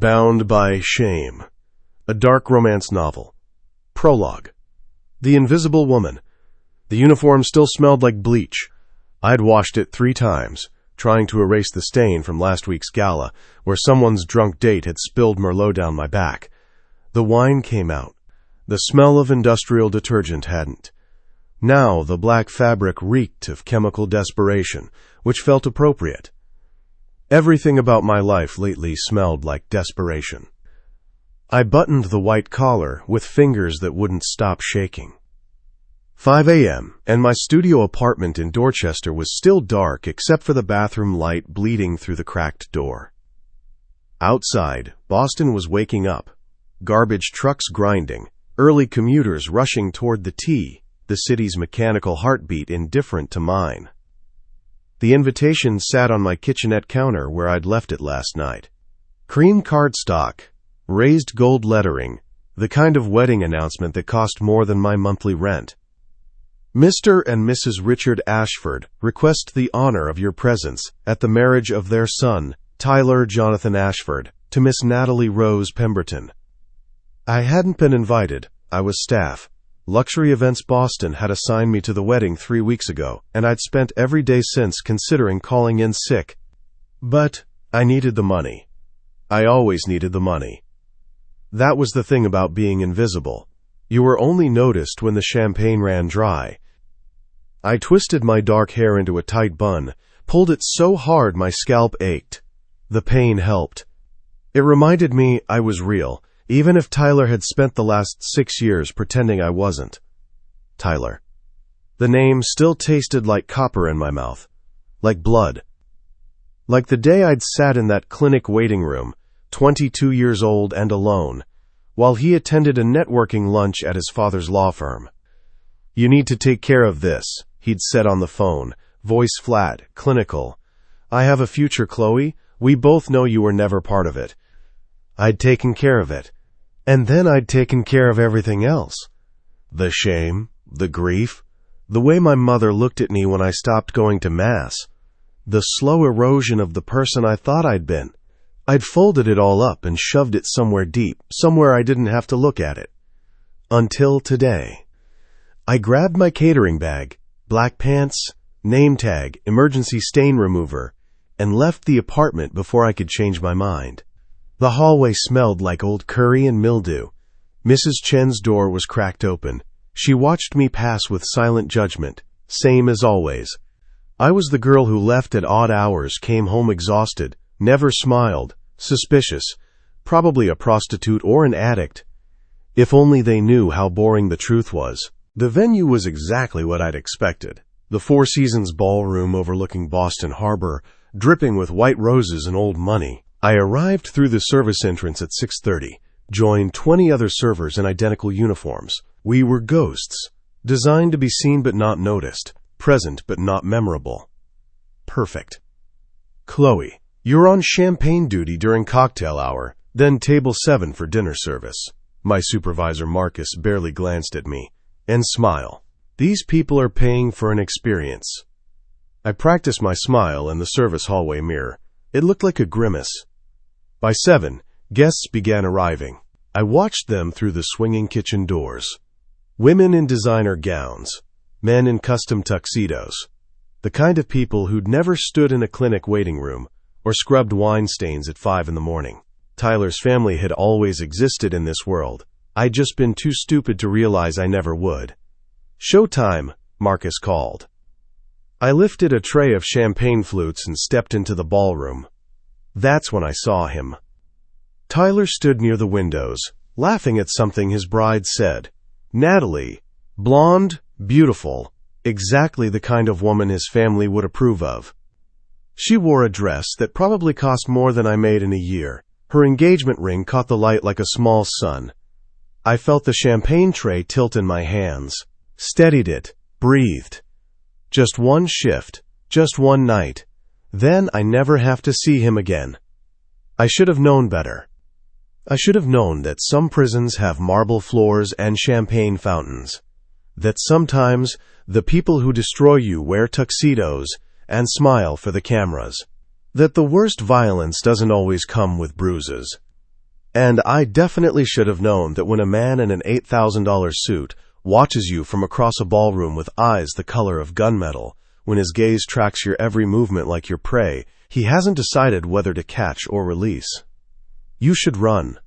Bound by Shame, a dark romance novel. Prologue. The Invisible Woman. The uniform still smelled like bleach. I'd washed it 3 times, trying to erase the stain from last week's gala, where someone's drunk date had spilled Merlot down my back. The wine came out. The smell of industrial detergent hadn't. Now the black fabric reeked of chemical desperation, which felt appropriate. Everything about my life lately smelled like desperation. I buttoned the white collar with fingers that wouldn't stop shaking. 5 a.m., and my studio apartment in Dorchester was still dark except for the bathroom light bleeding through the cracked door. Outside, Boston was waking up. Garbage trucks grinding, early commuters rushing toward the T, the city's mechanical heartbeat indifferent to mine. The invitation sat on my kitchenette counter where I'd left it last night. Cream cardstock, raised gold lettering, the kind of wedding announcement that cost more than my monthly rent. Mr. and Mrs. Richard Ashford request the honor of your presence at the marriage of their son, Tyler Jonathan Ashford, to Miss Natalie Rose Pemberton. I hadn't been invited. I was staff. Luxury Events Boston had assigned me to the wedding 3 weeks ago, and I'd spent every day since considering calling in sick. But I needed the money. I always needed the money. That was the thing about being invisible. You were only noticed when the champagne ran dry. I twisted my dark hair into a tight bun, pulled it so hard my scalp ached. The pain helped. It reminded me I was real, even if Tyler had spent the last 6 years pretending I wasn't. Tyler. The name still tasted like copper in my mouth, like blood. Like the day I'd sat in that clinic waiting room, 22 years old and alone, while he attended a networking lunch at his father's law firm. You need to take care of this, he'd said on the phone, voice flat, clinical. I have a future, Chloe. We both know you were never part of it. I'd taken care of it. And then I'd taken care of everything else. The shame, the grief, the way my mother looked at me when I stopped going to Mass, the slow erosion of the person I thought I'd been. I'd folded it all up and shoved it somewhere deep, somewhere I didn't have to look at it. Until today. I grabbed my catering bag, black pants, name tag, emergency stain remover, and left the apartment before I could change my mind. The hallway smelled like old curry and mildew. Mrs. Chen's door was cracked open. She watched me pass with silent judgment, same as always. I was the girl who left at odd hours, came home exhausted, never smiled, suspicious, probably a prostitute or an addict. If only they knew how boring the truth was. The venue was exactly what I'd expected. The Four Seasons ballroom overlooking Boston Harbor, dripping with white roses and old money. I arrived through the service entrance at 6:30, joined 20 other servers in identical uniforms. We were ghosts, designed to be seen but not noticed, present but not memorable. Perfect. Chloe, you're on champagne duty during cocktail hour, then table 7 for dinner service. My supervisor Marcus barely glanced at me, and smile. These people are paying for an experience. I practiced my smile in the service hallway mirror. It looked like a grimace. By 7, guests began arriving. I watched them through the swinging kitchen doors. Women in designer gowns, men in custom tuxedos. The kind of people who'd never stood in a clinic waiting room or scrubbed wine stains at 5 in the morning. Tyler's family had always existed in this world. I'd just been too stupid to realize I never would. Showtime, Marcus called. I lifted a tray of champagne flutes and stepped into the ballroom. That's when I saw him. Tyler stood near the windows, laughing at something his bride said. Natalie, blonde, beautiful, exactly the kind of woman his family would approve of. She wore a dress that probably cost more than I made in a year. Her engagement ring caught the light like a small sun. I felt the champagne tray tilt in my hands, steadied it, breathed. Just one shift, just one night. Then I never have to see him again. I should have known better. I should have known that some prisons have marble floors and champagne fountains. That sometimes the people who destroy you wear tuxedos and smile for the cameras. That the worst violence doesn't always come with bruises. And I definitely should have known that when a man in an $8,000 suit watches you from across a ballroom with eyes the color of gunmetal, when his gaze tracks your every movement like your prey, he hasn't decided whether to catch or release. You should run.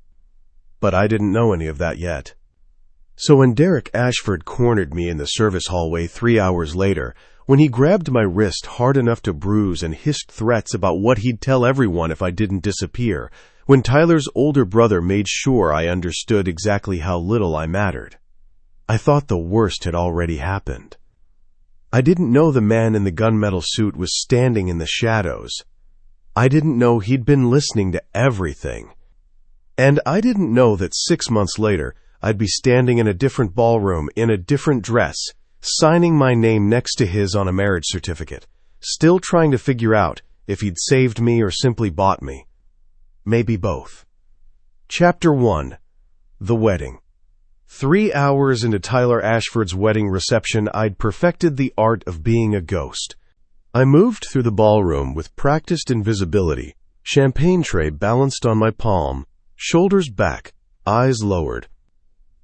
But I didn't know any of that yet. So when Derek Ashford cornered me in the service hallway 3 hours later, when he grabbed my wrist hard enough to bruise and hissed threats about what he'd tell everyone if I didn't disappear, when Tyler's older brother made sure I understood exactly how little I mattered, I thought the worst had already happened. I didn't know the man in the gunmetal suit was standing in the shadows. I didn't know he'd been listening to everything. And I didn't know that 6 months later, I'd be standing in a different ballroom in a different dress, signing my name next to his on a marriage certificate, still trying to figure out if he'd saved me or simply bought me. Maybe both. Chapter 1. The Wedding. 3 hours into Tyler Ashford's wedding reception, I'd perfected the art of being a ghost. I moved through the ballroom with practiced invisibility, champagne tray balanced on my palm, shoulders back, eyes lowered.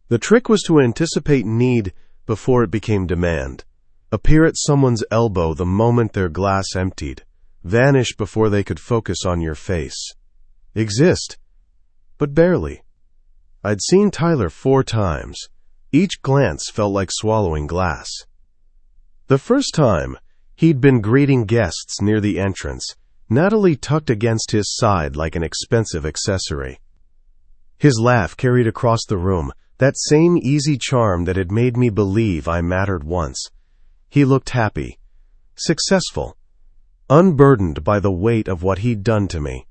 The trick was to anticipate need before it became demand. Appear at someone's elbow the moment their glass emptied. Vanish before they could focus on your face. Exist, but barely. I'd seen Tyler 4 times. Each glance felt like swallowing glass. The first time, he'd been greeting guests near the entrance, Natalie tucked against his side like an expensive accessory. His laugh carried across the room, that same easy charm that had made me believe I mattered once. He looked happy, successful, unburdened by the weight of what he'd done to me.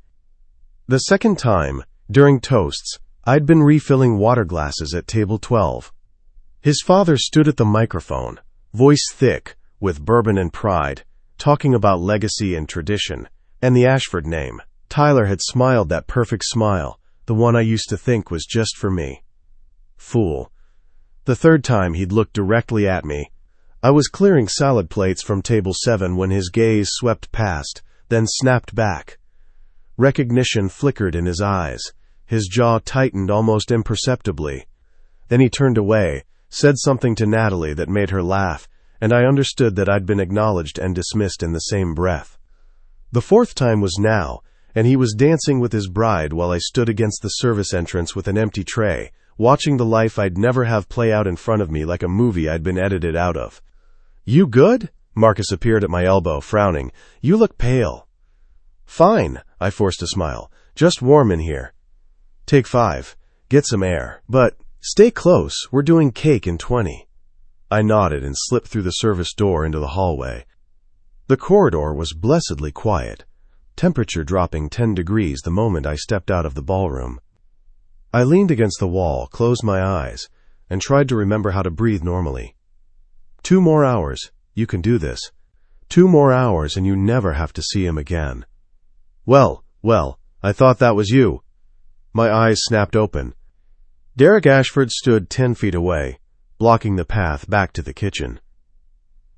The second time, during toasts, I'd been refilling water glasses at table 12. His father stood at the microphone, voice thick, with bourbon and pride, talking about legacy and tradition, and the Ashford name. Tyler had smiled that perfect smile, the one I used to think was just for me. Fool. The third time he'd looked directly at me. I was clearing salad plates from table 7 when his gaze swept past, then snapped back. Recognition flickered in his eyes. His jaw tightened almost imperceptibly. Then he turned away, said something to Natalie that made her laugh, and I understood that I'd been acknowledged and dismissed in the same breath. The fourth time was now, and he was dancing with his bride while I stood against the service entrance with an empty tray, watching the life I'd never have play out in front of me like a movie I'd been edited out of. "You good?" Marcus appeared at my elbow, frowning. "You look pale." "Fine," I forced a smile. "Just warm in here." "Take 5. Get some air. But stay close. We're doing cake in 20. I nodded and slipped through the service door into the hallway. The corridor was blessedly quiet, temperature dropping 10 degrees the moment I stepped out of the ballroom. I leaned against the wall, closed my eyes, and tried to remember how to breathe normally. 2 more hours. You can do this. 2 more hours and you never have to see him again. Well, I thought that was you." My eyes snapped open. Derek Ashford stood 10 feet away, blocking the path back to the kitchen.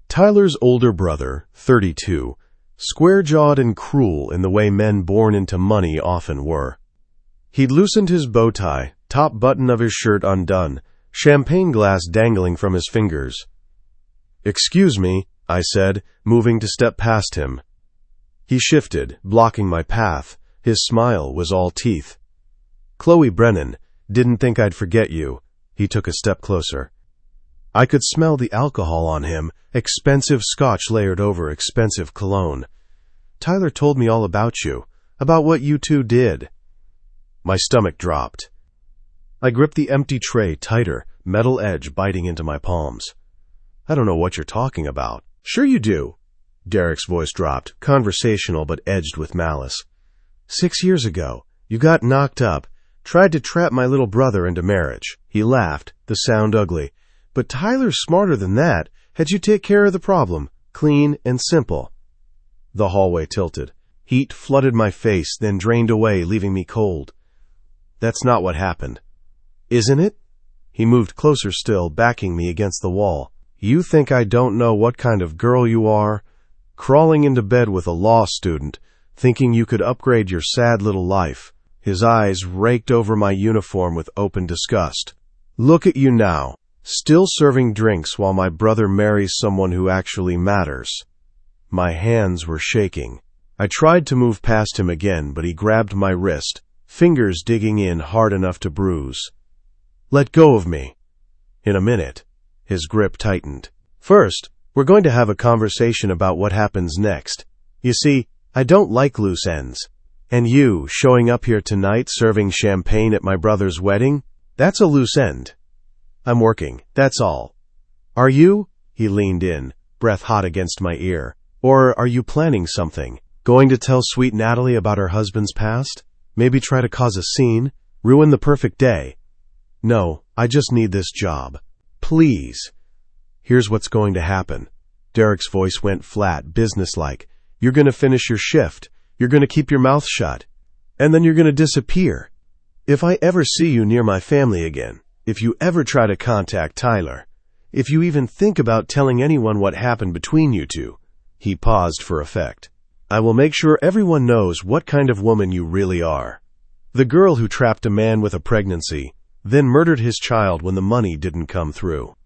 Tyler's older brother, 32, square-jawed and cruel in the way men born into money often were. He'd loosened his bow tie, top button of his shirt undone, champagne glass dangling from his fingers. "Excuse me," I said, moving to step past him. He shifted, blocking my path. His smile was all teeth. "Chloe Brennan, didn't think I'd forget you." He took a step closer. I could smell the alcohol on him, expensive scotch layered over expensive cologne. "Tyler told me all about you, about what you two did." My stomach dropped. I gripped the empty tray tighter, metal edge biting into my palms. "I don't know what you're talking about." "Sure you do." Derek's voice dropped, conversational but edged with malice. 6 years ago, you got knocked up, tried to trap my little brother into marriage." He laughed, the sound ugly. "But Tyler's smarter than that. Had you take care of the problem, clean and simple." The hallway tilted. Heat flooded my face, then drained away, leaving me cold. "That's not what happened." "Isn't it?" He moved closer still, backing me against the wall. "You think I don't know what kind of girl you are? Crawling into bed with a law student, thinking you could upgrade your sad little life. His eyes raked over my uniform with open disgust. Look at you now, still serving drinks while my brother marries someone who actually matters. My hands were shaking. I tried to move past him again, but he grabbed my wrist, fingers digging in hard enough to bruise. Let go of me. In a minute, his grip tightened. First, we're going to have a conversation about what happens next. You see, I don't like loose ends. And you, showing up here tonight serving champagne at my brother's wedding, that's a loose end. I'm working, that's all. Are you? He leaned in, breath hot against my ear. Or are you planning something? Going to tell sweet Natalie about her husband's past? Maybe try to cause a scene? Ruin the perfect day? No, I just need this job. Please. Here's what's going to happen. Derek's voice went flat, businesslike. You're going to finish your shift. You're going to keep your mouth shut. And then you're going to disappear. If I ever see you near my family again, if you ever try to contact Tyler, if you even think about telling anyone what happened between you two, he paused for effect, I will make sure everyone knows what kind of woman you really are. The girl who trapped a man with a pregnancy, then murdered his child when the money didn't come through.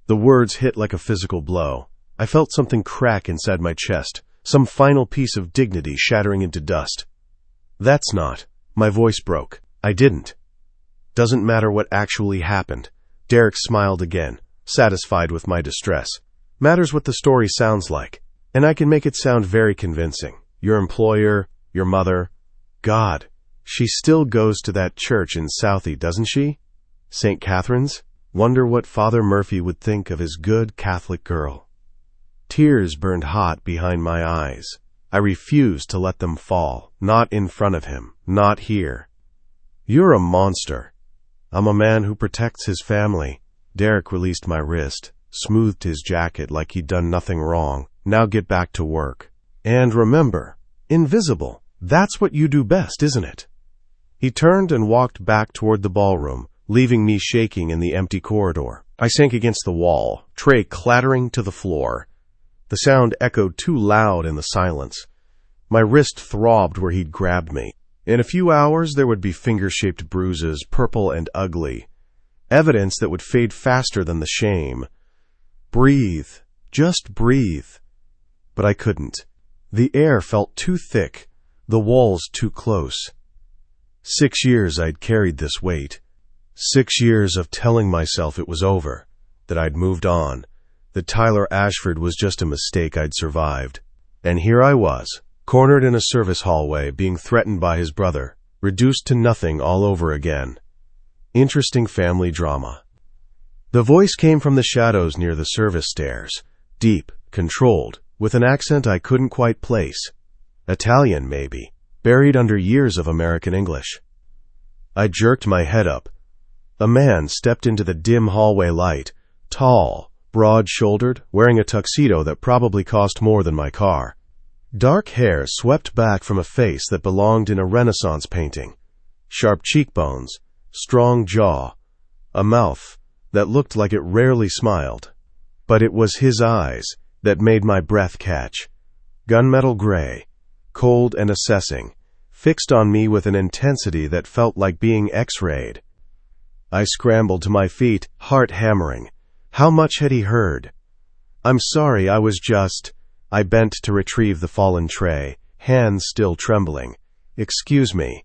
The words hit like a physical blow. I felt something crack inside my chest, some final piece of dignity shattering into dust. That's not. My voice broke. I didn't. Doesn't matter what actually happened. Derek smiled again, satisfied with my distress. Matters what the story sounds like. And I can make it sound very convincing. Your employer, your mother. God, she still goes to that church in Southie, doesn't she? St. Catherine's? Wonder what Father Murphy would think of his good Catholic girl. Tears burned hot behind my eyes. I refused to let them fall. Not in front of him. Not here. You're a monster. I'm a man who protects his family. Derek released my wrist, smoothed his jacket like he'd done nothing wrong. Now get back to work. And remember, invisible. That's what you do best, isn't it? He turned and walked back toward the ballroom, leaving me shaking in the empty corridor. I sank against the wall, tray clattering to the floor. The sound echoed too loud in the silence. My wrist throbbed where he'd grabbed me. In a few hours, there would be finger-shaped bruises, purple and ugly. Evidence that would fade faster than the shame. Breathe. Just breathe. But I couldn't. The air felt too thick, the walls too close. 6 years I'd carried this weight. 6 years of telling myself it was over, that I'd moved on, that Tyler Ashford was just a mistake I'd survived. And here I was, cornered in a service hallway, being threatened by his brother, reduced to nothing all over again. Interesting family drama. The voice came from the shadows near the service stairs, deep, controlled, with an accent I couldn't quite place. Italian, maybe, buried under years of American English. I jerked my head up. A man stepped into the dim hallway light, tall, broad-shouldered, wearing a tuxedo that probably cost more than my car. Dark hair swept back from a face that belonged in a Renaissance painting. Sharp cheekbones, strong jaw, a mouth that looked like it rarely smiled. But it was his eyes that made my breath catch. Gunmetal gray, cold and assessing, fixed on me with an intensity that felt like being X-rayed. I scrambled to my feet, heart hammering. How much had he heard? I'm sorry, I was just... I bent to retrieve the fallen tray, hands still trembling. Excuse me.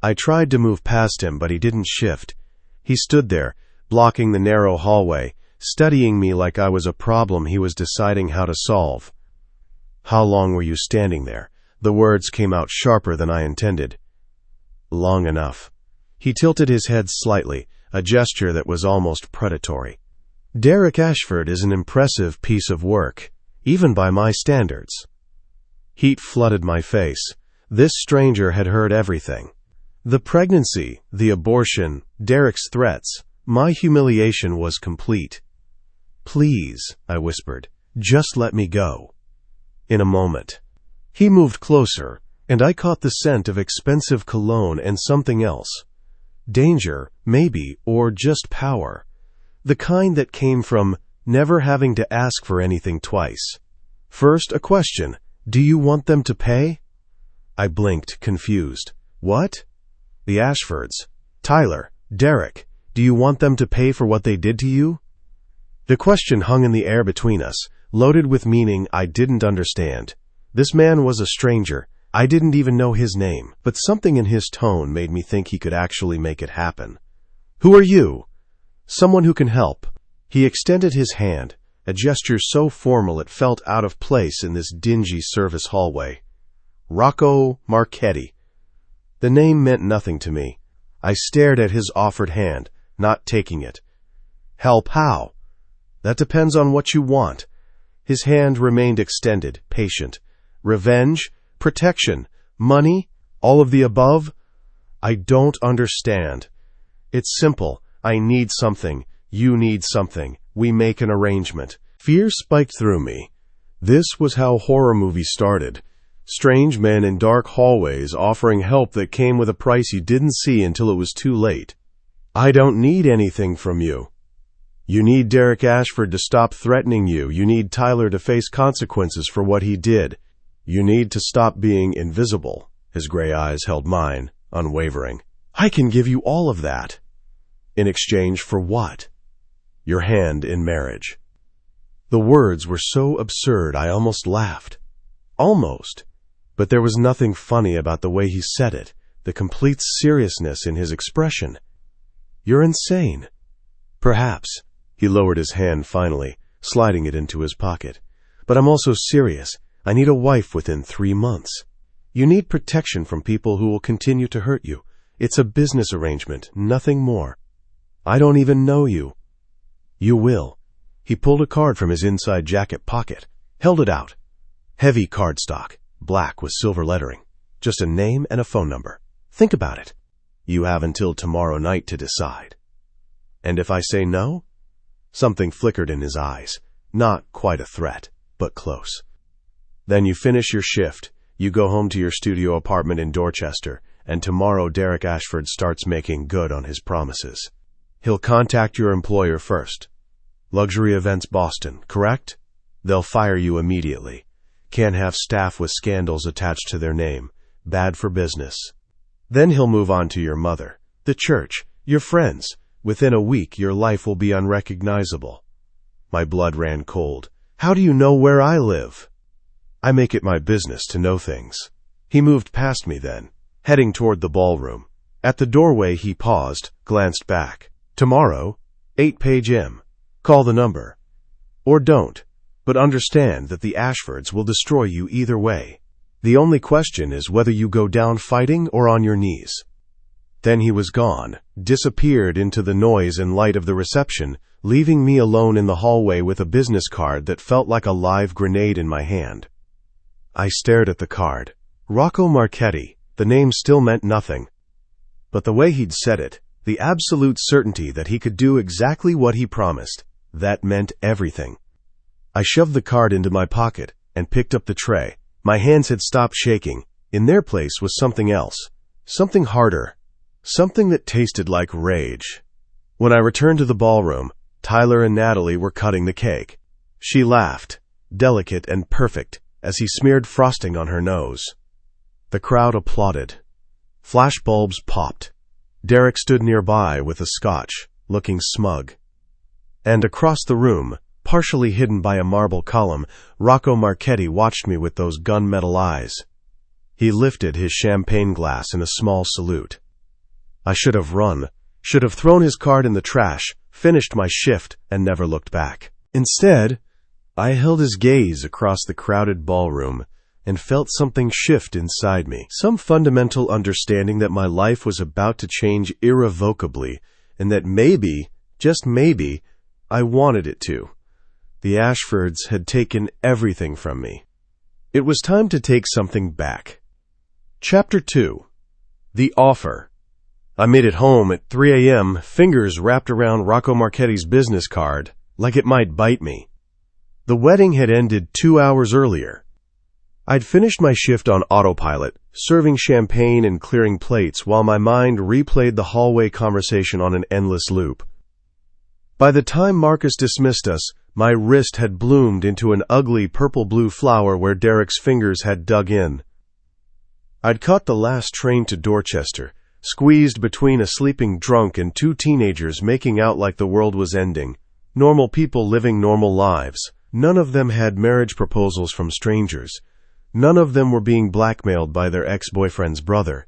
I tried to move past him, but he didn't shift. He stood there, blocking the narrow hallway, studying me like I was a problem he was deciding how to solve. How long were you standing there? The words came out sharper than I intended. Long enough. He tilted his head slightly, a gesture that was almost predatory. Derek Ashford is an impressive piece of work, even by my standards. Heat flooded my face. This stranger had heard everything. The pregnancy, the abortion, Derek's threats. My humiliation was complete. Please, I whispered, just let me go. In a moment. He moved closer, and I caught the scent of expensive cologne and something else. Danger, maybe, or just power. The kind that came from never having to ask for anything twice. First, a question. Do you want them to pay? I blinked, confused. What? The Ashfords. Tyler, Derek, do you want them to pay for what they did to you? The question hung in the air between us, loaded with meaning I didn't understand. This man was a stranger. I didn't even know his name, but something in his tone made me think he could actually make it happen. Who are you? Someone who can help. He extended his hand, a gesture so formal it felt out of place in this dingy service hallway. Rocco Marchetti. The name meant nothing to me. I stared at his offered hand, not taking it. Help how? That depends on what you want. His hand remained extended, patient. Revenge? Protection? Money? All of the above? I don't understand. It's simple. I need something. You need something. We make an arrangement. Fear spiked through me. This was how horror movies started. Strange men in dark hallways offering help that came with a price you didn't see until it was too late. I don't need anything from you. You need Derek Ashford to stop threatening you. You need Tyler to face consequences for what he did. You need to stop being invisible. His gray eyes held mine, unwavering. I can give you all of that. In exchange for what? Your hand in marriage. The words were so absurd I almost laughed. Almost. But there was nothing funny about the way he said it, the complete seriousness in his expression. You're insane. Perhaps. He lowered his hand finally, sliding it into his pocket. But I'm also serious. I need a wife within 3 months. You need protection from people who will continue to hurt you. It's a business arrangement, nothing more. I don't even know you. You will. He pulled a card from his inside jacket pocket, held it out. Heavy cardstock, black with silver lettering. Just a name and a phone number. Think about it. You have until tomorrow night to decide. And if I say no? Something flickered in his eyes. Not quite a threat, but close. Then you finish your shift, you go home to your studio apartment in Dorchester, and tomorrow Derek Ashford starts making good on his promises. He'll contact your employer first. Luxury Events Boston, correct? They'll fire you immediately. Can't have staff with scandals attached to their name. Bad for business. Then he'll move on to your mother, the church, your friends. Within a week, your life will be unrecognizable. My blood ran cold. How do you know where I live? I make it my business to know things. He moved past me then, heading toward the ballroom. At the doorway, he paused, glanced back. Tomorrow, 8 Page M. Call the number. Or don't, but understand that the Ashfords will destroy you either way. The only question is whether you go down fighting or on your knees. Then he was gone, disappeared into the noise and light of the reception, leaving me alone in the hallway with a business card that felt like a live grenade in my hand. I stared at the card. Rocco Marchetti. The name still meant nothing. But the way he'd said it, the absolute certainty that he could do exactly what he promised, that meant everything. I shoved the card into my pocket and picked up the tray. My hands had stopped shaking. In their place was something else. Something harder. Something that tasted like rage. When I returned to the ballroom, Tyler and Natalie were cutting the cake. She laughed, delicate and perfect, as he smeared frosting on her nose. The crowd applauded. Flashbulbs popped. Derek stood nearby with a scotch, looking smug. And across the room, partially hidden by a marble column, Rocco Marchetti watched me with those gunmetal eyes. He lifted his champagne glass in a small salute. I should have run, should have thrown his card in the trash, finished my shift, and never looked back. Instead, I held his gaze across the crowded ballroom and felt something shift inside me, some fundamental understanding that my life was about to change irrevocably, and that maybe, just maybe, I wanted it to. The Ashfords had taken everything from me. It was time to take something back. Chapter 2. The Offer. I made it home at 3 a.m., fingers wrapped around Rocco Marchetti's business card, like it might bite me. The wedding had ended 2 hours earlier. I'd finished my shift on autopilot, serving champagne and clearing plates while my mind replayed the hallway conversation on an endless loop. By the time Marcus dismissed us, my wrist had bloomed into an ugly purple-blue flower where Derek's fingers had dug in. I'd caught the last train to Dorchester, squeezed between a sleeping drunk and two teenagers making out like the world was ending. Normal people living normal lives. None of them had marriage proposals from strangers. None of them were being blackmailed by their ex-boyfriend's brother.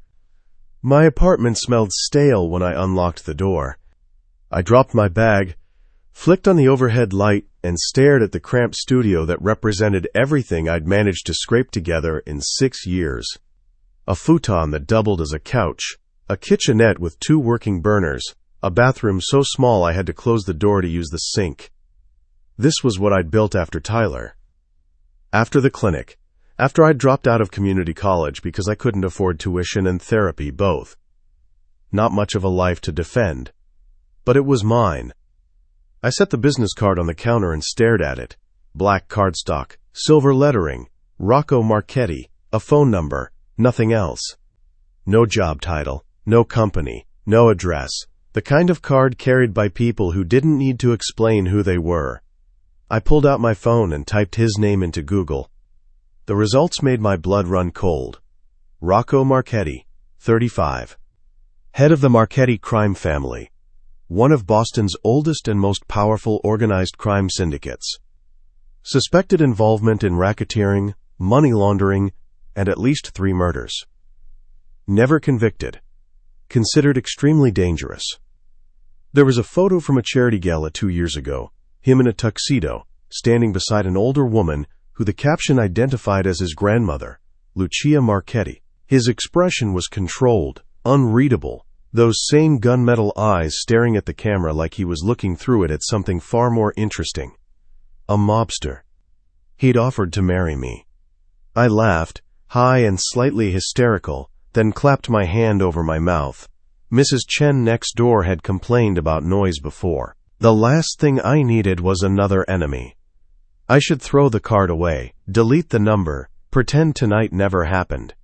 My apartment smelled stale when I unlocked the door. I dropped my bag, flicked on the overhead light, and stared at the cramped studio that represented everything I'd managed to scrape together in 6 years. A futon that doubled as a couch, a kitchenette with 2 working burners, a bathroom so small I had to close the door to use the sink. This was what I'd built after Tyler. After the clinic, after I'd dropped out of community college because I couldn't afford tuition and therapy both. Not much of a life to defend, but it was mine. I set the business card on the counter and stared at it. Black cardstock, silver lettering, Rocco Marchetti, a phone number, nothing else. No job title, no company, no address. The kind of card carried by people who didn't need to explain who they were. I pulled out my phone and typed his name into Google. The results made my blood run cold. Rocco Marchetti, 35. Head of the Marchetti crime family. One of Boston's oldest and most powerful organized crime syndicates. Suspected involvement in racketeering, money laundering, and at least 3 murders. Never convicted. Considered extremely dangerous. There was a photo from a charity gala 2 years ago, him in a tuxedo, standing beside an older woman who the caption identified as his grandmother, Lucia Marchetti. His expression was controlled, unreadable, those same gunmetal eyes staring at the camera like he was looking through it at something far more interesting. A mobster. He'd offered to marry me. I laughed, high and slightly hysterical, then clapped my hand over my mouth. Mrs. Chen next door had complained about noise before. The last thing I needed was another enemy. I should throw the card away, delete the number, pretend tonight never happened.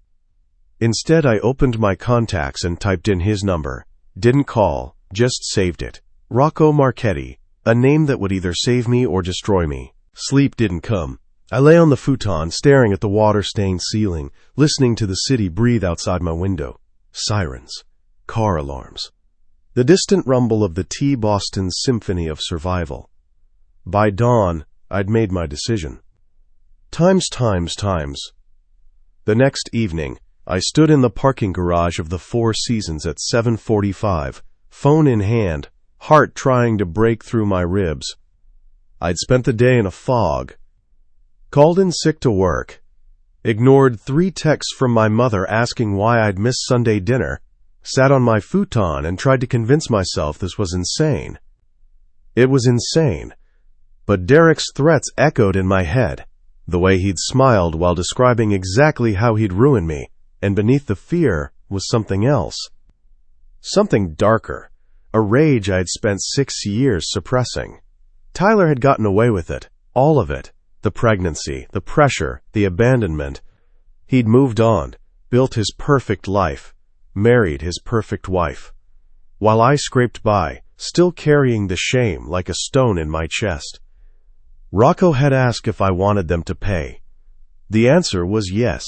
Instead, I opened my contacts and typed in his number. Didn't call, just saved it. Rocco Marchetti, a name that would either save me or destroy me. Sleep didn't come. I lay on the futon, staring at the water-stained ceiling, listening to the city breathe outside my window. Sirens. Car alarms. The distant rumble of the T-Boston Symphony of Survival. By dawn, I'd made my decision. Times. The next evening, I stood in the parking garage of the Four Seasons at 7:45, phone in hand, heart trying to break through my ribs. I'd spent the day in a fog. Called in sick to work. Ignored 3 texts from my mother asking why I'd missed Sunday dinner. Sat on my futon and tried to convince myself this was insane. It was insane. But Derek's threats echoed in my head, the way he'd smiled while describing exactly how he'd ruin me, and beneath the fear was something else. Something darker, a rage I'd spent 6 years suppressing. Tyler had gotten away with it, all of it, the pregnancy, the pressure, the abandonment. He'd moved on, built his perfect life, married his perfect wife, while I scraped by, still carrying the shame like a stone in my chest. Rocco had asked if I wanted them to pay. The answer was yes.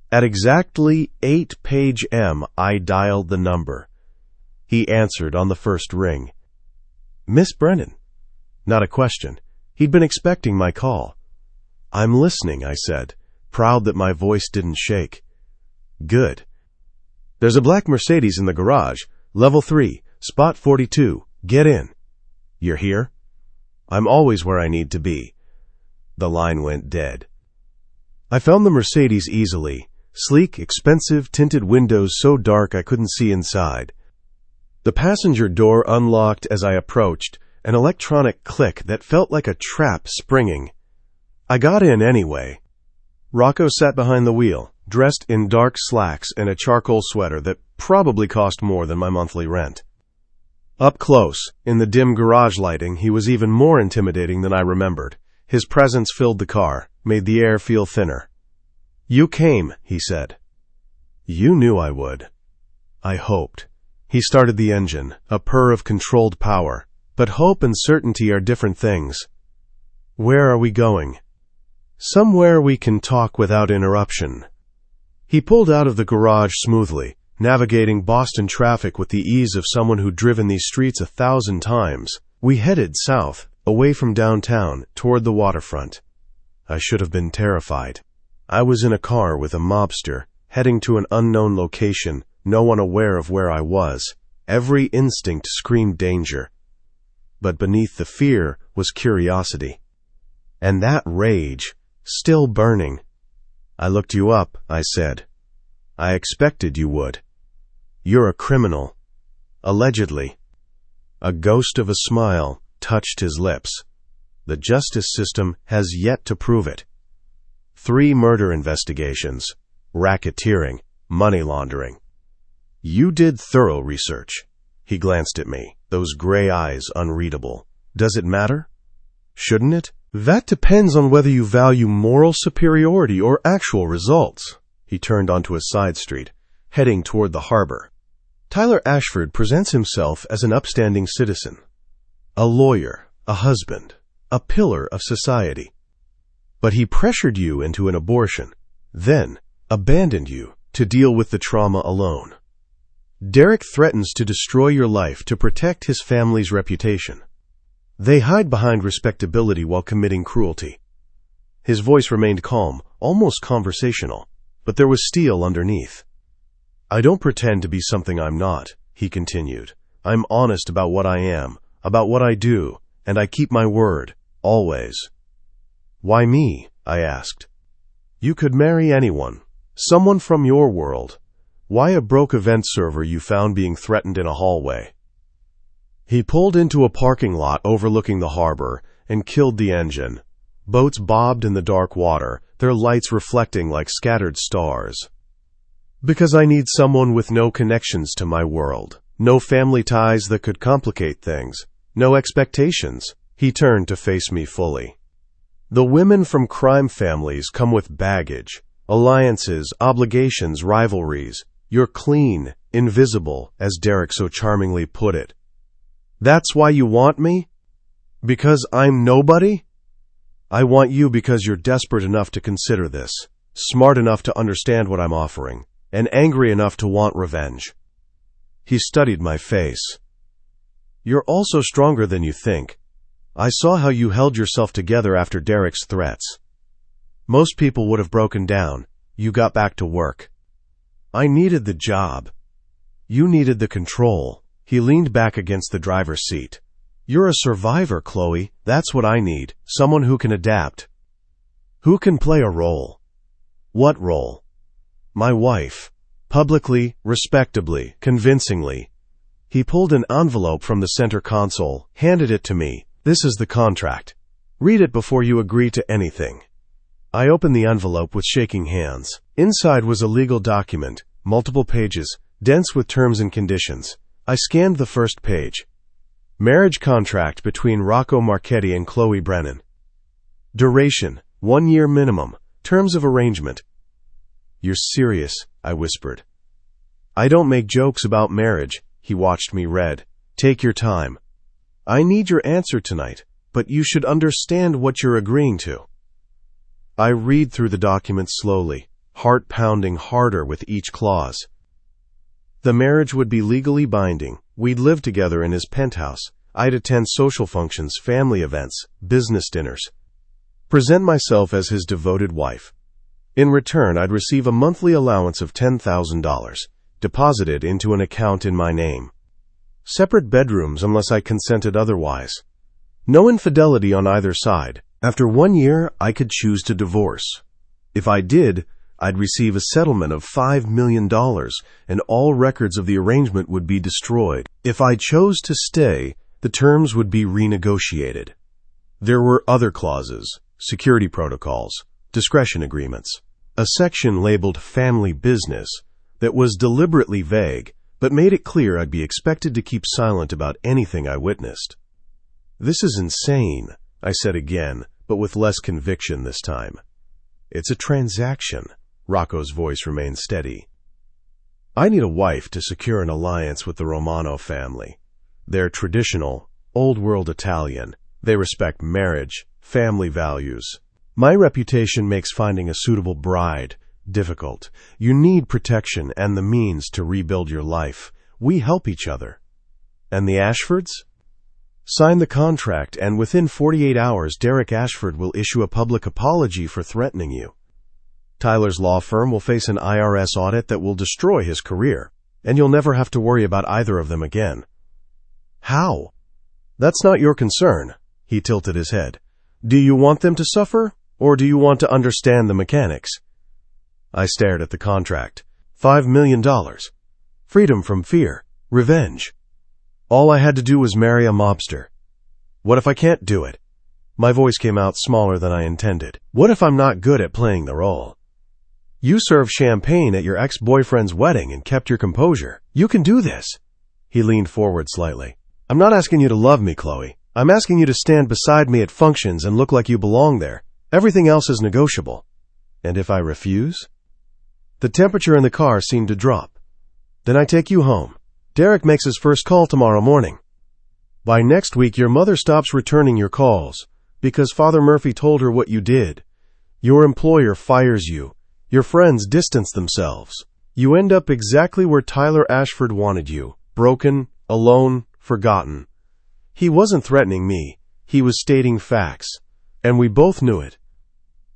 At exactly 8 page M, I dialed the number. He answered on the first ring. Miss Brennan. Not a question. He'd been expecting my call. I'm listening, I said, proud that my voice didn't shake. Good. There's a black Mercedes in the garage, level 3, spot 42, get in. You're here? I'm always where I need to be. The line went dead. I found the Mercedes easily. Sleek, expensive, tinted windows so dark I couldn't see inside. The passenger door unlocked as I approached, an electronic click that felt like a trap springing. I got in anyway. Rocco sat behind the wheel, dressed in dark slacks and a charcoal sweater that probably cost more than my monthly rent. Up close, in the dim garage lighting, he was even more intimidating than I remembered. His presence filled the car, made the air feel thinner. You came, he said. You knew I would. I hoped. He started the engine, a purr of controlled power. But hope and certainty are different things. Where are we going? Somewhere we can talk without interruption. He pulled out of the garage smoothly, navigating Boston traffic with the ease of someone who'd driven these streets 1,000 times. We headed south, away from downtown, toward the waterfront. I should have been terrified. I was in a car with a mobster, heading to an unknown location, no one aware of where I was. Every instinct screamed danger. But beneath the fear was curiosity. And that rage, still burning. "I looked you up," I said. "I expected you would. You're a criminal. Allegedly." A ghost of a smile touched his lips. "The justice system has yet to prove it. 3 murder investigations, racketeering, money laundering. You did thorough research." He glanced at me, those gray eyes unreadable. "Does it matter? Shouldn't it?" "That depends on whether you value moral superiority or actual results." He turned onto a side street, heading toward the harbor. "Tyler Ashford presents himself as an upstanding citizen. A lawyer, a husband, a pillar of society. But he pressured you into an abortion, then abandoned you to deal with the trauma alone. Derek threatens to destroy your life to protect his family's reputation. They hide behind respectability while committing cruelty." His voice remained calm, almost conversational, but there was steel underneath. "I don't pretend to be something I'm not," he continued. "I'm honest about what I am, about what I do, and I keep my word, always." "Why me?" I asked. "You could marry anyone, someone from your world. Why a broke event server you found being threatened in a hallway?" He pulled into a parking lot overlooking the harbor and killed the engine. Boats bobbed in the dark water, their lights reflecting like scattered stars. "Because I need someone with no connections to my world, no family ties that could complicate things, no expectations." He turned to face me fully. "The women from crime families come with baggage, alliances, obligations, rivalries. You're clean, invisible, as Derek so charmingly put it. That's why you want me? Because I'm nobody? I want you because you're desperate enough to consider this, smart enough to understand what I'm offering, and angry enough to want revenge." He studied my face. "You're also stronger than you think. I saw how you held yourself together after Derek's threats. Most people would have broken down. You got back to work. I needed the job. You needed the control." He leaned back against the driver's seat. "You're a survivor, Chloe. That's what I need. Someone who can adapt. Who can play a role." "What role?" "My wife. Publicly, respectably, convincingly." He pulled an envelope from the center console, handed it to me. "This is the contract. Read it before you agree to anything." I opened the envelope with shaking hands. Inside was a legal document, multiple pages, dense with terms and conditions. I scanned the first page. Marriage contract between Rocco Marchetti and Chloe Brennan. Duration, 1 year minimum. Terms of arrangement. "You're serious," I whispered. "I don't make jokes about marriage." He watched me read. "Take your time. I need your answer tonight, but you should understand what you're agreeing to." I read through the document slowly, heart pounding harder with each clause. The marriage would be legally binding. We'd live together in his penthouse. I'd attend social functions, family events, business dinners. Present myself as his devoted wife. In return, I'd receive a monthly allowance of $10,000, deposited into an account in my name. Separate bedrooms unless I consented otherwise. No infidelity on either side. After 1 year, I could choose to divorce. If I did, I'd receive a settlement of $5 million, and all records of the arrangement would be destroyed. If I chose to stay, the terms would be renegotiated. There were other clauses, security protocols, discretion agreements, a section labeled family business that was deliberately vague, but made it clear I'd be expected to keep silent about anything I witnessed. "This is insane," I said again, but with less conviction this time. "It's a transaction." Rocco's voice remained steady. "I need a wife to secure an alliance with the Romano family. They're traditional, old-world Italian. They respect marriage, family values. My reputation makes finding a suitable bride difficult. You need protection and the means to rebuild your life. We help each other. And the Ashfords? Sign the contract, and within 48 hours, Derek Ashford will issue a public apology for threatening you. Tyler's law firm will face an IRS audit that will destroy his career, and you'll never have to worry about either of them again. How? That's not your concern. He tilted his head. Do you want them to suffer, or do you want to understand the mechanics? I stared at the contract. $5 million. Freedom from fear. Revenge. All I had to do was marry a mobster. What if I can't do it? My voice came out smaller than I intended. What if I'm not good at playing the role? You served champagne at your ex-boyfriend's wedding and kept your composure. You can do this. He leaned forward slightly. I'm not asking you to love me, Chloe. I'm asking you to stand beside me at functions and look like you belong there. Everything else is negotiable. And if I refuse? The temperature in the car seemed to drop. Then I take you home. Derek makes his first call tomorrow morning. By next week, your mother stops returning your calls because Father Murphy told her what you did. Your employer fires you. Your friends distance themselves. You end up exactly where Tyler Ashford wanted you, broken, alone, forgotten. He wasn't threatening me. He was stating facts, and we both knew it.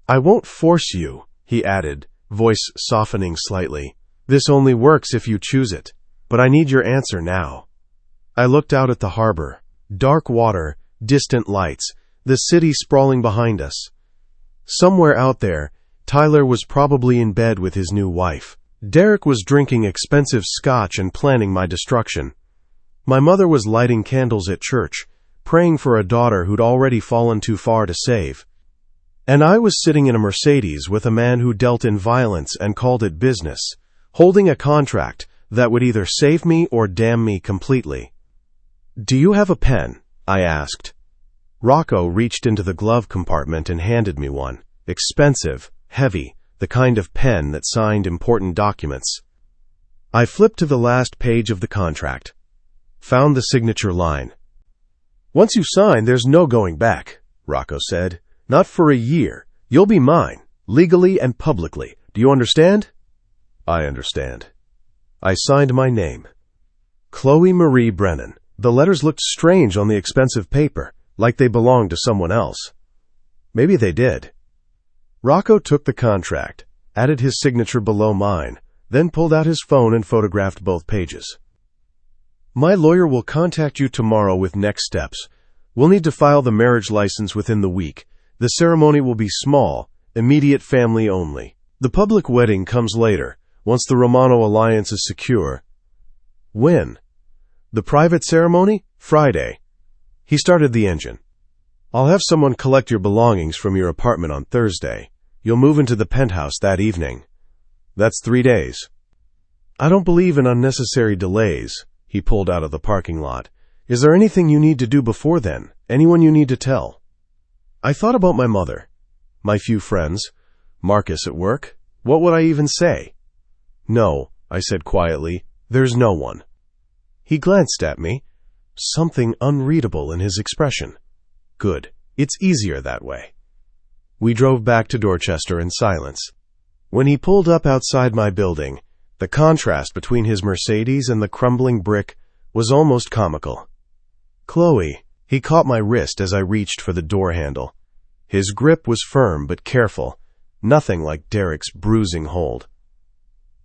I won't force you, he added, voice softening slightly. This only works if you choose it, but I need your answer now. I looked out at the harbor. Dark water, distant lights, the city sprawling behind us. Somewhere out there, Tyler was probably in bed with his new wife. Derek was drinking expensive scotch and planning my destruction. My mother was lighting candles at church, praying for a daughter who'd already fallen too far to save. And I was sitting in a Mercedes with a man who dealt in violence and called it business, holding a contract that would either save me or damn me completely. Do you have a pen? I asked. Rocco reached into the glove compartment and handed me one. Expensive, heavy, the kind of pen that signed important documents. I flipped to the last page of the contract. Found the signature line. Once you sign, there's no going back, Rocco said. Not for a year. You'll be mine, legally and publicly. Do you understand? I understand. I signed my name. Chloe Marie Brennan. The letters looked strange on the expensive paper, like they belonged to someone else. Maybe they did. Rocco took the contract, added his signature below mine, then pulled out his phone and photographed both pages. My lawyer will contact you tomorrow with next steps. We'll need to file the marriage license within the week. The ceremony will be small, immediate family only. The public wedding comes later, once the Romano alliance is secure. When? The private ceremony? Friday. He started the engine. I'll have someone collect your belongings from your apartment on Thursday. You'll move into the penthouse that evening. That's 3 days. I don't believe in unnecessary delays. He pulled out of the parking lot. Is there anything you need to do before then? Anyone you need to tell? I thought about my mother, my few friends, Marcus at work. What would I even say? No, I said quietly, there's no one. He glanced at me, something unreadable in his expression. Good, it's easier that way. We drove back to Dorchester in silence. When he pulled up outside my building, the contrast between his Mercedes and the crumbling brick was almost comical. Chloe, he caught my wrist as I reached for the door handle. His grip was firm but careful, nothing like Derek's bruising hold.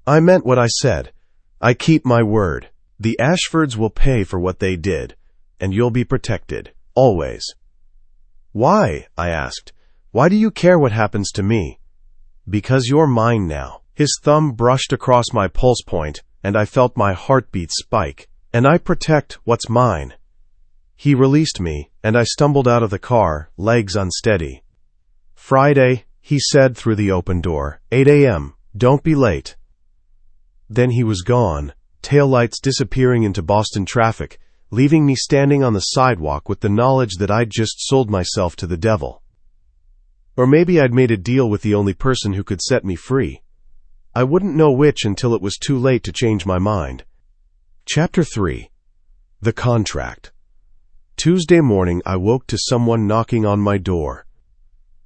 I meant what I said. I keep my word. The Ashfords will pay for what they did, and you'll be protected, always. Why? I asked. Why do you care what happens to me? Because you're mine now. His thumb brushed across my pulse point, and I felt my heartbeat spike. And I protect what's mine. He released me, and I stumbled out of the car, legs unsteady. Friday, he said through the open door, 8 a.m., don't be late. Then he was gone, taillights disappearing into Boston traffic, leaving me standing on the sidewalk with the knowledge that I'd just sold myself to the devil. Or maybe I'd made a deal with the only person who could set me free. I wouldn't know which until it was too late to change my mind. Chapter 3. The Contract. Tuesday morning I woke to someone knocking on my door.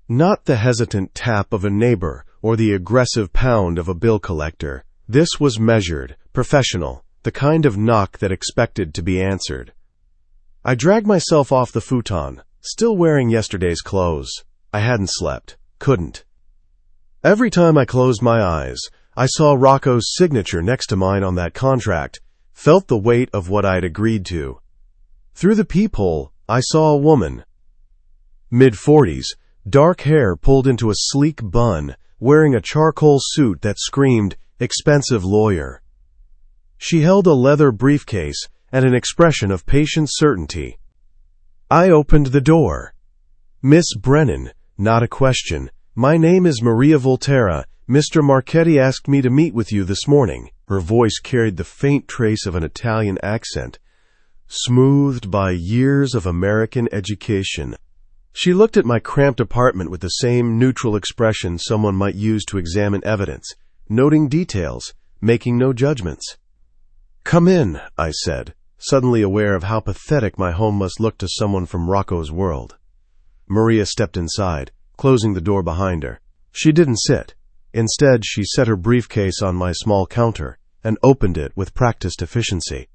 Not the hesitant tap of a neighbor or the aggressive pound of a bill collector. This was measured, professional, the kind of knock that expected to be answered. I dragged myself off the futon, still wearing yesterday's clothes. I hadn't slept. Couldn't. Every time I closed my eyes, I saw Rocco's signature next to mine on that contract, felt the weight of what I'd agreed to. Through the peephole, I saw a woman. Mid-40s, dark hair pulled into a sleek bun, wearing a charcoal suit that screamed, "Expensive lawyer." She held a leather briefcase and an expression of patient certainty. I opened the door. "Miss Brennan, not a question. My name is Maria Volterra. Mr. Marchetti asked me to meet with you this morning." Her voice carried the faint trace of an Italian accent, smoothed by years of American education. She looked at my cramped apartment with the same neutral expression someone might use to examine evidence, noting details, making no judgments. "Come in," I said, suddenly aware of how pathetic my home must look to someone from Rocco's world. Maria stepped inside, closing the door behind her. She didn't sit. Instead, she set her briefcase on my small counter and opened it with practiced efficiency.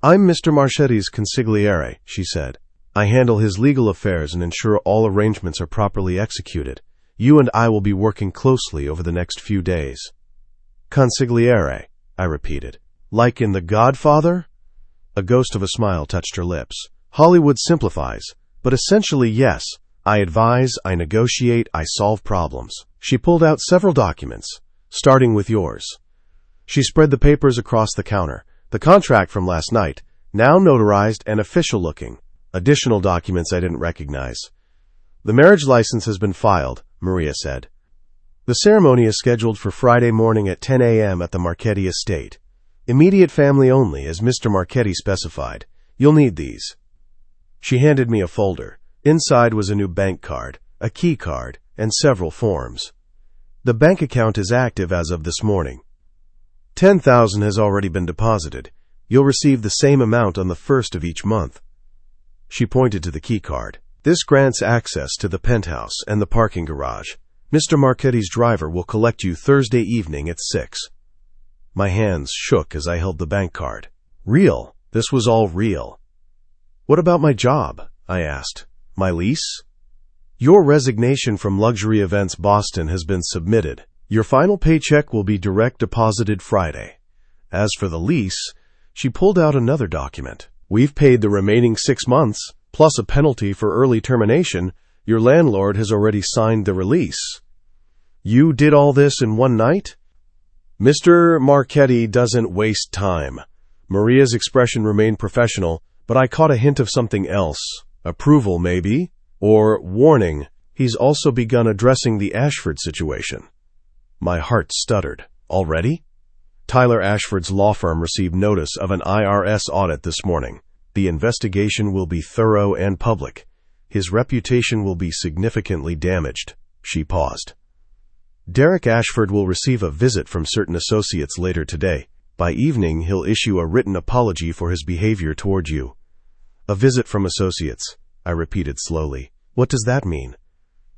"I'm Mr. Marchetti's consigliere," she said. "I handle his legal affairs and ensure all arrangements are properly executed. You and I will be working closely over the next few days." "Consigliere," I repeated. "Like in The Godfather?" A ghost of a smile touched her lips. "Hollywood simplifies, but essentially yes. I advise, I negotiate, I solve problems." She pulled out several documents, starting with yours. She spread the papers across the counter. The contract from last night, now notarized and official-looking. Additional documents I didn't recognize. "The marriage license has been filed," Maria said. "The ceremony is scheduled for Friday morning at 10 a.m. at the Marchetti estate. Immediate family only, as Mr. Marchetti specified. You'll need these." She handed me a folder. Inside was a new bank card, a key card, and several forms. "The bank account is active as of this morning. 10,000 has already been deposited. You'll receive the same amount on the 1st of each month." She pointed to the key card. "This grants access to the penthouse and the parking garage. Mr. Marchetti's driver will collect you Thursday evening at 6. My hands shook as I held the bank card. Real. This was all real. "What about my job?" I asked. "My lease?" "Your resignation from Luxury Events Boston has been submitted. Your final paycheck will be direct deposited Friday. As for the lease," she pulled out another document. "We've paid the remaining 6 months, plus a penalty for early termination. Your landlord has already signed the release." "You did all this in one night?" "Mr. Marchetti doesn't waste time." Maria's expression remained professional, but I caught a hint of something else. Approval, maybe? Or warning, he's also begun addressing the Ashford situation. My heart stuttered. Already? Tyler Ashford's law firm received notice of an IRS audit this morning. The investigation will be thorough and public. His reputation will be significantly damaged. She paused. Derek Ashford will receive a visit from certain associates later today. By evening, he'll issue a written apology for his behavior toward you. "A visit from associates," I repeated slowly. "What does that mean?"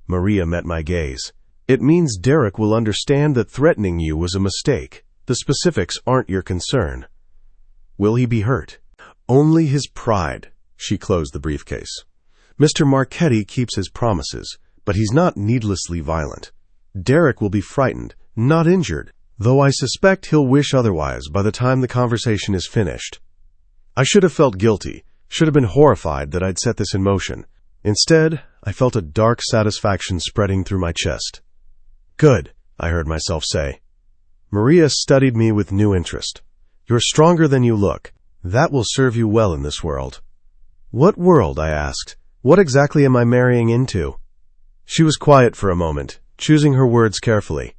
Maria met my gaze. "It means Derek will understand that threatening you was a mistake. The specifics aren't your concern." "Will he be hurt?" "Only his pride." She closed the briefcase. "Mr. Marchetti keeps his promises, but he's not needlessly violent. Derek will be frightened, not injured, though I suspect he'll wish otherwise by the time the conversation is finished." I should have felt guilty, should have been horrified that I'd set this in motion. Instead, I felt a dark satisfaction spreading through my chest. "Good," I heard myself say. Maria studied me with new interest. "You're stronger than you look. That will serve you well in this world." "What world?" I asked. "What exactly am I marrying into?" She was quiet for a moment, choosing her words carefully.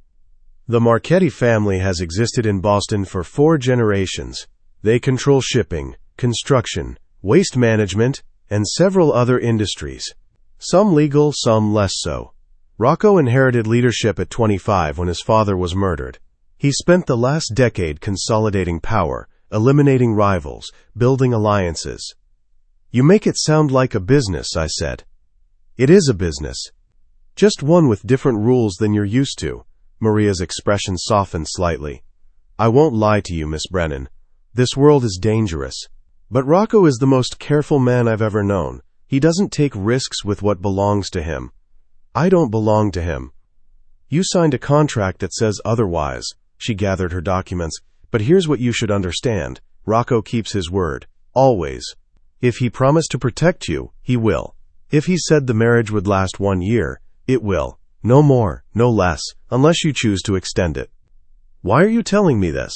"The Marchetti family has existed in Boston for 4 generations. They control shipping, construction, waste management, and several other industries. Some legal, some less so. Rocco inherited leadership at 25 when his father was murdered. He spent the last decade consolidating power, eliminating rivals, building alliances." "You make it sound like a business," I said. "It is a business. Just one with different rules than you're used to." Maria's expression softened slightly. I won't lie to you, Miss Brennan. This world is dangerous. But Rocco is the most careful man I've ever known. He doesn't take risks with what belongs to him. I don't belong to him. You signed a contract that says otherwise. She gathered her documents. But here's what you should understand. Rocco keeps his word. Always. If he promised to protect you, he will. If he said the marriage would last 1 year, it will. No more, no less, unless you choose to extend it. Why are you telling me this?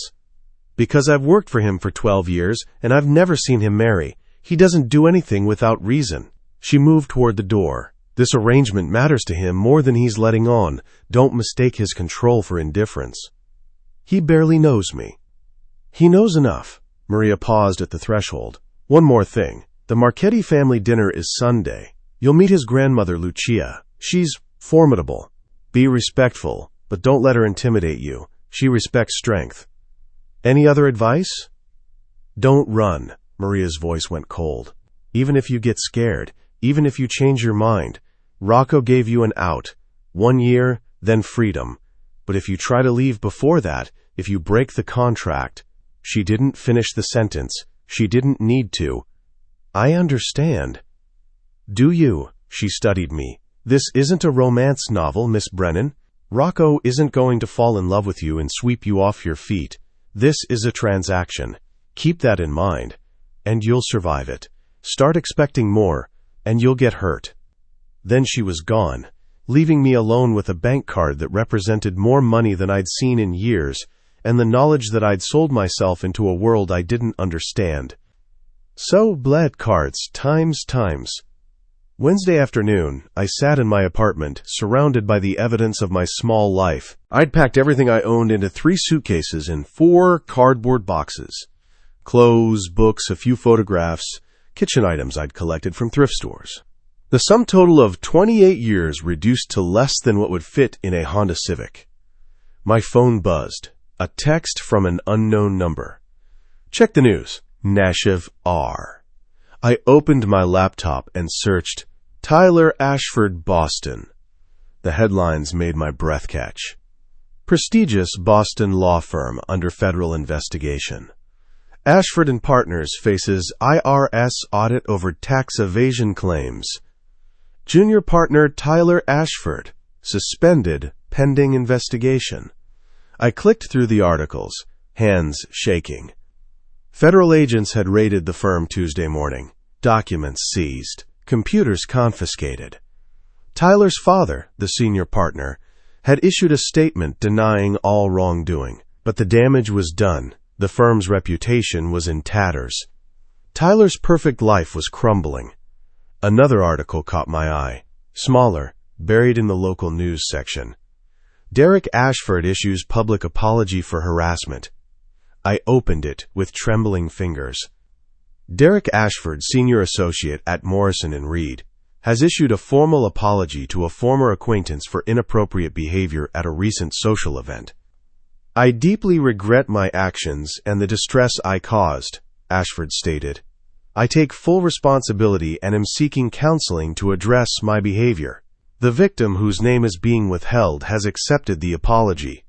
Because I've worked for him for 12 years, and I've never seen him marry. He doesn't do anything without reason. She moved toward the door. This arrangement matters to him more than he's letting on. Don't mistake his control for indifference. He barely knows me. He knows enough. Maria paused at the threshold. One more thing. The Marchetti family dinner is Sunday. You'll meet his grandmother, Lucia. She's formidable. Be respectful, but don't let her intimidate you. She respects strength. Any other advice? Don't run. Maria's voice went cold. Even if you get scared, even if you change your mind, Rocco gave you an out. 1 year, then freedom. But if you try to leave before that, if you break the contract— She didn't finish the sentence. She didn't need to. I understand. Do you? She studied me. This isn't a romance novel, Miss Brennan. Rocco isn't going to fall in love with you and sweep you off your feet. This is a transaction. Keep that in mind, and you'll survive it. Start expecting more, and you'll get hurt. Then she was gone, leaving me alone with a bank card that represented more money than I'd seen in years, and the knowledge that I'd sold myself into a world I didn't understand. So bled cards, times. Wednesday afternoon, I sat in my apartment, surrounded by the evidence of my small life. I'd packed everything I owned into 3 suitcases in 4 cardboard boxes. Clothes, books, a few photographs, kitchen items I'd collected from thrift stores. The sum total of 28 years reduced to less than what would fit in a Honda Civic. My phone buzzed. A text from an unknown number. Check the news. Nashiv R. I opened my laptop and searched Tyler Ashford, Boston. The headlines made my breath catch. Prestigious Boston law firm under federal investigation. Ashford and Partners faces IRS audit over tax evasion claims. Junior partner Tyler Ashford suspended pending investigation. I clicked through the articles, hands shaking. Federal agents had raided the firm Tuesday morning. Documents seized. Computers confiscated. Tyler's father, the senior partner, had issued a statement denying all wrongdoing. But the damage was done. The firm's reputation was in tatters. Tyler's perfect life was crumbling. Another article caught my eye. Smaller, buried in the local news section. Derek Ashford issues public apology for harassment. I opened it with trembling fingers. Derek Ashford, senior associate at Morrison & Reed, has issued a formal apology to a former acquaintance for inappropriate behavior at a recent social event. I deeply regret my actions and the distress I caused, Ashford stated. I take full responsibility and am seeking counseling to address my behavior. The victim, whose name is being withheld, has accepted the apology.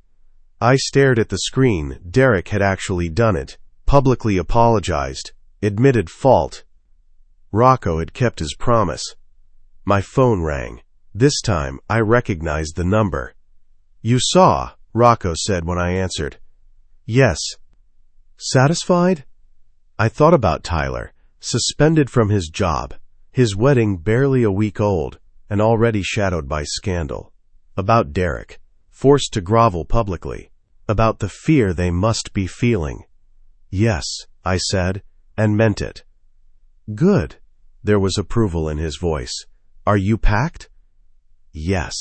I stared at the screen. Derek had actually done it, publicly apologized, admitted fault. Rocco had kept his promise. My phone rang. This time, I recognized the number. You saw, Rocco said when I answered. Yes. Satisfied? I thought about Tyler, suspended from his job, his wedding barely a week old, and already shadowed by scandal. About Derek, forced to grovel publicly. About the fear they must be feeling. Yes, I said, and meant it. Good. There was approval in his voice. Are you packed? Yes.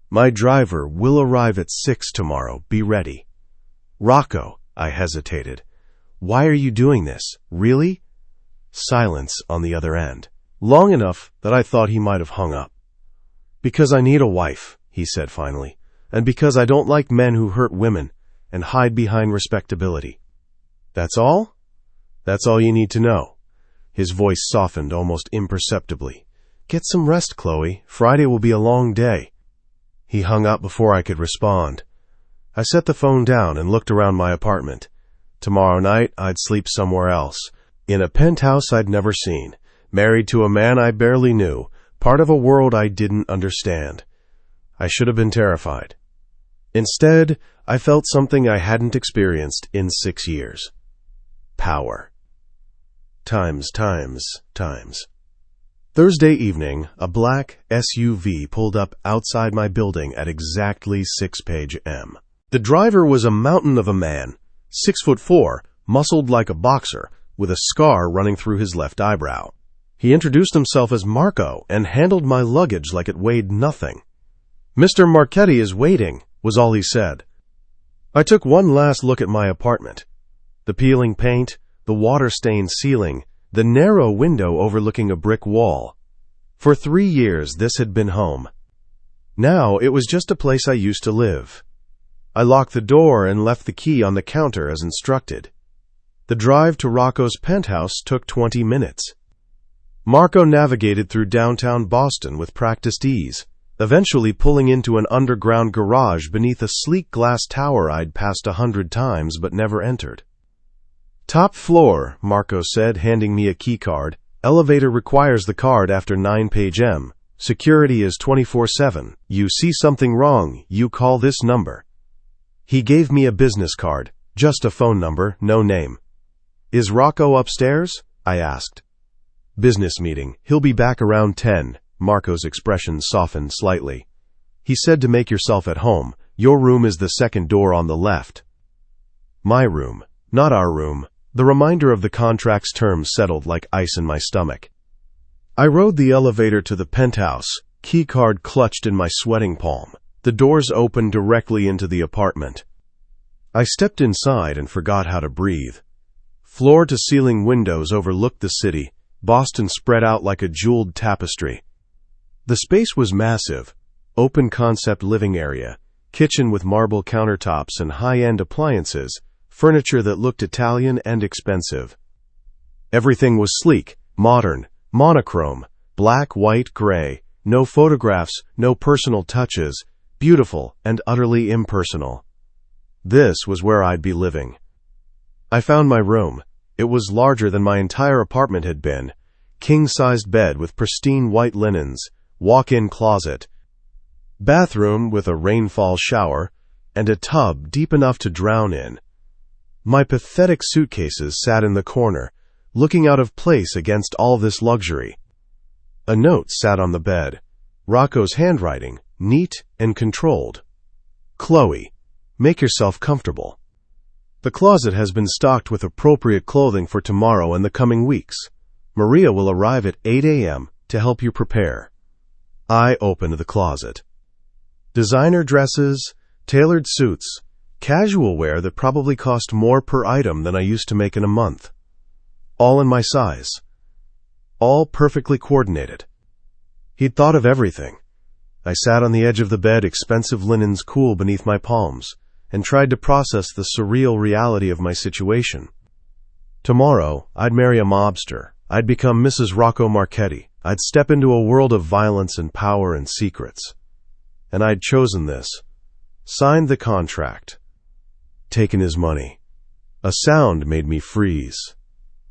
My driver will arrive at 6 tomorrow. Be ready. Rocco, I hesitated. Why are you doing this? Really? Silence on the other end. Long enough that I thought he might have hung up. Because I need a wife, he said finally, and because I don't like men who hurt women and hide behind respectability. That's all? That's all you need to know. His voice softened almost imperceptibly. Get some rest, Chloe. Friday will be a long day. He hung up before I could respond. I set the phone down and looked around my apartment. Tomorrow night, I'd sleep somewhere else, in a penthouse I'd never seen, married to a man I barely knew, part of a world I didn't understand. I should have been terrified. Instead, I felt something I hadn't experienced in 6 years. Power. Times. Thursday evening, a black SUV pulled up outside my building at exactly 6 p.m. The driver was a mountain of a man, 6'4", muscled like a boxer, with a scar running through his left eyebrow. He introduced himself as Marco and handled my luggage like it weighed nothing. "Mr. Marchetti is waiting," was all he said. I took one last look at my apartment. The peeling paint, the water-stained ceiling, the narrow window overlooking a brick wall. For 3 years, this had been home. Now it was just a place I used to live. I locked the door and left the key on the counter as instructed. The drive to Rocco's penthouse took 20 minutes. Marco navigated through downtown Boston with practiced ease, eventually pulling into an underground garage beneath a sleek glass tower I'd passed 100 times but never entered. "Top floor," Marco said, handing me a key card. "Elevator requires the card after 9 p.m. Security is 24/7. You see something wrong, you call this number." He gave me a business card, just a phone number, no name. "Is Rocco upstairs?" I asked. "Business meeting. He'll be back around 10. Marco's expression softened slightly. "He said to make yourself at home. Your room is the second door on the left." My room, not our room. The reminder of the contract's terms settled like ice in my stomach. I rode the elevator to the penthouse, key card clutched in my sweating palm. The doors opened directly into the apartment. I stepped inside and forgot how to breathe. Floor-to-ceiling windows overlooked the city, Boston spread out like a jeweled tapestry. The space was massive, open-concept living area, kitchen with marble countertops and high-end appliances, furniture that looked Italian and expensive. Everything was sleek, modern, monochrome, black, white, gray, no photographs, no personal touches, beautiful and utterly impersonal. This was where I'd be living. I found my room. It was larger than my entire apartment had been. King-sized bed with pristine white linens, walk-in closet, bathroom with a rainfall shower, and a tub deep enough to drown in. My pathetic suitcases sat in the corner, looking out of place against all this luxury. A note sat on the bed. Rocco's handwriting, neat and controlled. "Chloe, make yourself comfortable. The closet has been stocked with appropriate clothing for tomorrow and the coming weeks. Maria will arrive at 8 a.m. to help you prepare." I opened the closet. Designer dresses, tailored suits, casual wear that probably cost more per item than I used to make in a month. All in my size. All perfectly coordinated. He'd thought of everything. I sat on the edge of the bed, expensive linens cool beneath my palms, and tried to process the surreal reality of my situation. Tomorrow, I'd marry a mobster. I'd become Mrs. Rocco Marchetti. I'd step into a world of violence and power and secrets. And I'd chosen this. Signed the contract. Taken his money. A sound made me freeze.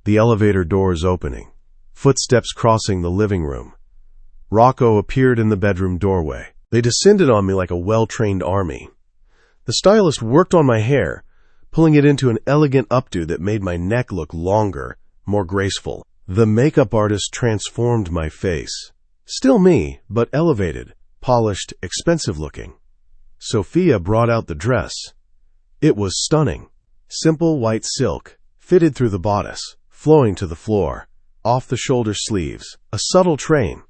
The elevator doors opening. Footsteps crossing the living room. Rocco appeared in the bedroom doorway. They descended on me like a well-trained army. The stylist worked on my hair, pulling it into an elegant updo that made my neck look longer, more graceful. The makeup artist transformed my face. Still me, but elevated, polished, expensive-looking. Sophia brought out the dress. It was stunning. Simple white silk, fitted through the bodice, flowing to the floor, off the shoulder sleeves, a subtle train.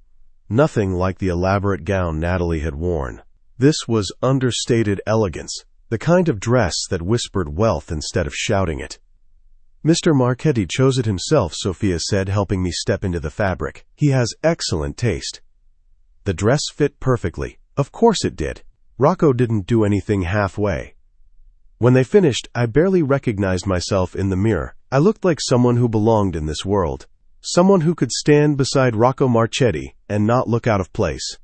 Nothing like the elaborate gown Natalie had worn. This was understated elegance, the kind of dress that whispered wealth instead of shouting it. "Mr. Marchetti chose it himself," Sophia said, helping me step into the fabric. "He has excellent taste." The dress fit perfectly. Of course it did. Rocco didn't do anything halfway. When they finished, I barely recognized myself in the mirror. I looked like someone who belonged in this world. Someone who could stand beside Rocco Marchetti and not look out of place.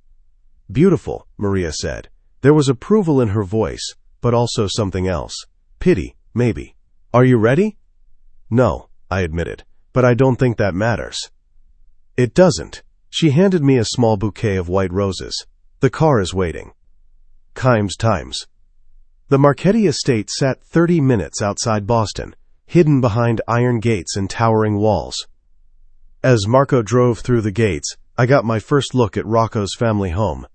"Beautiful," Maria said. There was approval in her voice, but also something else. Pity, maybe. Are you ready? No, I admitted, but I don't think that matters. It doesn't. She handed me a small bouquet of white roses. The car is waiting. Times. The Marchetti estate sat 30 minutes outside Boston, hidden behind iron gates and towering walls. As Marco drove through the gates, I got my first look at Rocco's family home.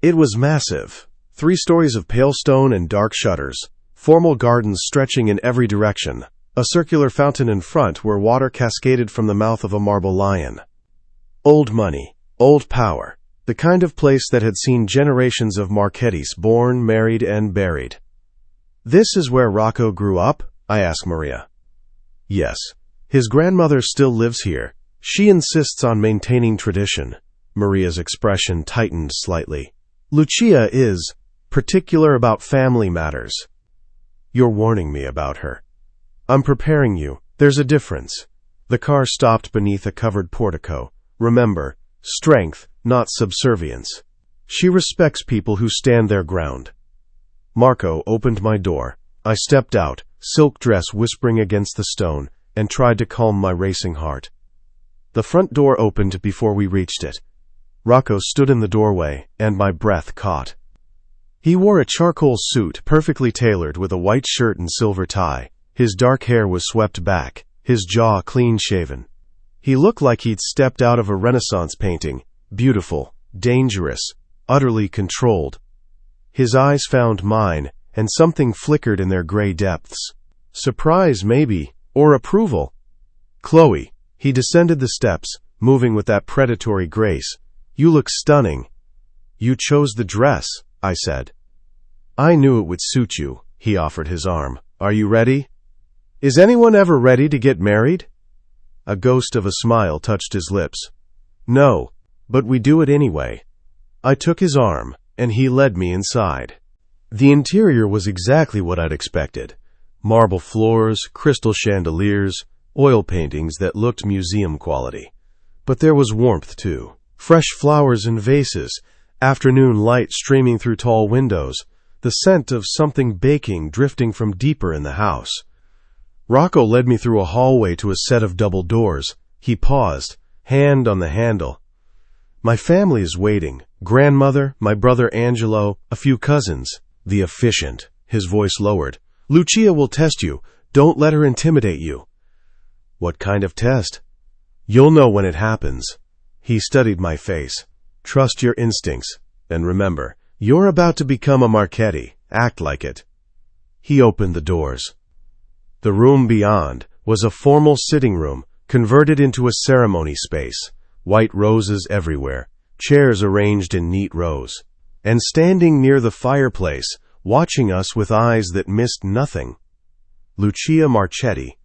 It was massive. 3 stories of pale stone and dark shutters, formal gardens stretching in every direction, a circular fountain in front where water cascaded from the mouth of a marble lion. Old money, old power, the kind of place that had seen generations of Marchettis born, married, and buried. This is where Rocco grew up? I asked Maria. Yes. His grandmother still lives here. She insists on maintaining tradition. Maria's expression tightened slightly. Lucia is particular about family matters. You're warning me about her. I'm preparing you. There's a difference. The car stopped beneath a covered portico. Remember, strength, not subservience. She respects people who stand their ground. Marco opened my door. I stepped out, silk dress whispering against the stone, and tried to calm my racing heart. The front door opened before we reached it. Rocco stood in the doorway, and my breath caught. He wore a charcoal suit perfectly tailored with a white shirt and silver tie. His dark hair was swept back, his jaw clean-shaven. He looked like he'd stepped out of a Renaissance painting, beautiful, dangerous, utterly controlled. His eyes found mine, and something flickered in their gray depths. Surprise, maybe, or approval. Chloe. He descended the steps, moving with that predatory grace. You look stunning. You chose the dress, I said. I knew it would suit you, he offered his arm. Are you ready? Is anyone ever ready to get married? A ghost of a smile touched his lips. No, but we do it anyway. I took his arm, and he led me inside. The interior was exactly what I'd expected. Marble floors, crystal chandeliers, oil paintings that looked museum quality. But there was warmth, too. Fresh flowers in vases, afternoon light streaming through tall windows, the scent of something baking drifting from deeper in the house. Rocco led me through a hallway to a set of double doors. He paused, hand on the handle. My family is waiting. Grandmother, my brother Angelo, a few cousins. The efficient. His voice lowered. Lucia will test you. Don't let her intimidate you. What kind of test? You'll know when it happens. He studied my face. Trust your instincts. And remember, you're about to become a Marchetti. Act like it. He opened the doors. The room beyond was a formal sitting room, converted into a ceremony space. White roses everywhere, chairs arranged in neat rows. And standing near the fireplace, watching us with eyes that missed nothing. Lucia Marchetti.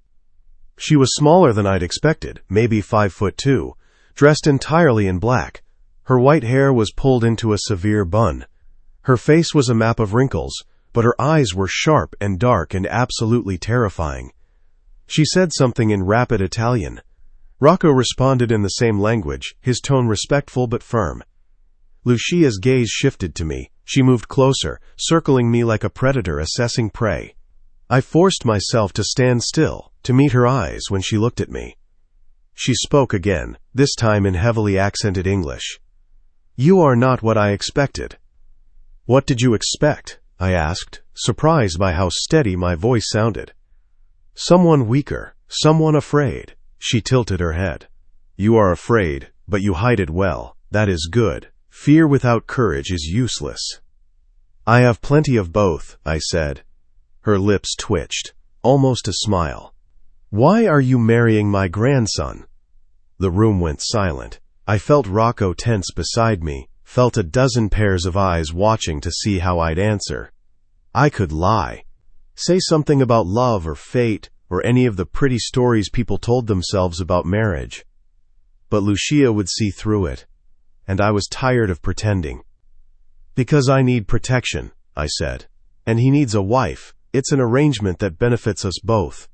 She was smaller than I'd expected, maybe 5'2", dressed entirely in black. Her white hair was pulled into a severe bun. Her face was a map of wrinkles, but her eyes were sharp and dark and absolutely terrifying. She said something in rapid Italian. Rocco responded in the same language, his tone respectful but firm. Lucia's gaze shifted to me. She moved closer, circling me like a predator assessing prey. I forced myself to stand still, to meet her eyes when she looked at me. She spoke again, this time in heavily accented English. You are not what I expected. What did you expect? I asked, surprised by how steady my voice sounded. Someone weaker, someone afraid. She tilted her head. You are afraid, but you hide it well. That is good. Fear without courage is useless. I have plenty of both, I said. Her lips twitched, almost a smile. Why are you marrying my grandson? The room went silent. I felt Rocco tense beside me, felt a dozen pairs of eyes watching to see how I'd answer. I could lie. Say something about love or fate, or any of the pretty stories people told themselves about marriage. But Lucia would see through it, and I was tired of pretending. Because I need protection, I said. And he needs a wife. It's an arrangement that benefits us both.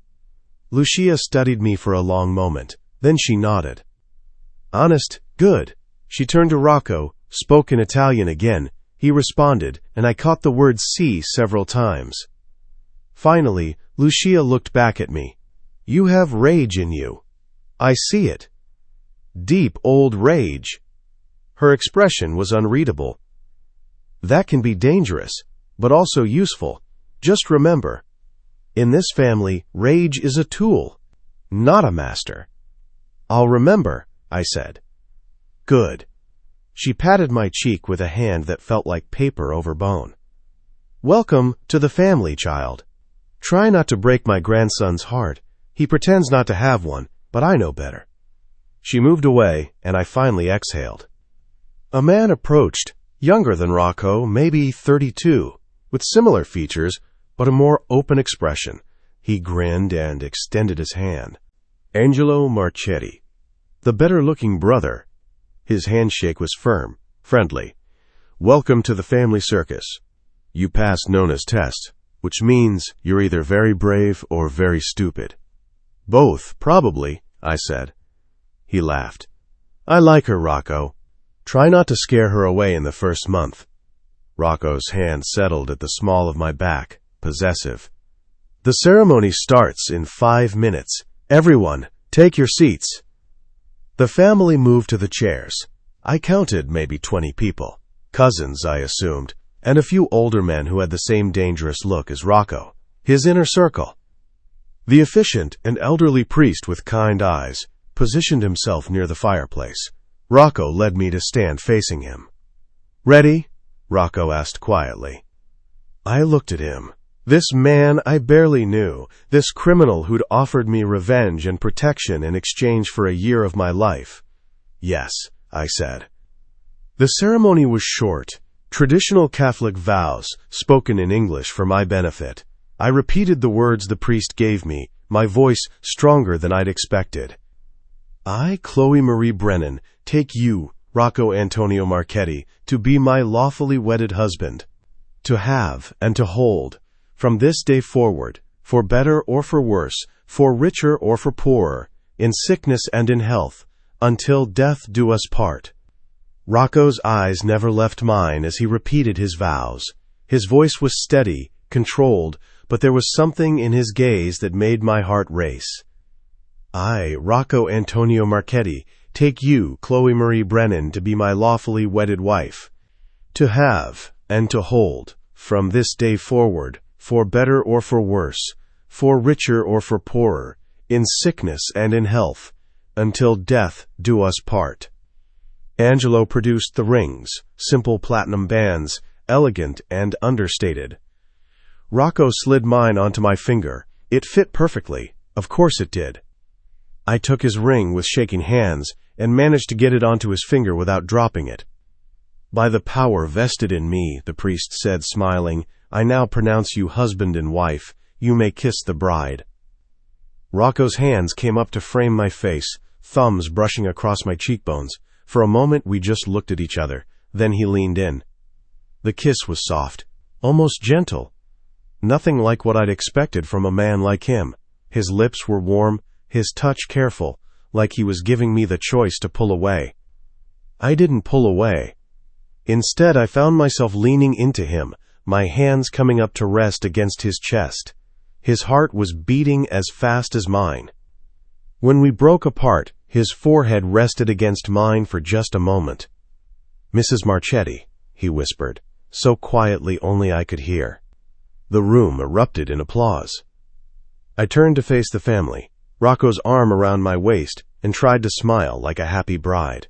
Lucia studied me for a long moment. Then she nodded. Honest, good. She turned to Rocco, spoke in Italian again. he responded, and I caught the word see several times. Finally, Lucia looked back at me. You have rage in you. I see it. Deep old rage. Her expression was unreadable. That can be dangerous, but also useful. Just remember, in this family, rage is a tool, not a master. I'll remember, I said. Good. She patted my cheek with a hand that felt like paper over bone. Welcome to the family, child. Try not to break my grandson's heart. He pretends not to have one, but I know better. She moved away, and I finally exhaled. A man approached, younger than Rocco, maybe 32, with similar features, but a more open expression. He grinned and extended his hand. Angelo Marchetti, the better-looking brother. His handshake was firm, friendly. Welcome to the family circus. You passed Nona's test, which means you're either very brave or very stupid. Both, probably, I said. He laughed. I like her, Rocco. Try not to scare her away in the first month. Rocco's hand settled at the small of my back, possessive. The ceremony starts in 5 minutes. Everyone, take your seats. The family moved to the chairs. I counted maybe 20 people. Cousins, I assumed, and a few older men who had the same dangerous look as Rocco. His inner circle. The efficient and elderly priest with kind eyes positioned himself near the fireplace. Rocco led me to stand facing him. Ready? Rocco asked quietly. I looked at him. This man I barely knew, this criminal who'd offered me revenge and protection in exchange for a year of my life. Yes, I said. The ceremony was short, traditional Catholic vows spoken in English for my benefit. I repeated the words the priest gave me, my voice stronger than I'd expected. I, Chloe Marie Brennan, take you, Rocco Antonio Marchetti, to be my lawfully wedded husband, to have and to hold, from this day forward, for better or for worse, for richer or for poorer, in sickness and in health, until death do us part. Rocco's eyes never left mine as he repeated his vows. His voice was steady, controlled, but there was something in his gaze that made my heart race. I, Rocco Antonio Marchetti, take you, Chloe Marie Brennan, to be my lawfully wedded wife, to have and to hold, from this day forward, for better or for worse, for richer or for poorer, in sickness and in health, until death do us part. Angelo produced the rings, simple platinum bands, elegant and understated. Rocco slid mine onto my finger. It fit perfectly. Of course it did. I took his ring with shaking hands and managed to get it onto his finger without dropping it. By the power vested in me, the priest said, smiling, I now pronounce you husband and wife. You may kiss the bride. Rocco's hands came up to frame my face, thumbs brushing across my cheekbones. For a moment we just looked at each other. Then he leaned in. The kiss was soft, almost gentle. Nothing like what I'd expected from a man like him. His lips were warm, his touch careful, like he was giving me the choice to pull away. I didn't pull away. Instead, I found myself leaning into him, my hands coming up to rest against his chest. His heart was beating as fast as mine. When we broke apart, his forehead rested against mine for just a moment. Mrs. Marchetti, he whispered, so quietly only I could hear. The room erupted in applause. I turned to face the family, Rocco's arm around my waist, and tried to smile like a happy bride.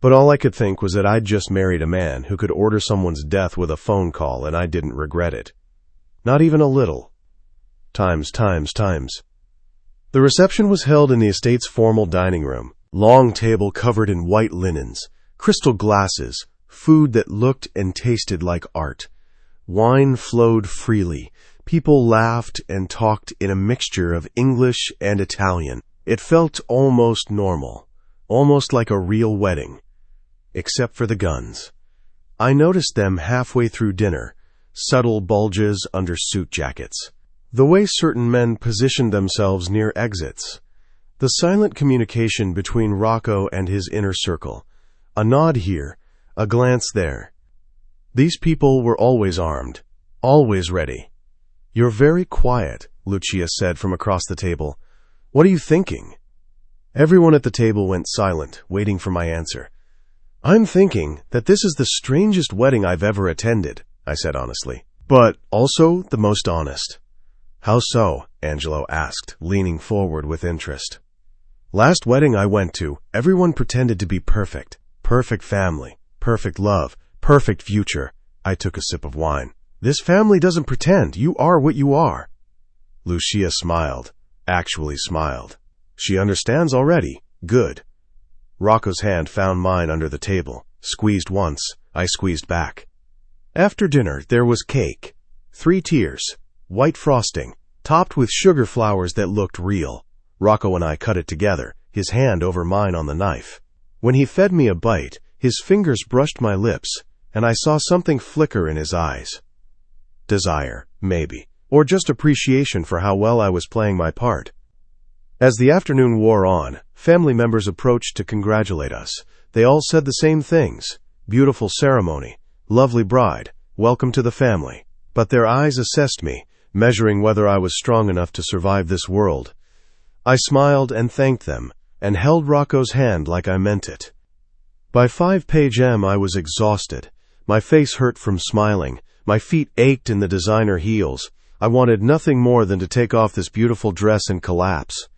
But all I could think was that I'd just married a man who could order someone's death with a phone call, and I didn't regret it. Not even a little. Times. The reception was held in the estate's formal dining room. Long table covered in white linens, crystal glasses, food that looked and tasted like art. Wine flowed freely. People laughed and talked in a mixture of English and Italian. It felt almost normal, almost like a real wedding. Except for the guns. I noticed them halfway through dinner, subtle bulges under suit jackets. The way certain men positioned themselves near exits. The silent communication between Rocco and his inner circle. A nod here, a glance there. These people were always armed, always ready. "You're very quiet," Lucia said from across the table. "What are you thinking?" Everyone at the table went silent, waiting for my answer. "I'm thinking that this is the strangest wedding I've ever attended," I said honestly, "but also the most honest." "How so?" Angelo asked, leaning forward with interest. "Last wedding I went to, everyone pretended to be perfect. Perfect family, perfect love, perfect future." I took a sip of wine. "This family doesn't pretend. You are what you are." Lucia smiled, actually smiled. "She understands already. Good." Rocco's hand found mine under the table. Squeezed once, I squeezed back. After dinner, there was cake. 3 tiers, white frosting, topped with sugar flowers that looked real. Rocco and I cut it together, his hand over mine on the knife. When he fed me a bite, his fingers brushed my lips, and I saw something flicker in his eyes. Desire, maybe, or just appreciation for how well I was playing my part. As the afternoon wore on, family members approached to congratulate us. They all said the same things. Beautiful ceremony, lovely bride, welcome to the family. But their eyes assessed me, measuring whether I was strong enough to survive this world. I smiled and thanked them, and held Rocco's hand like I meant it. By 5 p.m. I was exhausted. My face hurt from smiling. My feet ached in the designer heels. I wanted nothing more than to take off this beautiful dress and collapse.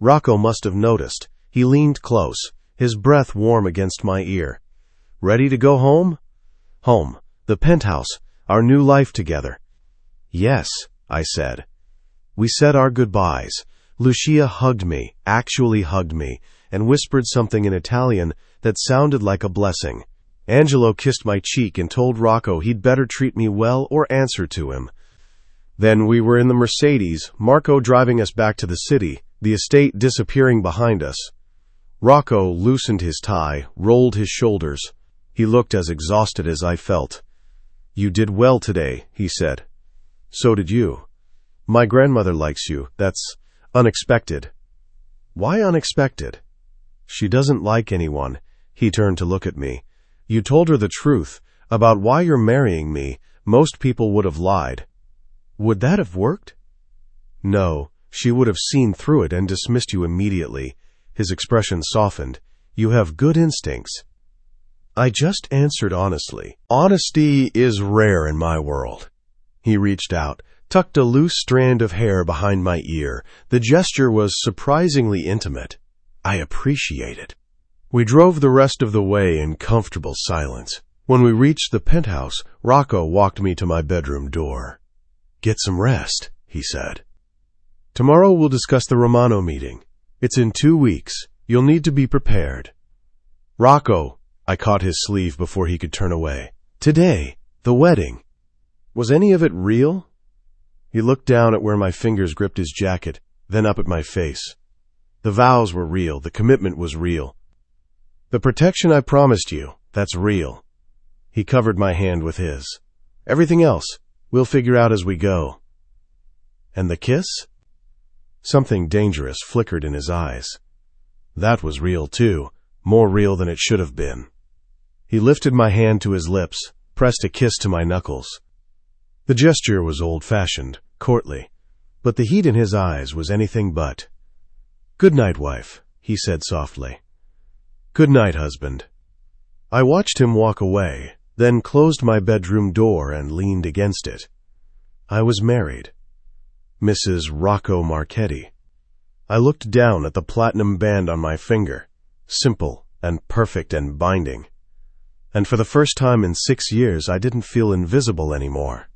Rocco must have noticed. He leaned close, his breath warm against my ear. "Ready to go home?" "Home. The penthouse. Our new life together." "Yes," I said. We said our goodbyes. Lucia hugged me, actually hugged me, and whispered something in Italian that sounded like a blessing. Angelo kissed my cheek and told Rocco he'd better treat me well or answer to him. Then we were in the Mercedes, Marco driving us back to the city, the estate disappearing behind us. Rocco loosened his tie, rolled his shoulders. He looked as exhausted as I felt. "You did well today," he said. "So did you. My grandmother likes you. That's unexpected." "Why unexpected?" "She doesn't like anyone." He turned to look at me. "You told her the truth about why you're marrying me. Most people would have lied." "Would that have worked?" "No. She would have seen through it and dismissed you immediately." His expression softened. "You have good instincts." I just answered honestly. Honesty is rare in my world. He reached out, tucked a loose strand of hair behind my ear. The gesture was surprisingly intimate. I appreciate it. We drove the rest of the way in comfortable silence. When we reached the penthouse, Rocco walked me to my bedroom door. "Get some rest," he said. "Tomorrow we'll discuss the Romano meeting. It's in 2 weeks. You'll need to be prepared." "Rocco," I caught his sleeve before he could turn away. "Today, the wedding. Was any of it real?" He looked down at where my fingers gripped his jacket, then up at my face. "The vows were real. The commitment was real. The protection I promised you, that's real." He covered my hand with his. "Everything else, we'll figure out as we go." "And the kiss?" Something dangerous flickered in his eyes. "That was real too, more real than it should have been." He lifted my hand to his lips, pressed a kiss to my knuckles. The gesture was old-fashioned, courtly, but the heat in his eyes was anything but. "Good night, wife," he said softly. "Good night, husband." I watched him walk away, then closed my bedroom door and leaned against it. I was married. Mrs. Rocco Marchetti. I looked down at the platinum band on my finger, simple and perfect and binding. And for the first time in 6 years, I didn't feel invisible anymore.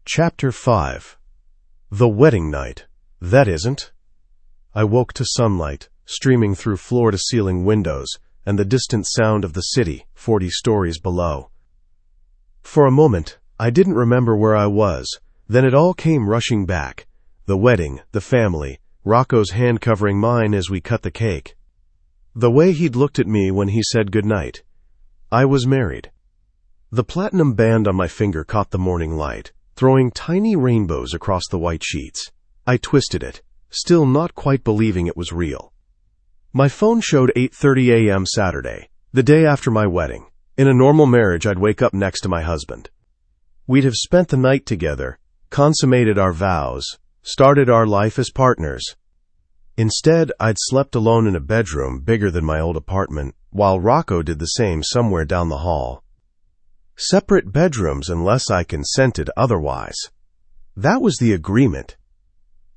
Chapter 5. The wedding night. That isn't. I woke to sunlight, streaming through floor-to-ceiling windows, and the distant sound of the city, 40 stories below. For a moment, I didn't remember where I was. Then it all came rushing back. The wedding, the family, Rocco's hand covering mine as we cut the cake. The way he'd looked at me when he said goodnight. I was married. The platinum band on my finger caught the morning light, throwing tiny rainbows across the white sheets. I twisted it, still not quite believing it was real. My phone showed 8:30 a.m. Saturday, the day after my wedding. In a normal marriage, I'd wake up next to my husband. We'd have spent the night together, consummated our vows, started our life as partners. Instead, I'd slept alone in a bedroom bigger than my old apartment, while Rocco did the same somewhere down the hall. Separate bedrooms unless I consented otherwise. That was the agreement.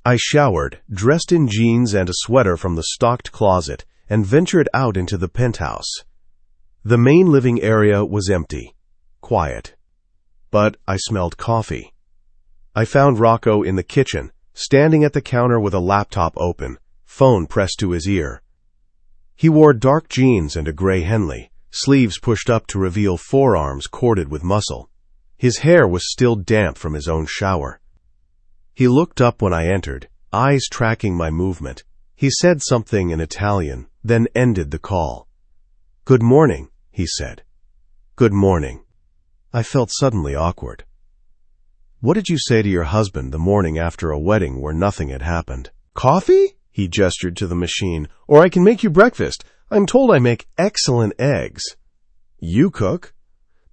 I showered, dressed in jeans and a sweater from the stocked closet, and ventured out into the penthouse. The main living area was empty, quiet. But I smelled coffee. I found Rocco in the kitchen, standing at the counter with a laptop open, phone pressed to his ear. He wore dark jeans and a gray Henley, sleeves pushed up to reveal forearms corded with muscle. His hair was still damp from his own shower. He looked up when I entered, eyes tracking my movement. He said something in Italian, then ended the call. "Good morning," he said. "Good morning." I felt suddenly awkward. "What did you say to your husband the morning after a wedding where nothing had happened?" "Coffee?" He gestured to the machine. "Or I can make you breakfast. I'm told I make excellent eggs." "You cook?"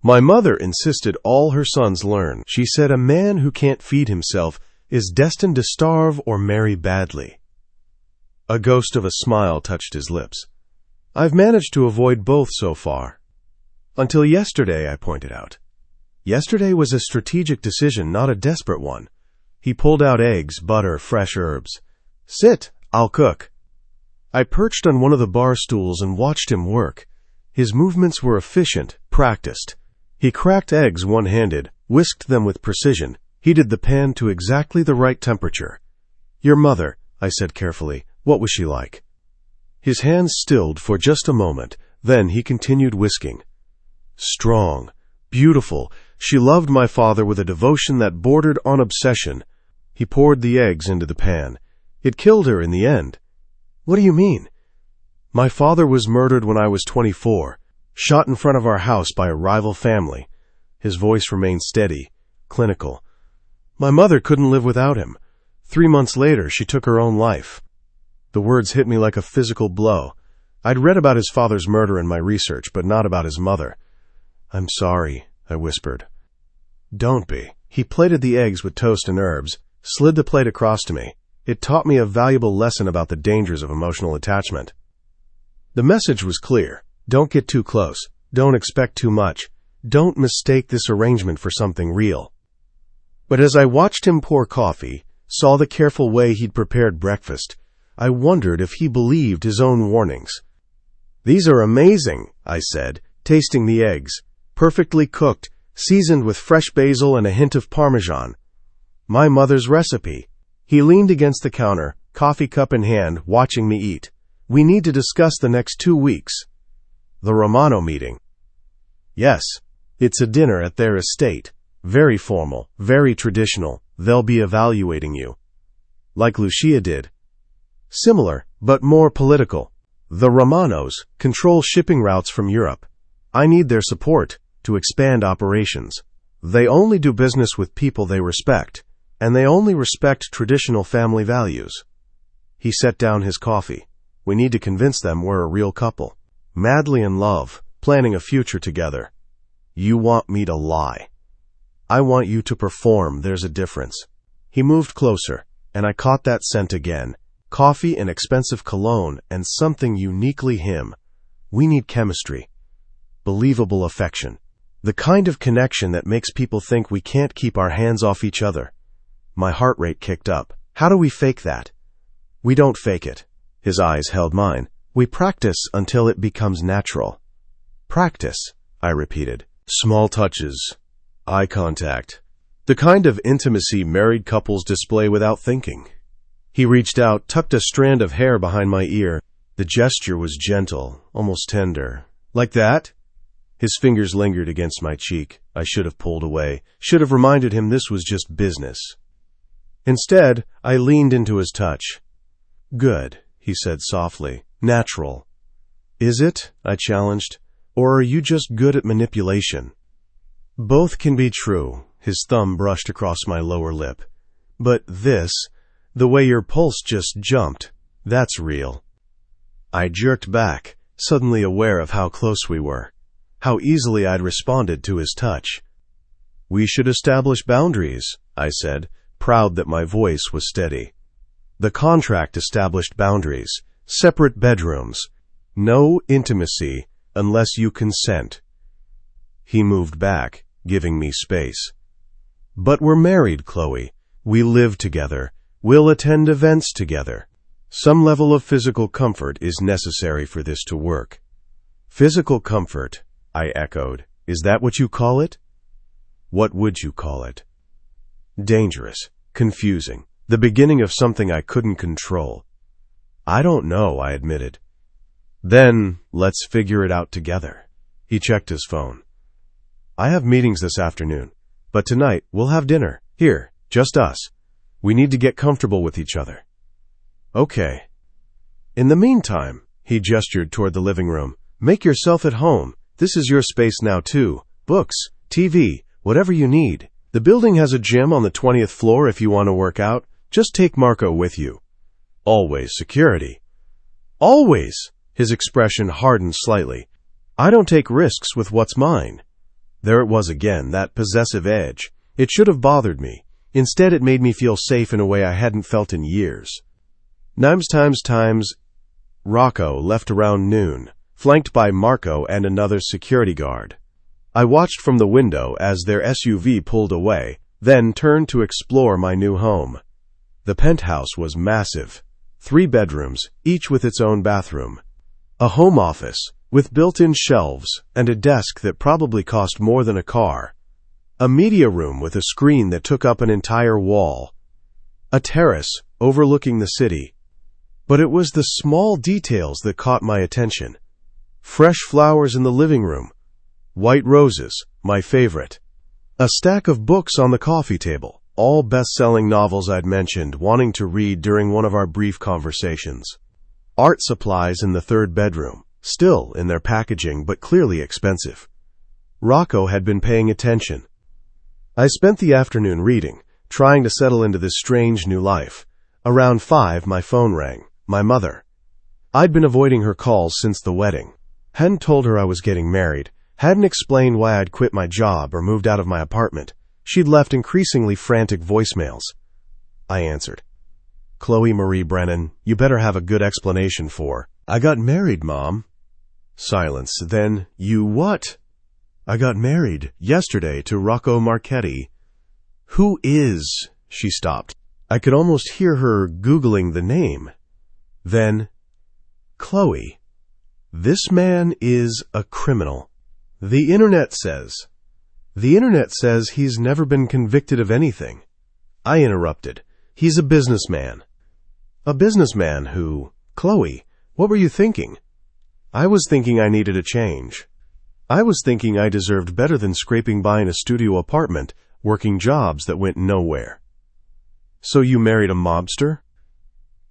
My mother insisted all her sons learn. She said a man who can't feed himself is destined to starve or marry badly. A ghost of a smile touched his lips. "I've managed to avoid both so far." "Until yesterday," I pointed out. "Yesterday was a strategic decision, not a desperate one." He pulled out eggs, butter, fresh herbs. "Sit, I'll cook." I perched on one of the bar stools and watched him work. His movements were efficient, practiced. He cracked eggs one-handed, whisked them with precision, heated the pan to exactly the right temperature. "Your mother," I said carefully, "what was she like?" His hands stilled for just a moment, then he continued whisking. "Strong, beautiful. She loved my father with a devotion that bordered on obsession." He poured the eggs into the pan. "It killed her in the end." "What do you mean?" "My father was murdered when I was 24, shot in front of our house by a rival family." His voice remained steady, clinical. "My mother couldn't live without him. 3 months later, she took her own life." The words hit me like a physical blow. I'd read about his father's murder in my research, but not about his mother. "I'm sorry," I whispered. "Don't be." He plated the eggs with toast and herbs, slid the plate across to me. It taught me a valuable lesson about the dangers of emotional attachment. The message was clear. Don't get too close. Don't expect too much. Don't mistake this arrangement for something real. But as I watched him pour coffee, saw the careful way he'd prepared breakfast, I wondered if he believed his own warnings. "These are amazing," I said, tasting the eggs, perfectly cooked, seasoned with fresh basil and a hint of Parmesan. "My mother's recipe." He leaned against the counter, coffee cup in hand, watching me eat. "We need to discuss the next 2 weeks. The Romano meeting." "Yes. It's a dinner at their estate. Very formal, very traditional. They'll be evaluating you." "Like Lucia did." "Similar, but more political. The Romanos control shipping routes from Europe. I need their support to expand operations. They only do business with people they respect, and they only respect traditional family values." He set down his coffee. "We need to convince them we're a real couple. Madly in love, planning a future together. You want me to lie. I want you to perform. There's a difference." He moved closer, and I caught that scent again. Coffee and expensive cologne, and something uniquely him. We need chemistry. Believable affection. The kind of connection that makes people think we can't keep our hands off each other. My heart rate kicked up. "How do we fake that?" "We don't fake it." His eyes held mine. "We practice until it becomes natural." "Practice," I repeated. Small touches. Eye contact. The kind of intimacy married couples display without thinking. He reached out, tucked a strand of hair behind my ear. The gesture was gentle, almost tender. "Like that?" His fingers lingered against my cheek. I should have pulled away, should have reminded him this was just business. Instead, I leaned into his touch. "Good," he said softly. "Natural." "Is it?" I challenged. "Or are you just good at manipulation?" "Both can be true." His thumb brushed across my lower lip. "But this, the way your pulse just jumped, that's real." I jerked back, suddenly aware of how close we were. how easily I'd responded to his touch. "We should establish boundaries," I said, proud that my voice was steady. The contract established boundaries, separate bedrooms, no intimacy unless you consent. He moved back, giving me space. "But we're married, Chloe. We live together. We'll attend events together. Some level of physical comfort is necessary for this to work." "Physical comfort," I echoed. "Is that what you call it?" "What would you call it?" "Dangerous, confusing, the beginning of something I couldn't control." "I don't know," I admitted. "Then let's figure it out together." He checked his phone. "I have meetings this afternoon, but tonight we'll have dinner. Here, just us. We need to get comfortable with each other." "Okay." "In the meantime," he gestured toward the living room, "make yourself at home. This is your space now, too. Books, TV, whatever you need. The building has a gym on the 20th floor if you want to work out. Just take Marco with you." "Always security." "Always." His expression hardened slightly. "I don't take risks with what's mine." There it was again, that possessive edge. It should have bothered me. Instead, it made me feel safe in a way I hadn't felt in years. Times. Rocco left around noon, flanked by Marco and another security guard. I watched from the window as their SUV pulled away, then turned to explore my new home. The penthouse was massive. 3 bedrooms, each with its own bathroom. A home office, with built-in shelves and a desk that probably cost more than a car. A media room with a screen that took up an entire wall. A terrace overlooking the city. But it was the small details that caught my attention. Fresh flowers in the living room. White roses, my favorite. A stack of books on the coffee table, all best-selling novels I'd mentioned wanting to read during one of our brief conversations. Art supplies in the 3rd bedroom, still in their packaging but clearly expensive. Rocco had been paying attention. I spent the afternoon reading, trying to settle into this strange new life. Around 5, my phone rang. My mother. I'd been avoiding her calls since the wedding. Hadn't told her I was getting married. Hadn't explained why I'd quit my job or moved out of my apartment. She'd left increasingly frantic voicemails. I answered. "Chloe Marie Brennan, you better have a good explanation for." "I got married, Mom." Silence. Then, "You what?" "I got married yesterday to Rocco Marchetti." "Who is?" She stopped. I could almost hear her Googling the name. Then, "Chloe, this man is a criminal. The internet says he's never been convicted of anything." I interrupted. "He's a businessman." "A businessman who?" "Chloe, what were you thinking?" "I was thinking I needed a change. I was thinking I deserved better than scraping by in a studio apartment, working jobs that went nowhere." "So you married a mobster?"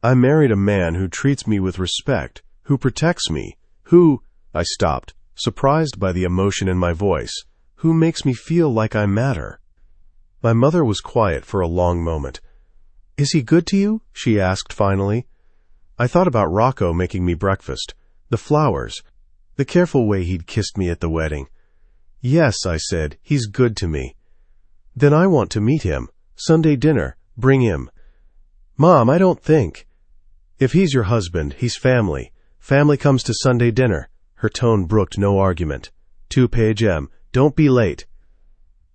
"I married a man who treats me with respect, who protects me, who—" I stopped, surprised by the emotion in my voice, "who makes me feel like I matter." My mother was quiet for a long moment. "Is he good to you?" she asked finally. I thought about Rocco making me breakfast, the flowers, the careful way he'd kissed me at the wedding. "Yes," I said, "he's good to me." "Then I want to meet him. Sunday dinner. Bring him." "Mom, I don't think." "If he's your husband, he's family. Family comes to Sunday dinner." Her tone brooked no argument. 2-page M. "Don't be late."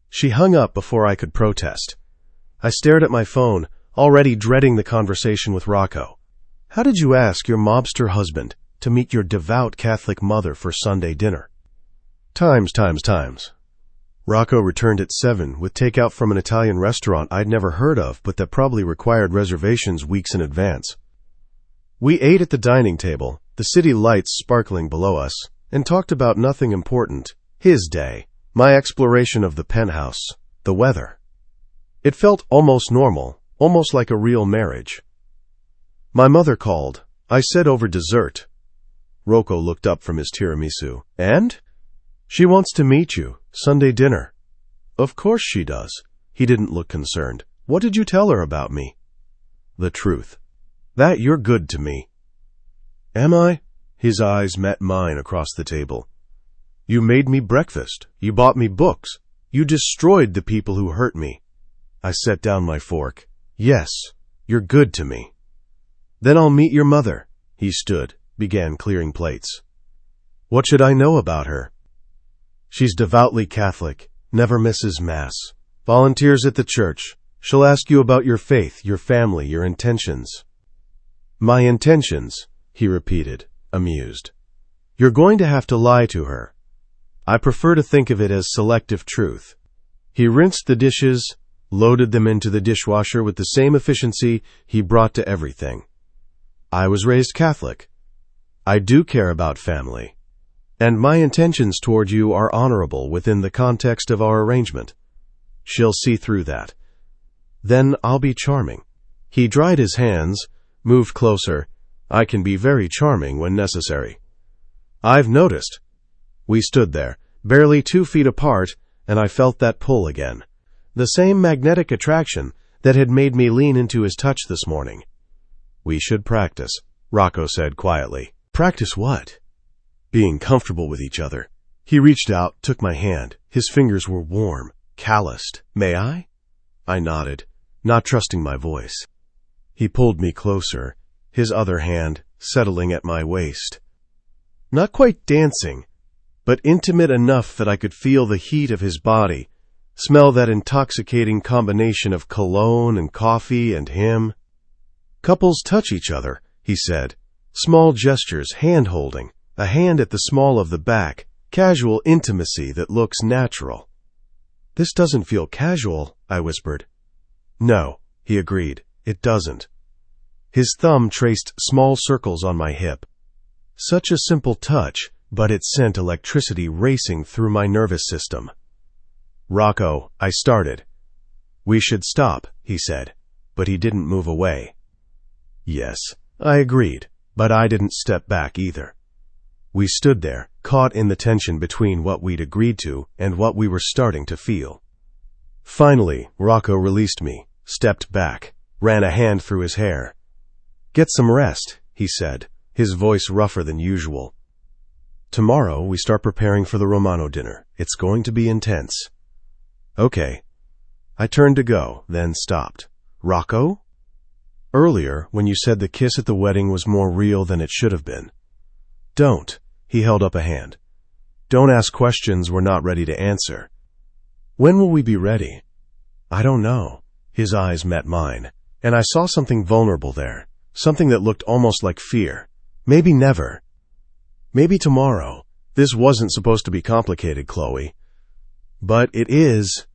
She hung up before I could protest. I stared at my phone, already dreading the conversation with Rocco. "How did you ask your mobster husband to meet your devout Catholic mother for Sunday dinner?" Times. Rocco returned at 7 with takeout from an Italian restaurant I'd never heard of but that probably required reservations weeks in advance. We ate at the dining table, the city lights sparkling below us, and talked about nothing important. His day, my exploration of the penthouse, the weather. It felt almost normal, almost like a real marriage. My mother called. I said over dessert. Rocco looked up from his tiramisu. "And?" "She wants to meet you. Sunday dinner." "Of course she does." He didn't look concerned. "What did you tell her about me?" "The truth. That you're good to me." "Am I?" His eyes met mine across the table. You made me breakfast. You bought me books. You destroyed the people who hurt me. I set down my fork. Yes, you're good to me. Then I'll meet your mother. He stood, began clearing plates. What should I know about her? She's devoutly Catholic, never misses Mass, volunteers at the church. She'll ask you about your faith, your family, your intentions. My intentions, he repeated, amused. You're going to have to lie to her. I prefer to think of it as selective truth. He rinsed the dishes, loaded them into the dishwasher with the same efficiency he brought to everything. I was raised Catholic. I do care about family. And my intentions toward you are honorable within the context of our arrangement. She'll see through that. Then I'll be charming. He dried his hands, moved closer. I can be very charming when necessary. I've noticed. We stood there, barely 2 feet apart, and I felt that pull again. The same magnetic attraction that had made me lean into his touch this morning. We should practice, Rocco said quietly. Practice what? Being comfortable with each other. He reached out, took my hand. His fingers were warm, calloused. May I? I nodded, not trusting my voice. He pulled me closer, his other hand settling at my waist. Not quite dancing, but intimate enough that I could feel the heat of his body, smell that intoxicating combination of cologne and coffee and him. Couples touch each other, he said. Small gestures, hand-holding, a hand at the small of the back, casual intimacy that looks natural. This doesn't feel casual, I whispered. No, he agreed, it doesn't. His thumb traced small circles on my hip. Such a simple touch, but it sent electricity racing through my nervous system. Rocco, I started. We should stop, he said, but he didn't move away. Yes, I agreed, but I didn't step back either. We stood there, caught in the tension between what we'd agreed to and what we were starting to feel. Finally, Rocco released me, stepped back, ran a hand through his hair. Get some rest, he said, his voice rougher than usual. Tomorrow we start preparing for the Romano dinner. It's going to be intense. Okay. I turned to go, then stopped. Rocco? Earlier, when you said the kiss at the wedding was more real than it should have been. Don't. He held up a hand. Don't ask questions we're not ready to answer. When will we be ready? I don't know. His eyes met mine, and I saw something vulnerable there, something that looked almost like fear. Maybe never. Maybe tomorrow. This wasn't supposed to be complicated, Chloe. But it is.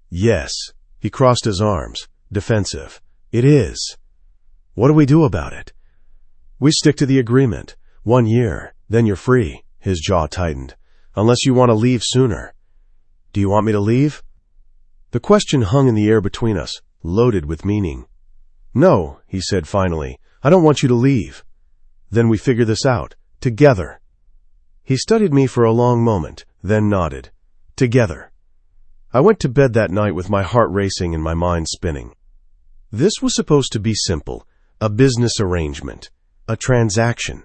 Yes. He crossed his arms, defensive. It is. What do we do about it? We stick to the agreement. 1 year, then you're free. His jaw tightened. Unless you want to leave sooner. Do you want me to leave? The question hung in the air between us, loaded with meaning. No, he said finally. I don't want you to leave. Then we figure this out. Together. He studied me for a long moment, then nodded. Together. I went to bed that night with my heart racing and my mind spinning. This was supposed to be simple, a business arrangement, a transaction.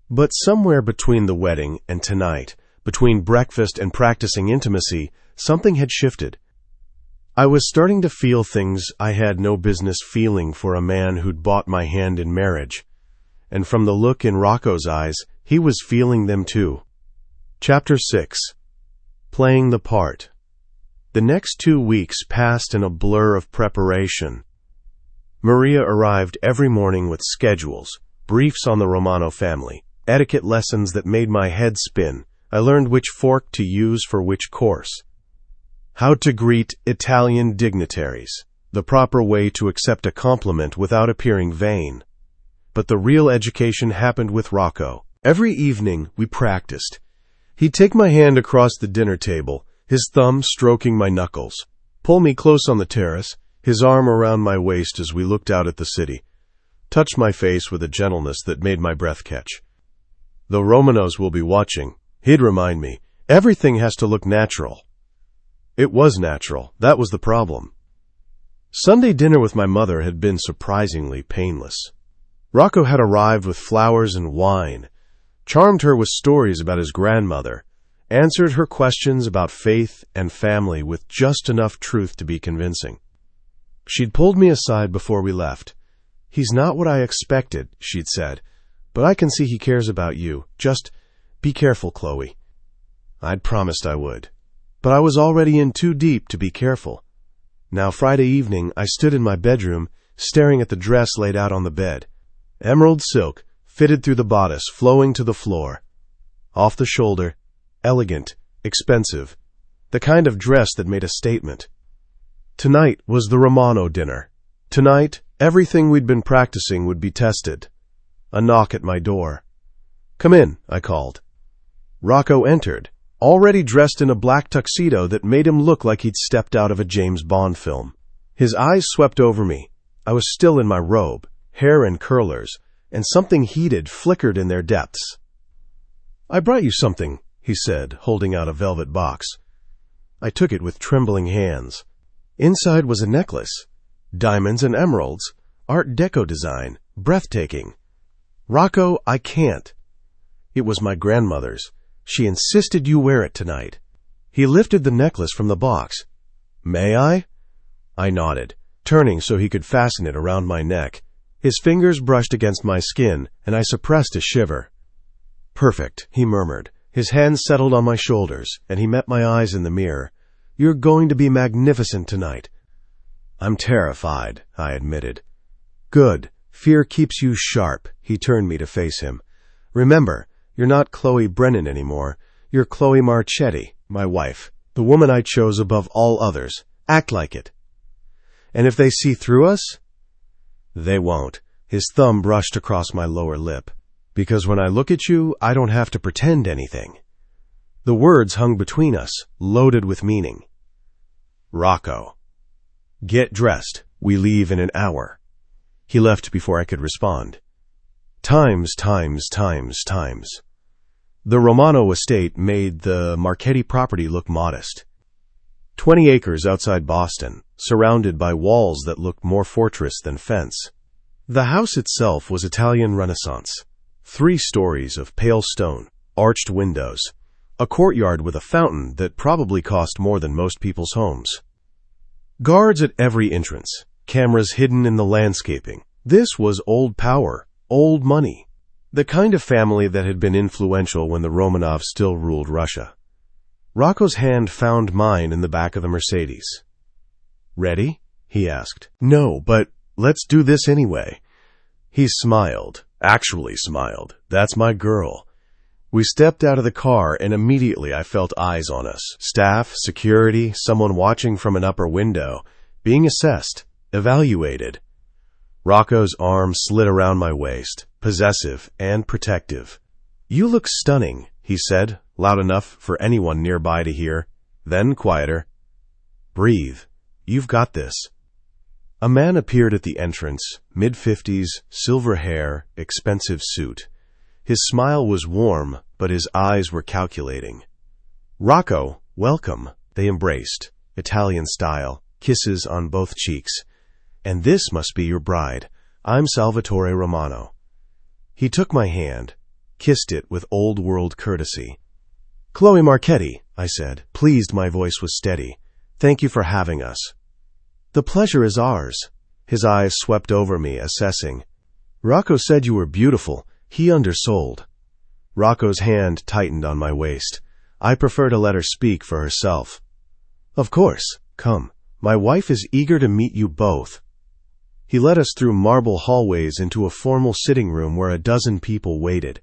But somewhere between the wedding and tonight, between breakfast and practicing intimacy, something had shifted. I was starting to feel things I had no business feeling for a man who'd bought my hand in marriage. And from the look in Rocco's eyes, he was feeling them too. Chapter 6. Playing the Part. The next 2 weeks passed in a blur of preparation. Maria arrived every morning with schedules, briefs on the Romano family, etiquette lessons that made my head spin. I learned which fork to use for which course. How to greet Italian dignitaries, the proper way to accept a compliment without appearing vain. But the real education happened with Rocco. Every evening we practiced. He'd take my hand across the dinner table, his thumb stroking my knuckles, pull me close on the terrace, his arm around my waist as we looked out at the city, touch my face with a gentleness that made my breath catch. The Romanos will be watching, he'd remind me, everything has to look natural. It was natural. That was the problem. Sunday dinner with my mother had been surprisingly painless. Rocco had arrived with flowers and wine, charmed her with stories about his grandmother, answered her questions about faith and family with just enough truth to be convincing. She'd pulled me aside before we left. "He's not what I expected," she'd said, "but I can see he cares about you. Just be careful, Chloe." I'd promised I would, but I was already in too deep to be careful. Now Friday evening, I stood in my bedroom, staring at the dress laid out on the bed. Emerald silk, fitted through the bodice, flowing to the floor. Off the shoulder, elegant, expensive, the kind of dress that made a statement. Tonight was the Romano dinner. Tonight, everything we'd been practicing would be tested. A knock at my door. "Come in," I called. Rocco entered, already dressed in a black tuxedo that made him look like he'd stepped out of a James Bond film. His eyes swept over me. I was still in my robe, hair in curlers, and something heated flickered in their depths. "I brought you something," he said, holding out a velvet box. I took it with trembling hands. Inside was a necklace. Diamonds and emeralds. Art Deco design. Breathtaking. "Rocco, I can't." It was my grandmother's. She insisted you wear it tonight. He lifted the necklace from the box. "May I?" I nodded, turning so he could fasten it around my neck. His fingers brushed against my skin, and I suppressed a shiver. "Perfect," he murmured. His hands settled on my shoulders, and he met my eyes in the mirror. "You're going to be magnificent tonight." "I'm terrified," I admitted. "Good. Fear keeps you sharp." He turned me to face him. "Remember, you're not Chloe Brennan anymore. You're Chloe Marchetti, my wife, the woman I chose above all others. Act like it." "And if they see through us?" "They won't." His thumb brushed across my lower lip. "Because when I look at you, I don't have to pretend anything." The words hung between us, loaded with meaning. "Rocco. Get dressed. We leave in an hour." He left before I could respond. Times. The Romano estate made the Marchetti property look modest. 20 acres outside Boston, surrounded by walls that looked more fortress than fence. The house itself was Italian Renaissance. 3 stories of pale stone, arched windows, a courtyard with a fountain that probably cost more than most people's homes. Guards at every entrance, cameras hidden in the landscaping. This was old power, old money, the kind of family that had been influential when the Romanovs still ruled Russia. Rocco's hand found mine in the back of the Mercedes. "Ready?" he asked. "No, but let's do this anyway." He smiled, actually smiled. "That's my girl." We stepped out of the car, and immediately I felt eyes on us. Staff, security, someone watching from an upper window, being assessed, evaluated. Rocco's arm slid around my waist, possessive and protective. "You look stunning," he said, loud enough for anyone nearby to hear, then quieter. "Breathe. You've got this." A man appeared at the entrance, mid-50s, silver hair, expensive suit. His smile was warm, but his eyes were calculating. "Rocco, welcome." They embraced, Italian style, kisses on both cheeks. "And this must be your bride. I'm Salvatore Romano." He took my hand, kissed it with old-world courtesy. "Chloe Marchetti," I said, pleased my voice was steady. "Thank you for having us." "The pleasure is ours." His eyes swept over me, assessing. "Rocco said you were beautiful. He undersold." Rocco's hand tightened on my waist. "I prefer to let her speak for herself." "Of course. Come. My wife is eager to meet you both." He led us through marble hallways into a formal sitting room where a dozen people waited.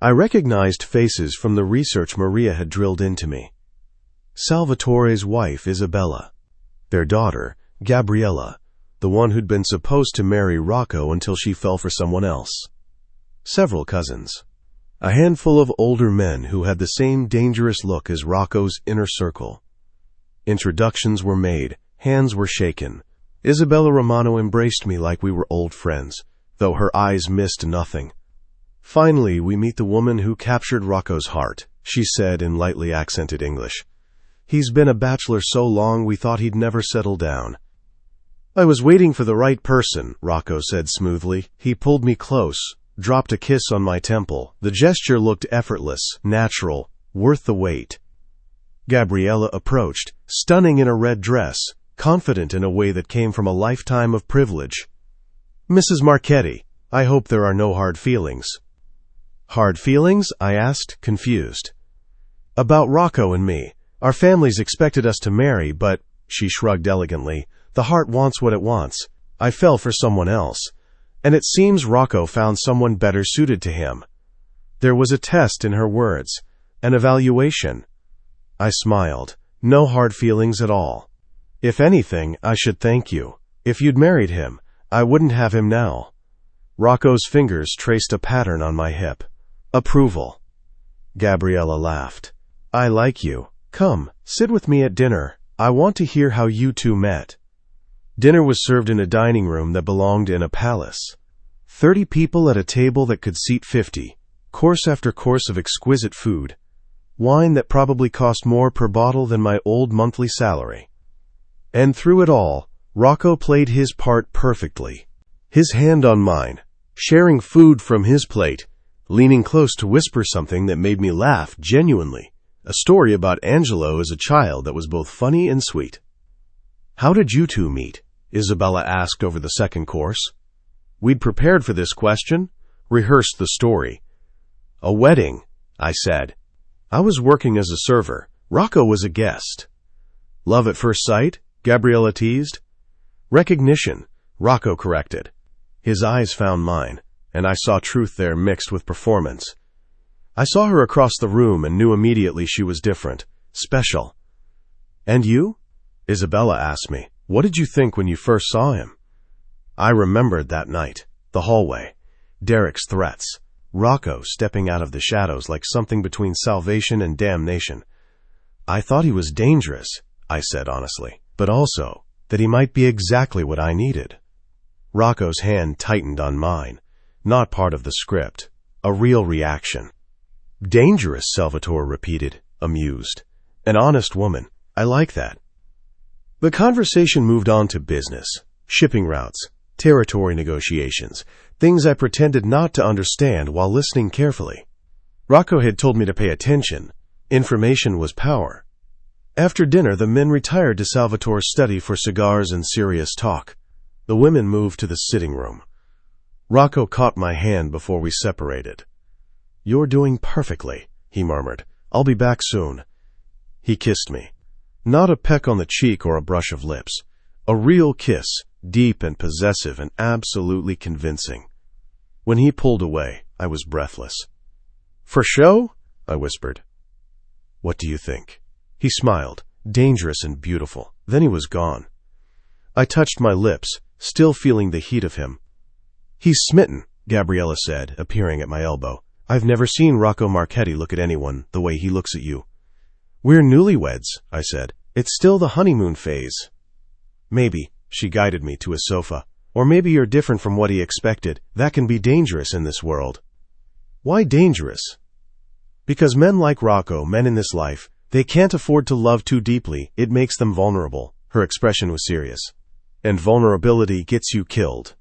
I recognized faces from the research Maria had drilled into me. Salvatore's wife, Isabella. Their daughter, Gabriella, the one who'd been supposed to marry Rocco until she fell for someone else. Several cousins. A handful of older men who had the same dangerous look as Rocco's inner circle. Introductions were made, hands were shaken. Isabella Romano embraced me like we were old friends, though her eyes missed nothing. "Finally, we meet the woman who captured Rocco's heart," she said in lightly accented English. "He's been a bachelor so long we thought he'd never settle down." "I was waiting for the right person," Rocco said smoothly. He pulled me close, dropped a kiss on my temple. The gesture looked effortless, natural, worth the wait. Gabriella approached, stunning in a red dress, confident in a way that came from a lifetime of privilege. "Mrs. Marchetti, I hope there are no hard feelings." "Hard feelings?" I asked, confused. "About Rocco and me. Our families expected us to marry, but," she shrugged elegantly, "the heart wants what it wants. I fell for someone else, and it seems Rocco found someone better suited to him." There was a test in her words, an evaluation. I smiled. "No hard feelings at all. If anything, I should thank you. If you'd married him, I wouldn't have him now." Rocco's fingers traced a pattern on my hip. Approval. Gabriella laughed. "I like you. Come, sit with me at dinner. I want to hear how you two met." Dinner was served in a dining room that belonged in a palace. 30 people at a table that could seat 50. Course after course of exquisite food. Wine that probably cost more per bottle than my old monthly salary. And through it all, Rocco played his part perfectly. His hand on mine, sharing food from his plate, leaning close to whisper something that made me laugh genuinely. A story about Angelo as a child that was both funny and sweet. "How did you two meet?" Isabella asked over the second course. We'd prepared for this question, rehearsed the story. "A wedding," I said. "I was working as a server. Rocco was a guest." "Love at first sight?" Gabriella teased. "Recognition," Rocco corrected. His eyes found mine, and I saw truth there mixed with performance. I saw her across the room and knew immediately she was different, special. "And you?" Isabella asked me. "What did you think when you first saw him?" I remembered that night, the hallway, Derek's threats, Rocco stepping out of the shadows like something between salvation and damnation. "I thought he was dangerous," I said honestly, "but also that he might be exactly what I needed." Rocco's hand tightened on mine, not part of the script, a real reaction. "Dangerous," Salvatore repeated, amused. "An honest woman. I like that." The conversation moved on to business, shipping routes, territory negotiations, things I pretended not to understand while listening carefully. Rocco had told me to pay attention. Information was power. After dinner, the men retired to Salvatore's study for cigars and serious talk. The women moved to the sitting room. Rocco caught my hand before we separated. "You're doing perfectly," he murmured. "I'll be back soon." He kissed me. Not a peck on the cheek or a brush of lips. A real kiss, deep and possessive and absolutely convincing. When he pulled away, I was breathless. "For show?" I whispered. "What do you think?" He smiled, dangerous and beautiful. Then he was gone. I touched my lips, still feeling the heat of him. "He's smitten," Gabriella said, appearing at my elbow. "I've never seen Rocco Marchetti look at anyone the way he looks at you." "We're newlyweds," I said. "It's still the honeymoon phase." "Maybe," she guided me to a sofa. "Or maybe you're different from what he expected. That can be dangerous in this world." "Why dangerous?" "Because men like Rocco, men in this life, they can't afford to love too deeply. It makes them vulnerable." Her expression was serious. "And vulnerability gets you killed."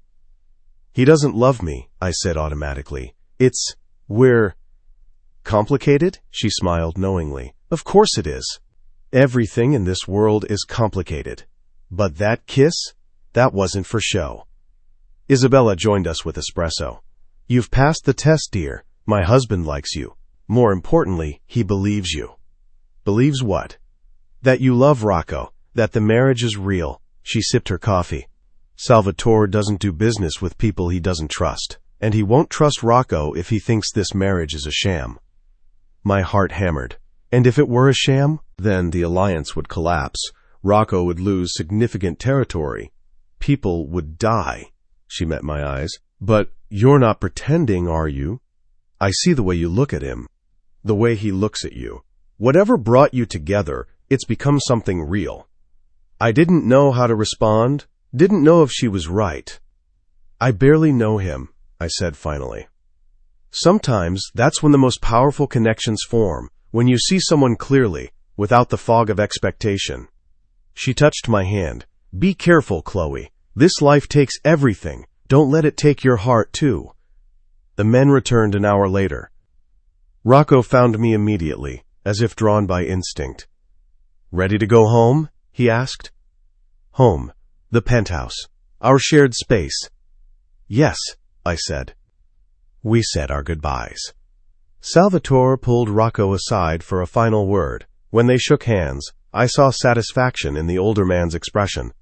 "He doesn't love me," I said automatically. We're complicated?" She smiled knowingly. "Of course it is. Everything in this world is complicated. But that kiss? That wasn't for show." Isabella joined us with espresso. "You've passed the test, dear. My husband likes you. More importantly, he believes you." "Believes what?" "That you love Rocco, that the marriage is real." She sipped her coffee. "Salvatore doesn't do business with people he doesn't trust. And he won't trust Rocco if he thinks this marriage is a sham." My heart hammered. And if it were a sham, then the alliance would collapse. Rocco would lose significant territory. People would die. She met my eyes. "But you're not pretending, are you? I see the way you look at him. The way he looks at you. Whatever brought you together, it's become something real." I didn't know how to respond, didn't know if she was right. "I barely know him," I said finally. Sometimes that's when the most powerful connections form, when you see someone clearly, without the fog of expectation. She touched my hand. "Be careful, Chloe. This life takes everything. Don't let it take your heart, too." The men returned an hour later. Rocco found me immediately, as if drawn by instinct. Ready to go home? He asked. Home. The penthouse. Our shared space. Yes, I said. We said our goodbyes. Salvatore pulled Rocco aside for a final word. When they shook hands, I saw satisfaction in the older man's expression.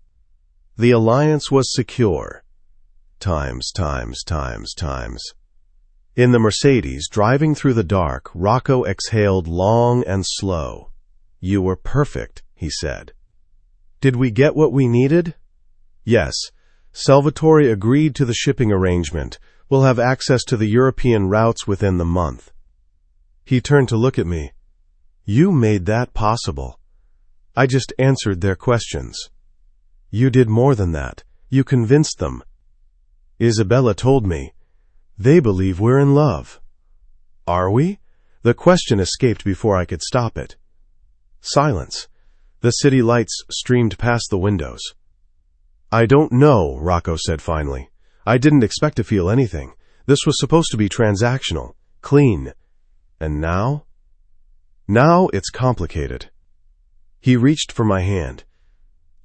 The alliance was secure. Times. In the Mercedes, driving through the dark, Rocco exhaled long and slow. You were perfect, he said. Did we get what we needed? Yes. Salvatore agreed to the shipping arrangement. We'll have access to the European routes within the month. He turned to look at me. You made that possible. I just answered their questions. You did more than that. You convinced them. Isabella told me. They believe we're in love. Are we? The question escaped before I could stop it. Silence. The city lights streamed past the windows. I don't know, Rocco said finally. I didn't expect to feel anything. This was supposed to be transactional, clean. And now? Now it's complicated. He reached for my hand.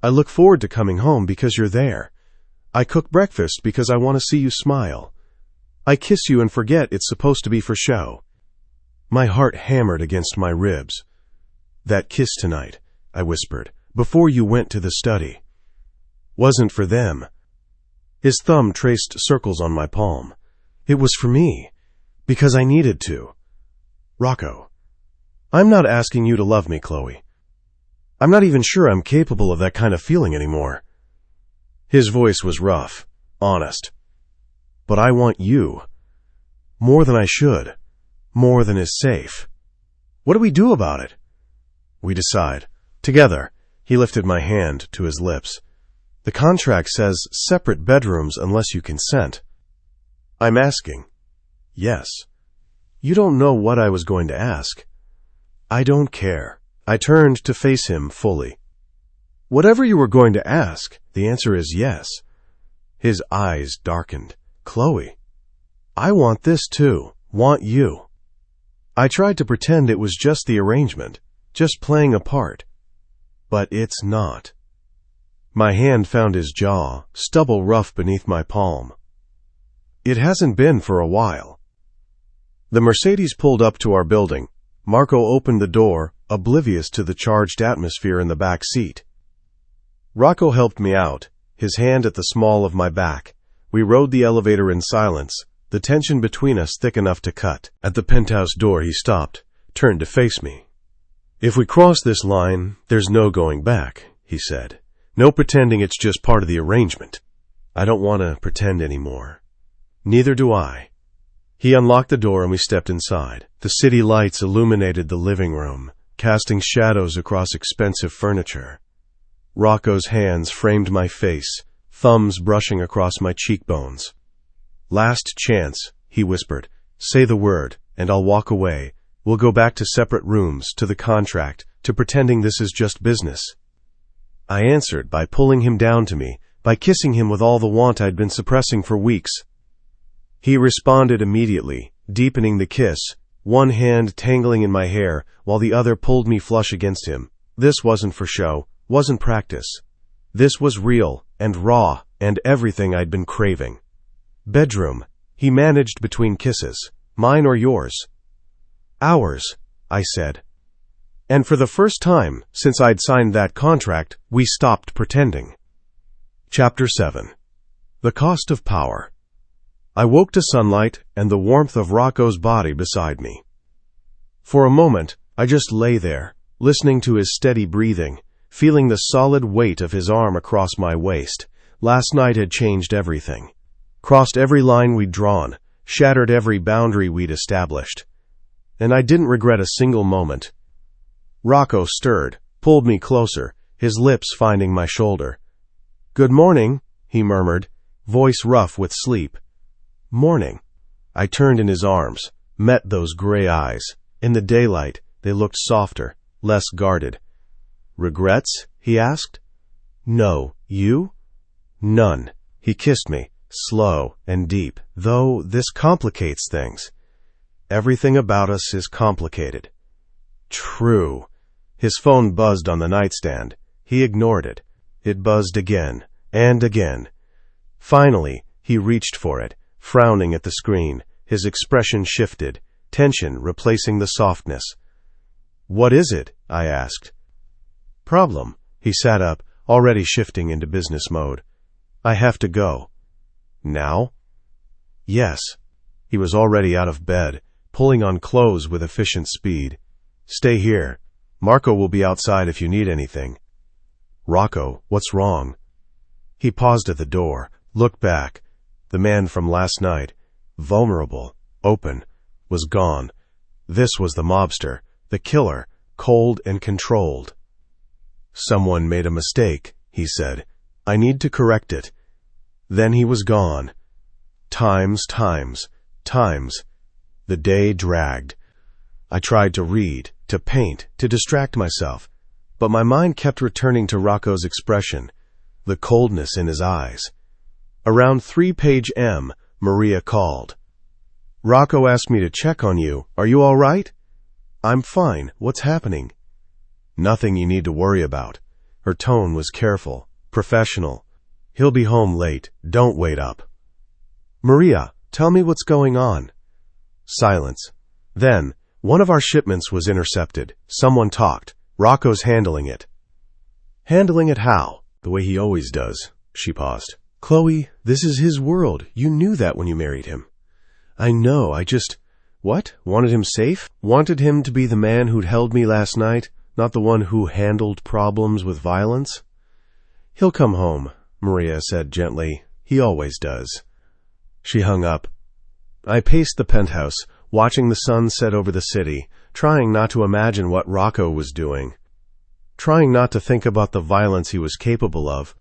I look forward to coming home because you're there. I cook breakfast because I want to see you smile. I kiss you and forget it's supposed to be for show. My heart hammered against my ribs. That kiss tonight, I whispered, before you went to the study. Wasn't for them. His thumb traced circles on my palm. It was for me, because I needed to. Rocco, I'm not asking you to love me, Chloe. I'm not even sure I'm capable of that kind of feeling anymore. His voice was rough, honest. But I want you. More than I should. More than is safe. What do we do about it? We decide. Together. He lifted my hand to his lips. The contract says separate bedrooms unless you consent. I'm asking. Yes. You don't know what I was going to ask. I don't care. I turned to face him fully. Whatever you were going to ask, the answer is yes. His eyes darkened. Chloe, I want this too. Want you. I tried to pretend it was just the arrangement, just playing a part. But it's not. My hand found his jaw, stubble rough beneath my palm. It hasn't been for a while. The Mercedes pulled up to our building. Marco opened the door, oblivious to the charged atmosphere in the back seat. Rocco helped me out, his hand at the small of my back. We rode the elevator in silence, the tension between us thick enough to cut. At the penthouse door he stopped, turned to face me. If we cross this line, there's no going back, he said. No pretending it's just part of the arrangement. I don't want to pretend anymore. Neither do I. He unlocked the door and we stepped inside. The city lights illuminated the living room, casting shadows across expensive furniture. Rocco's hands framed my face, thumbs brushing across my cheekbones. Last chance, he whispered. Say the word, and I'll walk away. We'll go back to separate rooms, to the contract, to pretending this is just business. I answered by pulling him down to me, by kissing him with all the want I'd been suppressing for weeks. He responded immediately, deepening the kiss, one hand tangling in my hair, while the other pulled me flush against him. This wasn't for show, wasn't practice. This was real, and raw, and everything I'd been craving. Bedroom, he managed between kisses. Mine or yours? Ours, I said. And for the first time, since I'd signed that contract, we stopped pretending. Chapter 7. The Cost of Power. I woke to sunlight and the warmth of Rocco's body beside me. For a moment, I just lay there, listening to his steady breathing, feeling the solid weight of his arm across my waist. Last night had changed everything. Crossed every line we'd drawn, shattered every boundary we'd established. And I didn't regret a single moment. Rocco stirred, pulled me closer, his lips finding my shoulder. Good morning, he murmured, voice rough with sleep. Morning. I turned in his arms, met those gray eyes. In the daylight, they looked softer, less guarded. Regrets? He asked. No. You? None. He kissed me, slow and deep, though this complicates things. Everything about us is complicated. True. His phone buzzed on the nightstand. He ignored it. It buzzed again and again. Finally, he reached for it, frowning at the screen. His expression shifted, tension replacing the softness. "What is it?" I asked. "Problem." He sat up, already shifting into business mode. "I have to go." "Now?" "Yes." He was already out of bed, pulling on clothes with efficient speed. "Stay here. Marco will be outside if you need anything." "Rocco, what's wrong?" He paused at the door, looked back. The man from last night, vulnerable, open, was gone. This was the mobster, the killer, cold and controlled. "Someone made a mistake," he said. "I need to correct it." Then he was gone. Times. The day dragged. I tried to read, to paint, to distract myself, but my mind kept returning to Rocco's expression, the coldness in his eyes. Around 3-page M, Maria called. "Rocco asked me to check on you. Are you all right?" "I'm fine. What's happening?" "Nothing you need to worry about." Her tone was careful, professional. "He'll be home late. Don't wait up." "Maria, tell me what's going on." Silence. Then, one of our shipments was intercepted. Someone talked. "Rocco's handling it." "Handling it how?" "The way he always does." She paused. "Chloe, this is his world. You knew that when you married him." "I know, I just—" "What? Wanted him safe? Wanted him to be the man who'd held me last night, not the one who handled problems with violence?" "He'll come home," Maria said gently. "He always does." She hung up. I paced the penthouse, watching the sun set over the city, trying not to imagine what Rocco was doing, trying not to think about the violence he was capable of.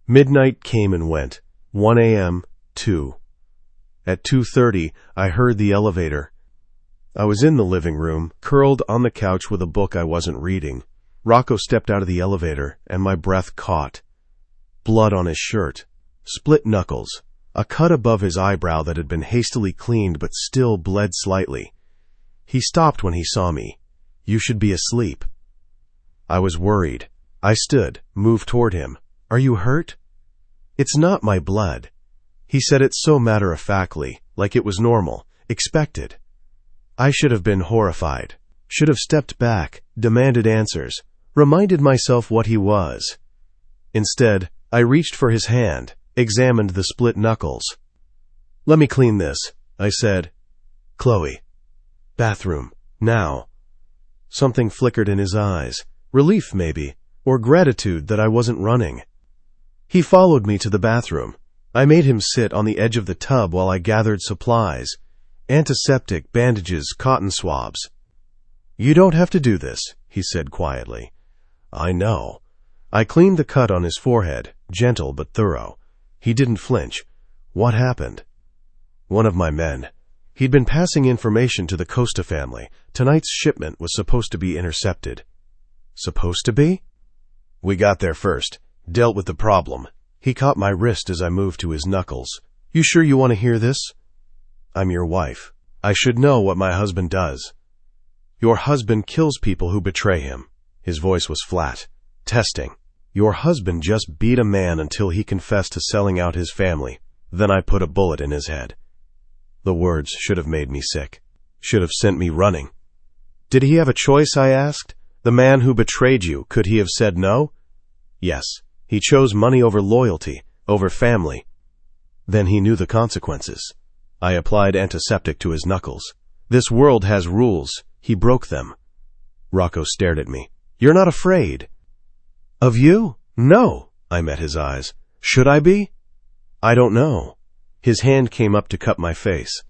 Midnight came and went. 1 a.m., 2. At 2:30, I heard the elevator. I was in the living room, curled on the couch with a book I wasn't reading. Rocco stepped out of the elevator, and my breath caught. Blood on his shirt, split knuckles, a cut above his eyebrow that had been hastily cleaned but still bled slightly. He stopped when he saw me. "You should be asleep." I was worried. I stood, moved toward him. "Are you hurt?" "It's not my blood." He said it so matter-of-factly, like it was normal, expected. I should have been horrified, should have stepped back, demanded answers, reminded myself what he was. Instead, I reached for his hand, examined the split knuckles. "Let me clean this," I said. "Chloe." "Bathroom. Now." Something flickered in his eyes. Relief, maybe, or gratitude that I wasn't running. He followed me to the bathroom. I made him sit on the edge of the tub while I gathered supplies. Antiseptic, bandages, cotton swabs. "You don't have to do this," he said quietly. "I know." I cleaned the cut on his forehead, gentle but thorough. He didn't flinch. "What happened?" "One of my men. He'd been passing information to the Costa family. Tonight's shipment was supposed to be intercepted." "Supposed to be?" "We got there first. Dealt with the problem." He caught my wrist as I moved to his knuckles. "You sure you want to hear this?" "I'm your wife. I should know what my husband does." "Your husband kills people who betray him." His voice was flat, testing. "Your husband just beat a man until he confessed to selling out his family. Then I put a bullet in his head." The words should have made me sick. Should have sent me running. "Did he have a choice?" I asked. "The man who betrayed you, could he have said no?" "Yes. He chose money over loyalty, over family." "Then he knew the consequences." I applied antiseptic to his knuckles. "This world has rules. He broke them." Rocco stared at me. "You're not afraid?" "Of you? No." I met his eyes. "Should I be?" "I don't know." His hand came up to cup my face.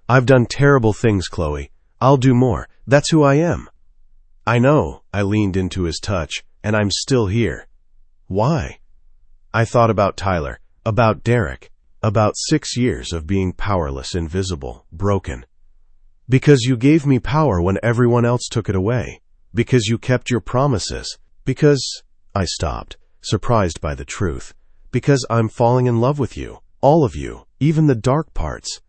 "I've done terrible things, Chloe. I'll do more. That's who I am." "I know." I leaned into his touch. "And I'm still here." "Why?" I thought about Tyler, about Derek, about 6 years of being powerless, invisible, broken. "Because you gave me power when everyone else took it away. Because you kept your promises. Because—" I stopped, surprised by the truth. "Because I'm falling in love with you. All of you. Even the dark parts."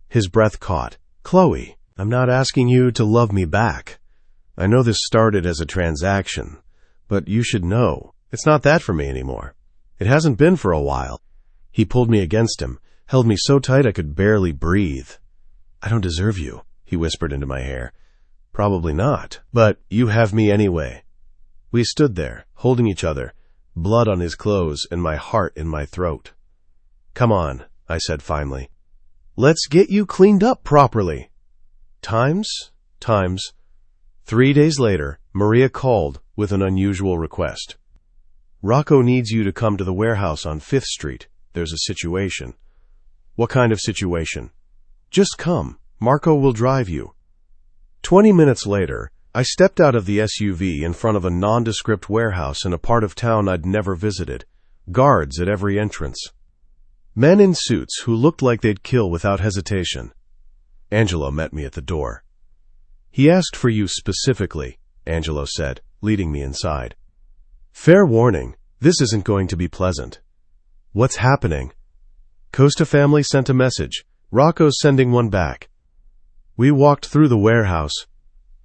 His breath caught. "Chloe, I'm not asking you to love me back." I know this started as a transaction, but you should know, it's not that for me anymore. It hasn't been for a while. He pulled me against him, held me so tight I could barely breathe. I don't deserve you, he whispered into my hair. Probably not, but you have me anyway. We stood there, holding each other, blood on his clothes and my heart in my throat. Come on, I said finally. Let's get you cleaned up properly. Times. 3 days later, Maria called with an unusual request. Rocco needs you to come to the warehouse on 5th Street. There's a situation. What kind of situation? Just come. Marco will drive you. 20 minutes later, I stepped out of the SUV in front of a nondescript warehouse in a part of town I'd never visited. Guards at every entrance. Men in suits who looked like they'd kill without hesitation. Angelo met me at the door. He asked for you specifically, Angelo said, leading me inside. Fair warning, this isn't going to be pleasant. What's happening? Costa family sent a message. Rocco's sending one back. We walked through the warehouse.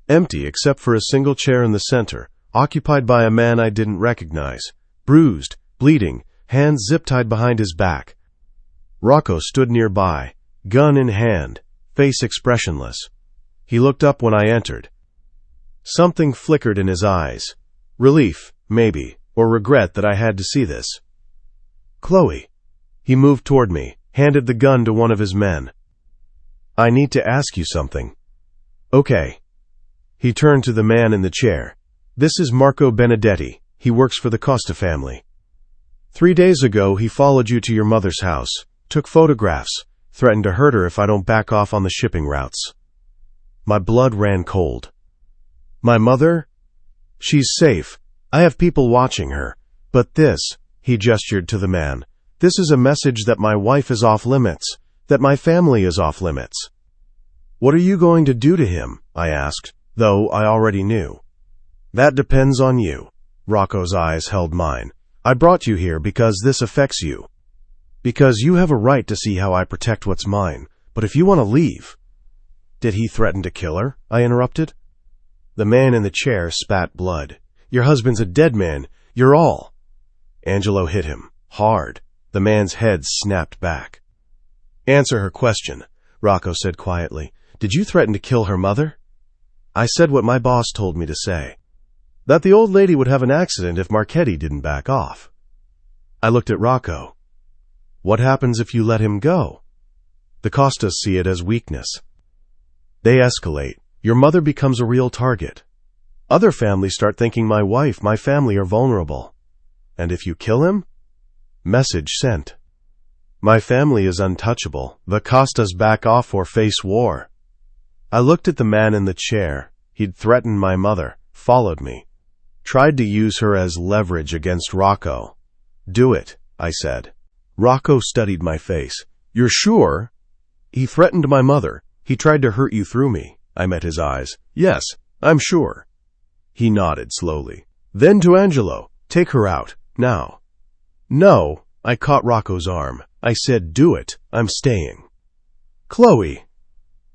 Empty except for a single chair in the center, occupied by a man I didn't recognize. Bruised, bleeding, hands zip-tied behind his back. Rocco stood nearby, gun in hand, face expressionless. He looked up when I entered. Something flickered in his eyes. Relief, maybe, or regret that I had to see this. Chloe. He moved toward me, handed the gun to one of his men. I need to ask you something. Okay. He turned to the man in the chair. This is Marco Benedetti. He works for the Costa family. 3 days ago, he followed you to your mother's house, took photographs, threatened to hurt her if I don't back off on the shipping routes. My blood ran cold. My mother? She's safe. I have people watching her. But this, he gestured to the man, this is a message that my wife is off limits, that my family is off limits. What are you going to do to him? I asked, though I already knew. That depends on you. Rocco's eyes held mine. I brought you here because this affects you. Because you have a right to see how I protect what's mine. But if you want to leave... Did he threaten to kill her? I interrupted. The man in the chair spat blood. Your husband's a dead man. You're all. Angelo hit him. Hard. The man's head snapped back. Answer her question, Rocco said quietly. Did you threaten to kill her mother? I said what my boss told me to say. That the old lady would have an accident if Marchetti didn't back off. I looked at Rocco. What happens if you let him go? The Costas see it as weakness. They escalate. Your mother becomes a real target. Other families start thinking my wife, my family are vulnerable. And if you kill him? Message sent. My family is untouchable. The Costas back off or face war. I looked at the man in the chair. He'd threatened my mother, followed me. Tried to use her as leverage against Rocco. Do it, I said. Rocco studied my face. You're sure? He threatened my mother. He tried to hurt you through me. I met his eyes. Yes, I'm sure. He nodded slowly. Then to Angelo. Take her out, now. No, I caught Rocco's arm. I said, do it. I'm staying. Chloe.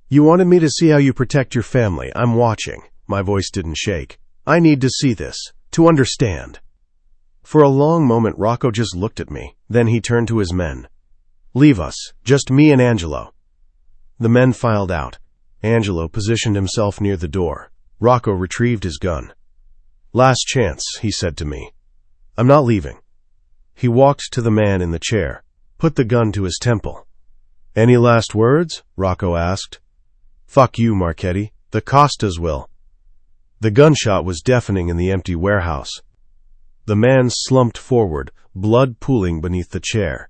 You wanted me to see how you protect your family. I'm watching. My voice didn't shake. I need to see this, to understand. For a long moment, Rocco just looked at me. Then he turned to his men. Leave us, just me and Angelo. The men filed out. Angelo positioned himself near the door. Rocco retrieved his gun. Last chance, he said to me. I'm not leaving. He walked to the man in the chair, put the gun to his temple. Any last words? Rocco asked. Fuck you, Marchetti. The Costas will. The gunshot was deafening in the empty warehouse. The man slumped forward, blood pooling beneath the chair.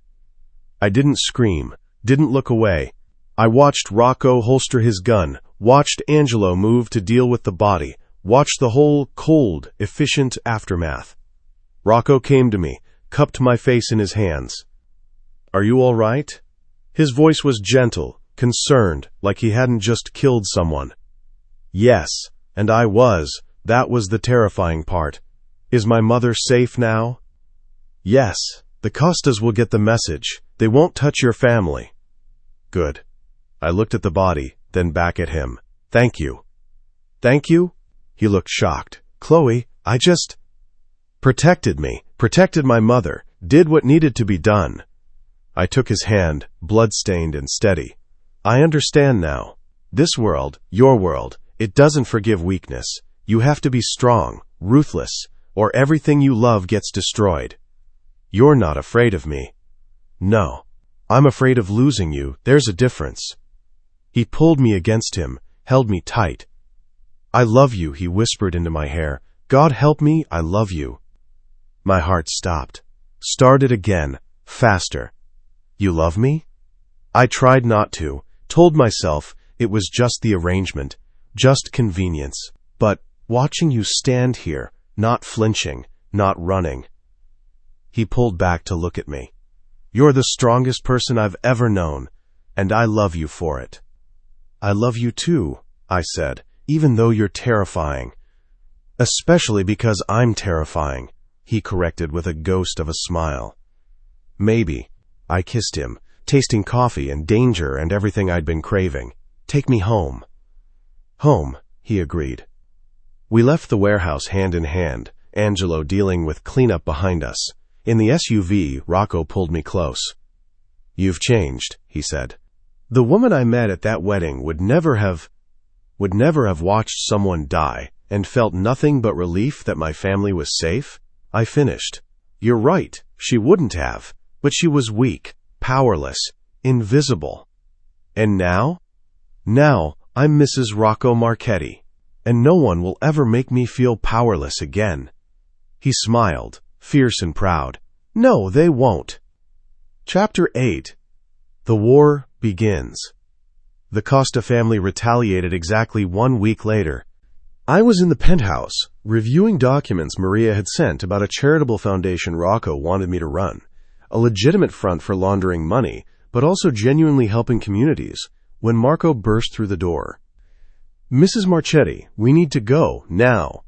I didn't scream, didn't look away. I watched Rocco holster his gun, watched Angelo move to deal with the body, watched the whole cold, efficient aftermath. Rocco came to me, cupped my face in his hands. Are you all right? His voice was gentle, concerned, like he hadn't just killed someone. Yes, and I was. That was the terrifying part. Is my mother safe now? Yes, the Costas will get the message. They won't touch your family. Good. I looked at the body, then back at him. Thank you. Thank you? He looked shocked. Chloe, I just protected me, protected my mother, did what needed to be done. I took his hand, blood-stained and steady. I understand now. This world, your world, it doesn't forgive weakness. You have to be strong, ruthless, or everything you love gets destroyed. You're not afraid of me. No. I'm afraid of losing you. There's a difference. He pulled me against him, held me tight. I love you, he whispered into my hair. God help me, I love you. My heart stopped. Started again, faster. You love me? I tried not to, told myself it was just the arrangement, just convenience. But watching you stand here, not flinching, not running. He pulled back to look at me. You're the strongest person I've ever known, and I love you for it. I love you too, I said, even though you're terrifying. Especially because I'm terrifying, he corrected with a ghost of a smile. Maybe. I kissed him, tasting coffee and danger and everything I'd been craving. Take me home. Home, he agreed. We left the warehouse hand in hand, Angelo dealing with cleanup behind us. In the SUV, Rocco pulled me close. You've changed, he said. The woman I met at that wedding would never have watched someone die and felt nothing but relief that my family was safe. I finished. You're right, she wouldn't have, but she was weak, powerless, invisible. And now? Now, I'm Mrs. Rocco Marchetti, and no one will ever make me feel powerless again. He smiled, fierce and proud. No, they won't. Chapter 8. The war begins. The Costa family retaliated exactly 1 week later. I was in the penthouse, reviewing documents Maria had sent about a charitable foundation Rocco wanted me to run. A legitimate front for laundering money, but also genuinely helping communities, when Marco burst through the door. Mrs. Marchetti, we need to go, now.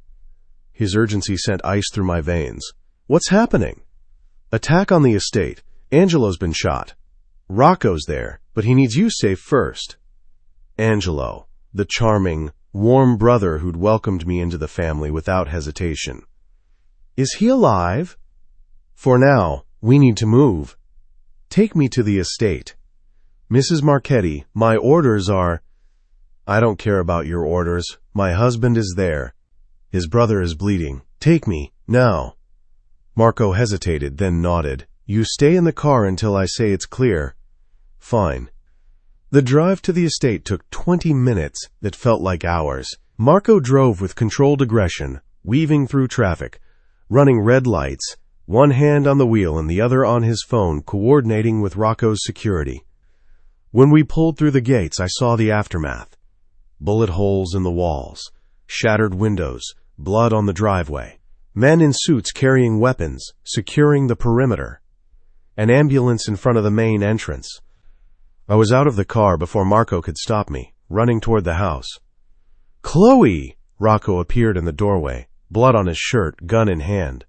His urgency sent ice through my veins. What's happening? Attack on the estate. Angelo's been shot. Rocco's there, but he needs you safe first. Angelo, the charming, warm brother who'd welcomed me into the family without hesitation. Is he alive? For now, we need to move. Take me to the estate. Mrs. Marchetti, my orders are... I don't care about your orders. My husband is there. His brother is bleeding. Take me, now. Marco hesitated, then nodded. You stay in the car until I say it's clear. Fine. The drive to the estate took 20 minutes that felt like hours. Marco drove with controlled aggression, weaving through traffic, running red lights, one hand on the wheel and the other on his phone, coordinating with Rocco's security. When we pulled through the gates, I saw the aftermath. Bullet holes in the walls, shattered windows, blood on the driveway, men in suits carrying weapons, securing the perimeter, an ambulance in front of the main entrance. I was out of the car before Marco could stop me, running toward the house. Chloe! Rocco appeared in the doorway, blood on his shirt, gun in hand.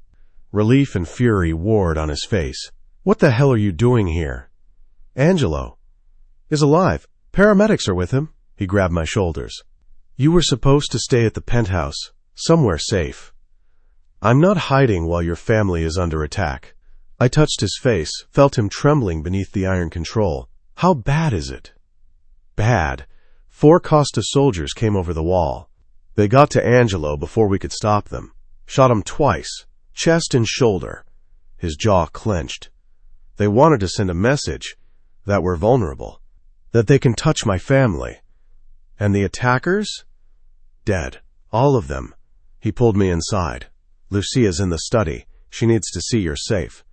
Relief and fury warred on his face. What the hell are you doing here? Angelo is alive. Paramedics are with him. He grabbed my shoulders. You were supposed to stay at the penthouse, somewhere safe. I'm not hiding while your family is under attack. I touched his face, felt him trembling beneath the iron control. How bad is it? Bad. 4 Costa soldiers came over the wall. They got to Angelo before we could stop them. Shot him twice, chest and shoulder. His jaw clenched. They wanted to send a message that we're vulnerable, that they can touch my family. And the attackers? Dead. All of them. He pulled me inside. Lucia's in the study. She needs to see you're safe.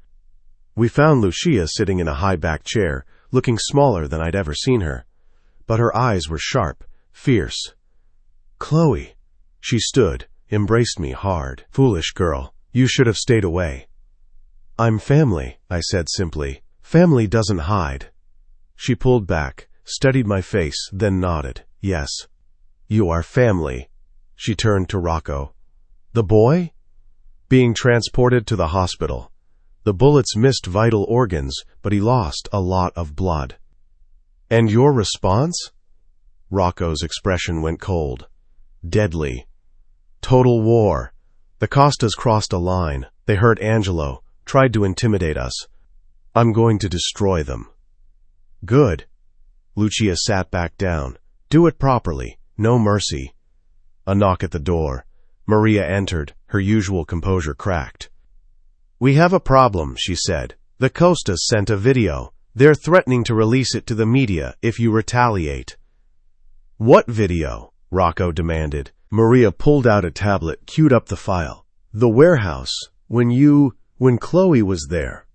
We found Lucia sitting in a high-backed chair, looking smaller than I'd ever seen her. But her eyes were sharp, fierce. Chloe. She stood, embraced me hard. Foolish girl. You should have stayed away. I'm family, I said simply. Family doesn't hide. She pulled back, studied my face, then nodded. Yes. You are family. She turned to Rocco. The boy? Being transported to the hospital. The bullets missed vital organs, but he lost a lot of blood. And your response? Rocco's expression went cold. Deadly. Total war. The Costas crossed a line. They hurt Angelo, tried to intimidate us. I'm going to destroy them. Good. Lucia sat back down. Do it properly. No mercy. A knock at the door. Maria entered, her usual composure cracked. We have a problem, she said. The Costas sent a video. They're threatening to release it to the media if you retaliate. What video? Rocco demanded. Maria pulled out a tablet, queued up the file. The warehouse. When Chloe was there.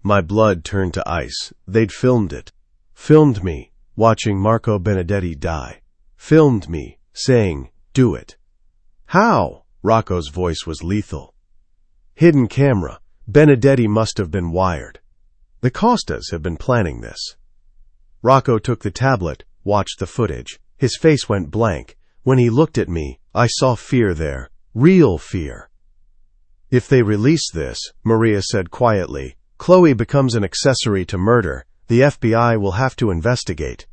My blood turned to ice. They'd filmed it. Filmed me, watching Marco Benedetti die. Filmed me, saying, do it. How? Rocco's voice was lethal. Hidden camera. Benedetti must have been wired. The Costas have been planning this. Rocco took the tablet, watched the footage. His face went blank. When he looked at me, I saw fear there. Real fear. If they release this, Maria said quietly, Chloe becomes an accessory to murder. The FBI will have to investigate.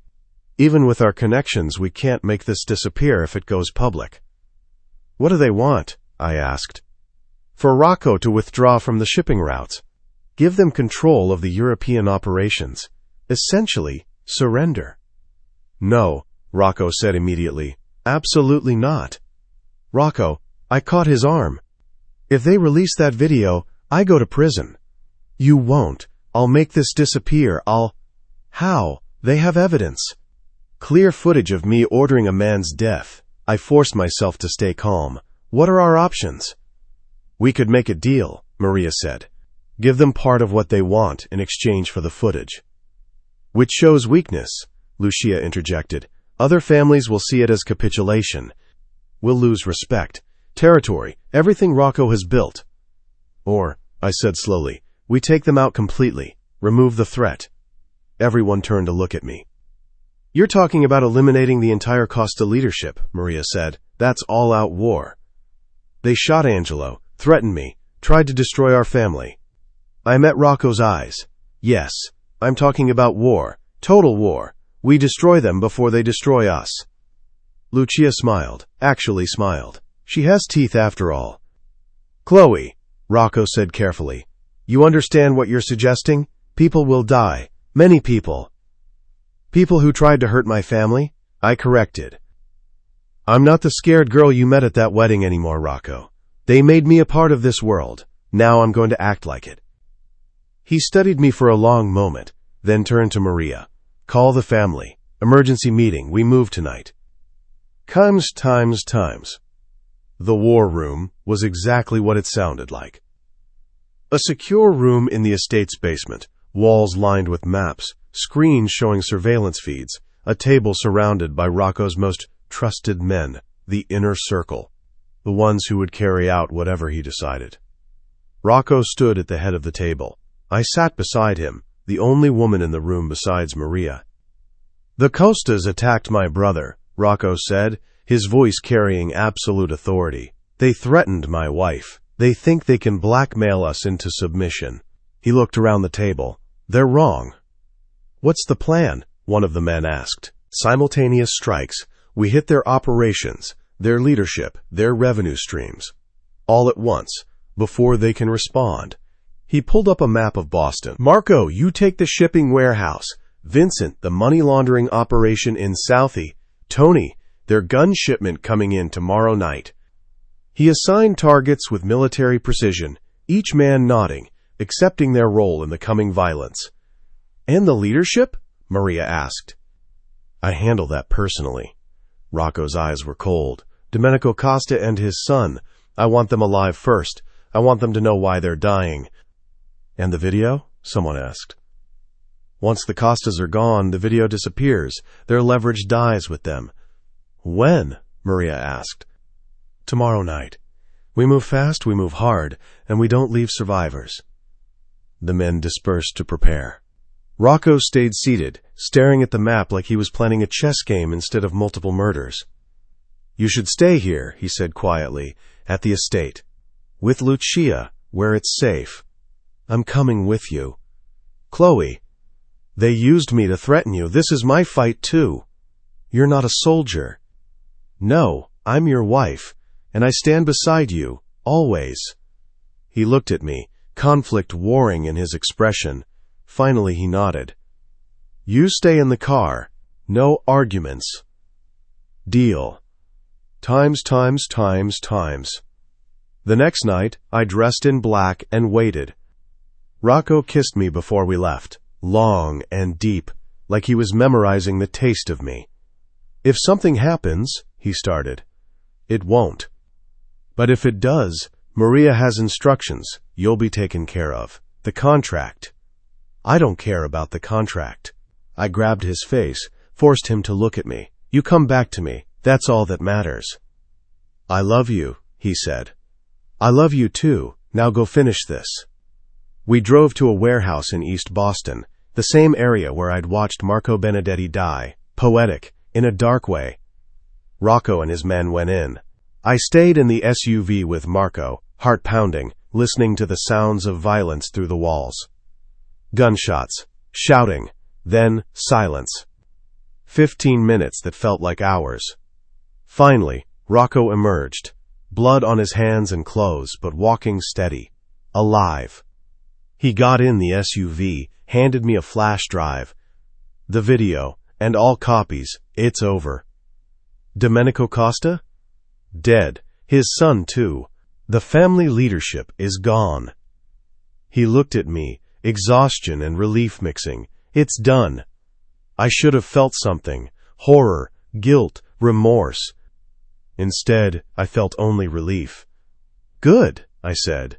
Even with our connections, we can't make this disappear if it goes public. What do they want? I asked. For Rocco to withdraw from the shipping routes. Give them control of the European operations. Essentially, surrender. No, Rocco said immediately. Absolutely not. Rocco, I caught his arm. If they release that video, I go to prison. You won't. I'll make this disappear. How? They have evidence. Clear footage of me ordering a man's death. I forced myself to stay calm. What are our options? We could make a deal, Maria said. Give them part of what they want in exchange for the footage. Which shows weakness, Lucia interjected. Other families will see it as capitulation. We'll lose respect, territory, everything Rocco has built. Or, I said slowly, we take them out completely, remove the threat. Everyone turned to look at me. You're talking about eliminating the entire Costa leadership, Maria said. That's all-out war. They shot Angelo, threatened me, tried to destroy our family. I met Rocco's eyes. Yes, I'm talking about war, total war. We destroy them before they destroy us. Lucia smiled, actually smiled. She has teeth after all. Chloe, Rocco said carefully, you understand what you're suggesting? People will die. Many people. People who tried to hurt my family? I corrected. I'm not the scared girl you met at that wedding anymore, Rocco. They made me a part of this world. Now I'm going to act like it. He studied me for a long moment, then turned to Maria. Call the family. Emergency meeting. We move tonight. Times. The war room was exactly what it sounded like. A secure room in the estate's basement, walls lined with maps, screens showing surveillance feeds, a table surrounded by Rocco's most trusted men, the inner circle, the ones who would carry out whatever he decided. Rocco stood at the head of the table. I sat beside him, the only woman in the room besides Maria. The Costas attacked my brother, Rocco said, his voice carrying absolute authority. They threatened my wife. They think they can blackmail us into submission. He looked around the table. They're wrong. What's the plan? One of the men asked. Simultaneous strikes. We hit their operations, their leadership, their revenue streams. All at once, before they can respond. He pulled up a map of Boston. Marco, you take the shipping warehouse. Vincent, the money laundering operation in Southie. Tony, their gun shipment coming in tomorrow night. He assigned targets with military precision, each man nodding, accepting their role in the coming violence. And the leadership? Maria asked. I handle that personally. Rocco's eyes were cold. Domenico Costa and his son. I want them alive first. I want them to know why they're dying. And the video? Someone asked. Once the Costas are gone, the video disappears. Their leverage dies with them. When? Maria asked. Tomorrow night. We move fast, we move hard, and we don't leave survivors. The men dispersed to prepare. Rocco stayed seated, staring at the map like he was planning a chess game instead of multiple murders. You should stay here, he said quietly, at the estate. With Lucia, where it's safe. I'm coming with you. Chloe, they used me to threaten you. This is my fight too. You're not a soldier. No, I'm your wife. And I stand beside you, always." He looked at me, conflict warring in his expression. Finally he nodded. "You stay in the car. No arguments." Deal. Times. The next night, I dressed in black and waited. Rocco kissed me before we left, long and deep, like he was memorizing the taste of me. "If something happens," he started. "It won't. But if it does, Maria has instructions. You'll be taken care of. The contract." "I don't care about the contract." I grabbed his face, forced him to look at me. "You come back to me. That's all that matters." "I love you," he said. "I love you too. Now go finish this." We drove to a warehouse in East Boston, the same area where I'd watched Marco Benedetti die, poetic, in a dark way. Rocco and his men went in. I stayed in the SUV with Marco, heart pounding, listening to the sounds of violence through the walls. Gunshots, shouting, then silence. 15 minutes that felt like hours. Finally, Rocco emerged, blood on his hands and clothes, but walking steady, alive. He got in the SUV, handed me a flash drive. "The video, and all copies, it's over." Domenico Costa? Dead. His son, too. The family leadership is gone. He looked at me, exhaustion and relief mixing. "It's done." I should have felt something. Horror, guilt, remorse. Instead, I felt only relief. "Good," I said.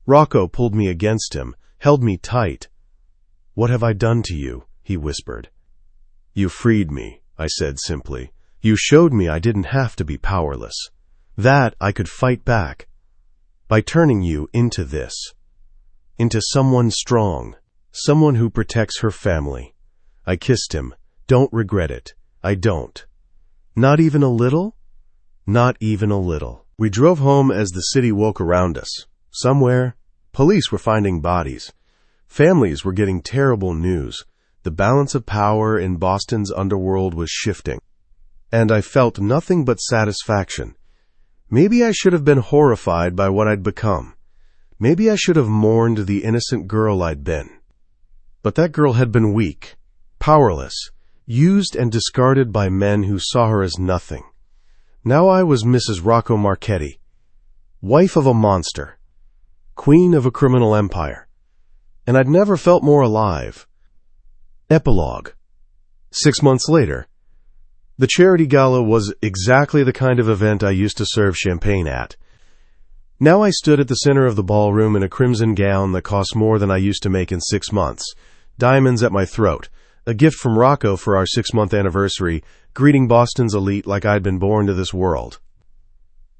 Rocco pulled me against him, held me tight. "What have I done to you?" he whispered. "You freed me," I said simply. "You showed me I didn't have to be powerless. That I could fight back. By turning you into this. Into someone strong. Someone who protects her family." I kissed him. "Don't regret it. I don't." "Not even a little?" "Not even a little." We drove home as the city woke around us. Somewhere, police were finding bodies. Families were getting terrible news. The balance of power in Boston's underworld was shifting. And I felt nothing but satisfaction. Maybe I should have been horrified by what I'd become. Maybe I should have mourned the innocent girl I'd been. But that girl had been weak, powerless, used and discarded by men who saw her as nothing. Now I was Mrs. Rocco Marchetti, wife of a monster, queen of a criminal empire, and I'd never felt more alive. Epilogue. 6 months later. The charity gala was exactly the kind of event I used to serve champagne at. Now I stood at the center of the ballroom in a crimson gown that cost more than I used to make in 6 months, diamonds at my throat, a gift from Rocco for our 6-month anniversary, greeting Boston's elite like I'd been born to this world.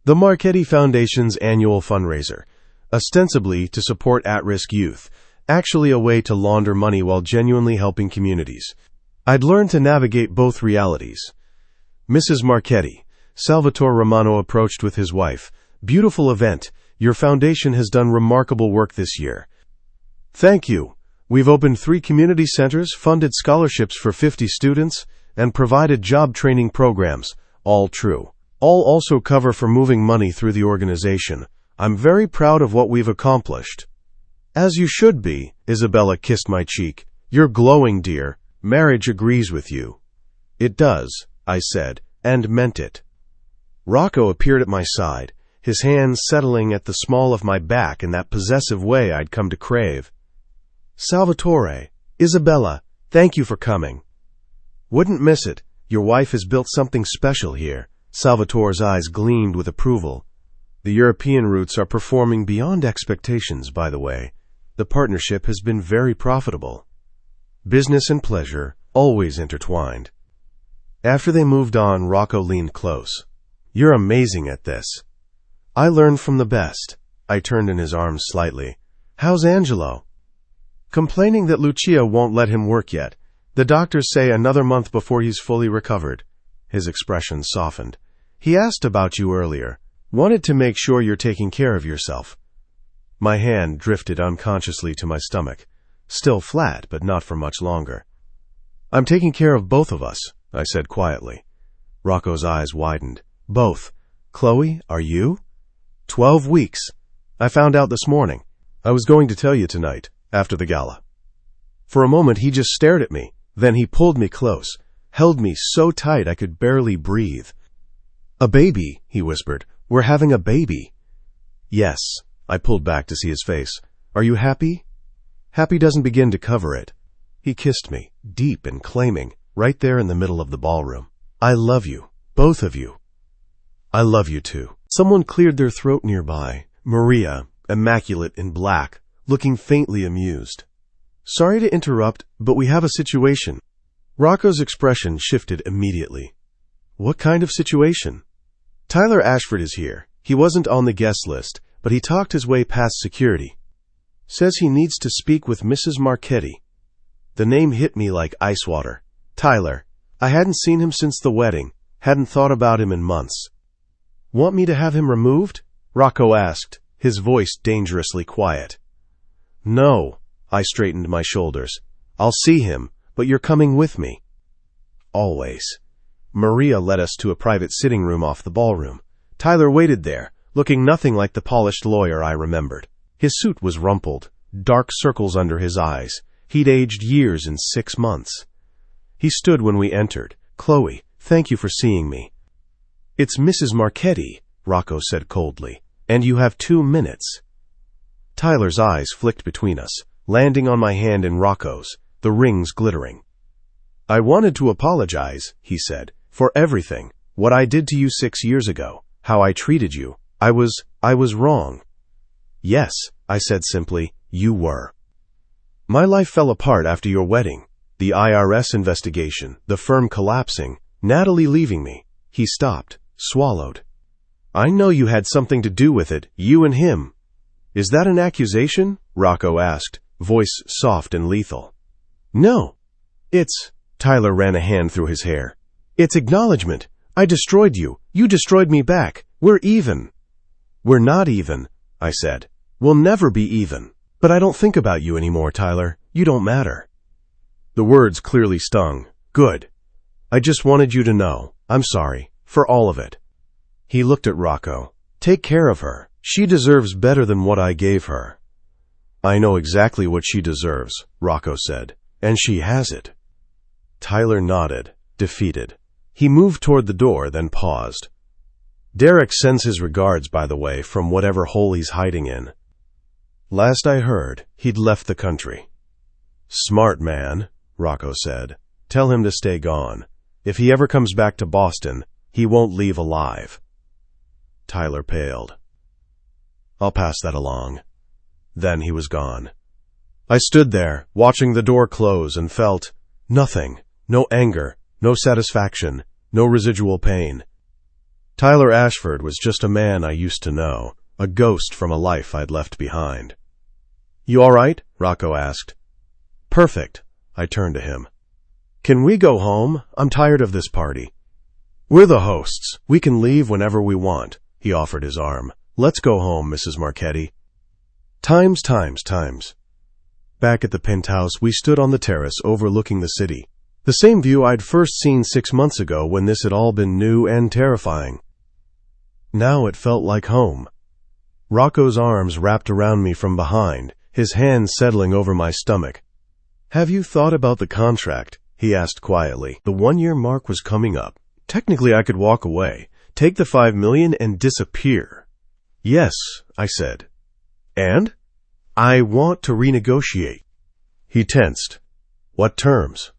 The Marchetti Foundation's annual fundraiser, ostensibly to support at-risk youth, actually a way to launder money while genuinely helping communities. I'd learned to navigate both realities. "Mrs. Marchetti," Salvatore Romano approached with his wife. "Beautiful event. Your foundation has done remarkable work this year." "Thank you. We've opened 3 community centers, funded scholarships for 50 students, and provided job training programs. All true. All also cover for moving money through the organization. I'm very proud of what we've accomplished." "As you should be," Isabella kissed my cheek. "You're glowing, dear. Marriage agrees with you." "It does," I said, and meant it. Rocco appeared at my side, his hands settling at the small of my back in that possessive way I'd come to crave. "Salvatore, Isabella, thank you for coming." "Wouldn't miss it. Your wife has built something special here." Salvatore's eyes gleamed with approval. "The European routes are performing beyond expectations, by the way. The partnership has been very profitable. Business and pleasure, always intertwined." After they moved on, Rocco leaned close. "You're amazing at this." "I learned from the best." I turned in his arms slightly. "How's Angelo?" "Complaining that Lucia won't let him work yet. The doctors say another month before he's fully recovered." His expression softened. "He asked about you earlier. Wanted to make sure you're taking care of yourself." My hand drifted unconsciously to my stomach. Still flat, but not for much longer. "I'm taking care of both of us," I said quietly. Rocco's eyes widened. "Both. Chloe, are you? 12 weeks. I found out this morning. I was going to tell you tonight, after the gala. For a moment he just stared at me. Then he pulled me close, held me so tight I could barely breathe. A baby, he whispered. We're having a baby. Yes. I pulled back to see his face. Are you happy? Happy doesn't begin to cover it. He kissed me, deep and claiming, right there in the middle of the ballroom. I love you, both of you. I love you too. Someone cleared their throat nearby. Maria, immaculate in black, looking faintly amused. Sorry to interrupt, but we have a situation. Rocco's expression shifted immediately. What kind of situation? Tyler Ashford is here. He wasn't on the guest list, but he talked his way past security. Says he needs to speak with Mrs. Marchetti. The name hit me like ice water. Tyler. I hadn't seen him since the wedding, hadn't thought about him in months. Want me to have him removed? Rocco asked, his voice dangerously quiet. No. I straightened my shoulders. I'll see him, but you're coming with me. Always. Maria led us to a private sitting room off the ballroom. Tyler waited there, looking nothing like the polished lawyer I remembered. His suit was rumpled, dark circles under his eyes. He'd aged years in 6 months. He stood when we entered. Chloe, thank you for seeing me. It's Mrs. Marchetti, Rocco said coldly, and you have 2 minutes. Tyler's eyes flicked between us, landing on my hand in Rocco's, the rings glittering. I wanted to apologize, he said, for everything, what I did to you 6 years ago, how I treated you. I was wrong. Yes, I said simply, you were. My life fell apart after your wedding. The IRS investigation, the firm collapsing, Natalie leaving me. He stopped, swallowed. I know you had something to do with it, you and him. Is that an accusation? Rocco asked, voice soft and lethal. No. Tyler ran a hand through his hair. It's acknowledgement. I destroyed you. You destroyed me back. We're even. We're not even, I said. We'll never be even. But I don't think about you anymore, Tyler. You don't matter. The words clearly stung. Good. I just wanted you to know. I'm sorry. For all of it. He looked at Rocco. Take care of her. She deserves better than what I gave her. I know exactly what she deserves, Rocco said. And she has it. Tyler nodded, defeated. He moved toward the door, then paused. Derek sends his regards, by the way, from whatever hole he's hiding in. Last I heard, he'd left the country. Smart man, Rocco said. Tell him to stay gone. If he ever comes back to Boston, he won't leave alive. Tyler paled. I'll pass that along. Then he was gone. I stood there, watching the door close, and felt nothing. No anger, no satisfaction, no residual pain. Tyler Ashford was just a man I used to know, a ghost from a life I'd left behind. You all right? Rocco asked. Perfect. I turned to him. Can we go home? I'm tired of this party. We're the hosts. We can leave whenever we want. He offered his arm. Let's go home, Mrs. Marchetti. Times. Back at the penthouse, we stood on the terrace overlooking the city. The same view I'd first seen 6 months ago when this had all been new and terrifying. Now it felt like home. Rocco's arms wrapped around me from behind, his hands settling over my stomach. Have you thought about the contract? He asked quietly. The 1-year mark was coming up. Technically, I could walk away, take the $5 million and disappear. Yes, I said. And? I want to renegotiate. He tensed. What terms?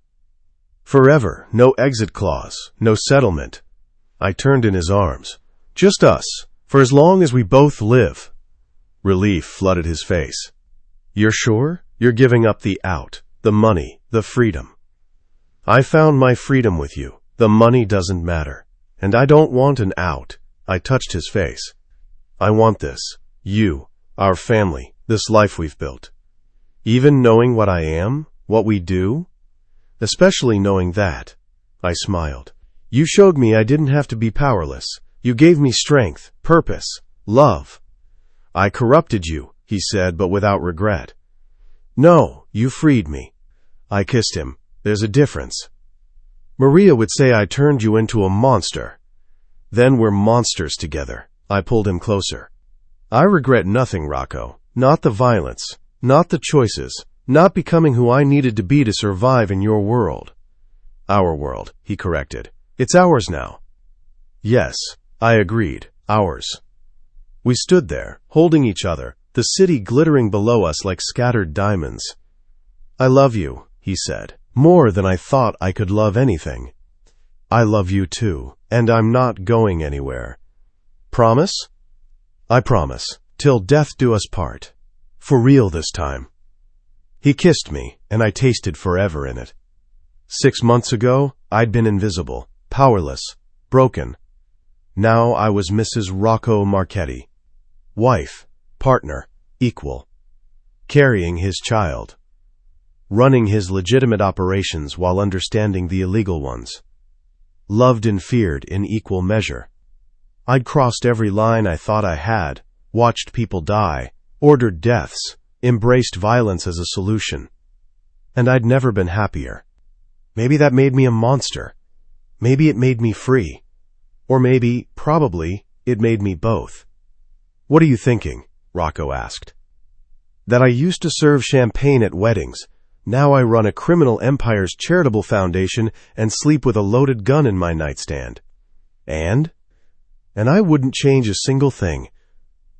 Forever, no exit clause, no settlement. I turned in his arms. Just us, for as long as we both live. Relief flooded his face. You're sure? You're giving up the out, the money, the freedom. I found my freedom with you. The money doesn't matter. And I don't want an out. I touched his face. I want this. You, our family, this life we've built. Even knowing what I am, what we do, especially knowing that. I smiled. You showed me I didn't have to be powerless. You gave me strength, purpose, love. I corrupted you, he said, but without regret. No, you freed me. I kissed him. There's a difference. Maria would say I turned you into a monster. Then we're monsters together. I pulled him closer. I regret nothing, Rocco. Not the violence, not the choices, not becoming who I needed to be to survive in your world. Our world, he corrected. It's ours now. Yes, I agreed. Ours. We stood there, holding each other, the city glittering below us like scattered diamonds. I love you, he said, more than I thought I could love anything. I love you too, and I'm not going anywhere. Promise? I promise, till death do us part. For real this time. He kissed me, and I tasted forever in it. 6 months ago, I'd been invisible, powerless, broken. Now I was Mrs. Rocco Marchetti. Wife, partner, equal. Carrying his child. Running his legitimate operations while understanding the illegal ones. Loved and feared in equal measure. I'd crossed every line I thought I had, watched people die, ordered deaths, embraced violence as a solution. And I'd never been happier. Maybe that made me a monster. Maybe it made me free. Or maybe, probably, it made me both. What are you thinking? Rocco asked. That I used to serve champagne at weddings. Now I run a criminal empire's charitable foundation and sleep with a loaded gun in my nightstand. And I wouldn't change a single thing.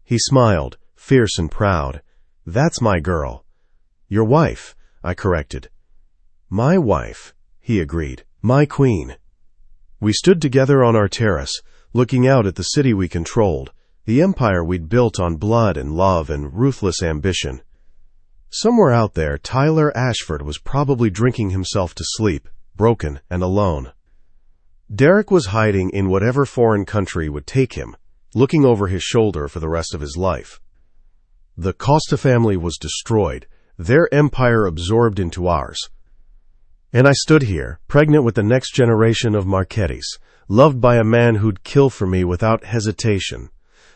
He smiled, fierce and proud. That's my girl. Your wife, I corrected. My wife, he agreed. My queen. We stood together on our terrace, looking out at the city we controlled, the empire we'd built on blood and love and ruthless ambition. Somewhere out there, Tyler Ashford was probably drinking himself to sleep, broken and alone. Derek was hiding in whatever foreign country would take him, looking over his shoulder for the rest of his life. The Costa family was destroyed, their empire absorbed into ours. And I stood here, pregnant with the next generation of Marchettis, loved by a man who'd kill for me without hesitation,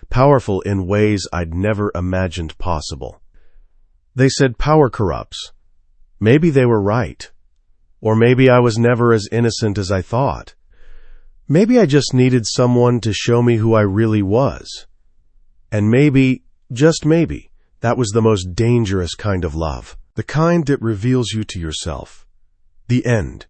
powerful in ways I'd never imagined possible. They said power corrupts. Maybe they were right. Or maybe I was never as innocent as I thought. Maybe I just needed someone to show me who I really was. And maybe, just maybe, that was the most dangerous kind of love, the kind that reveals you to yourself. The end.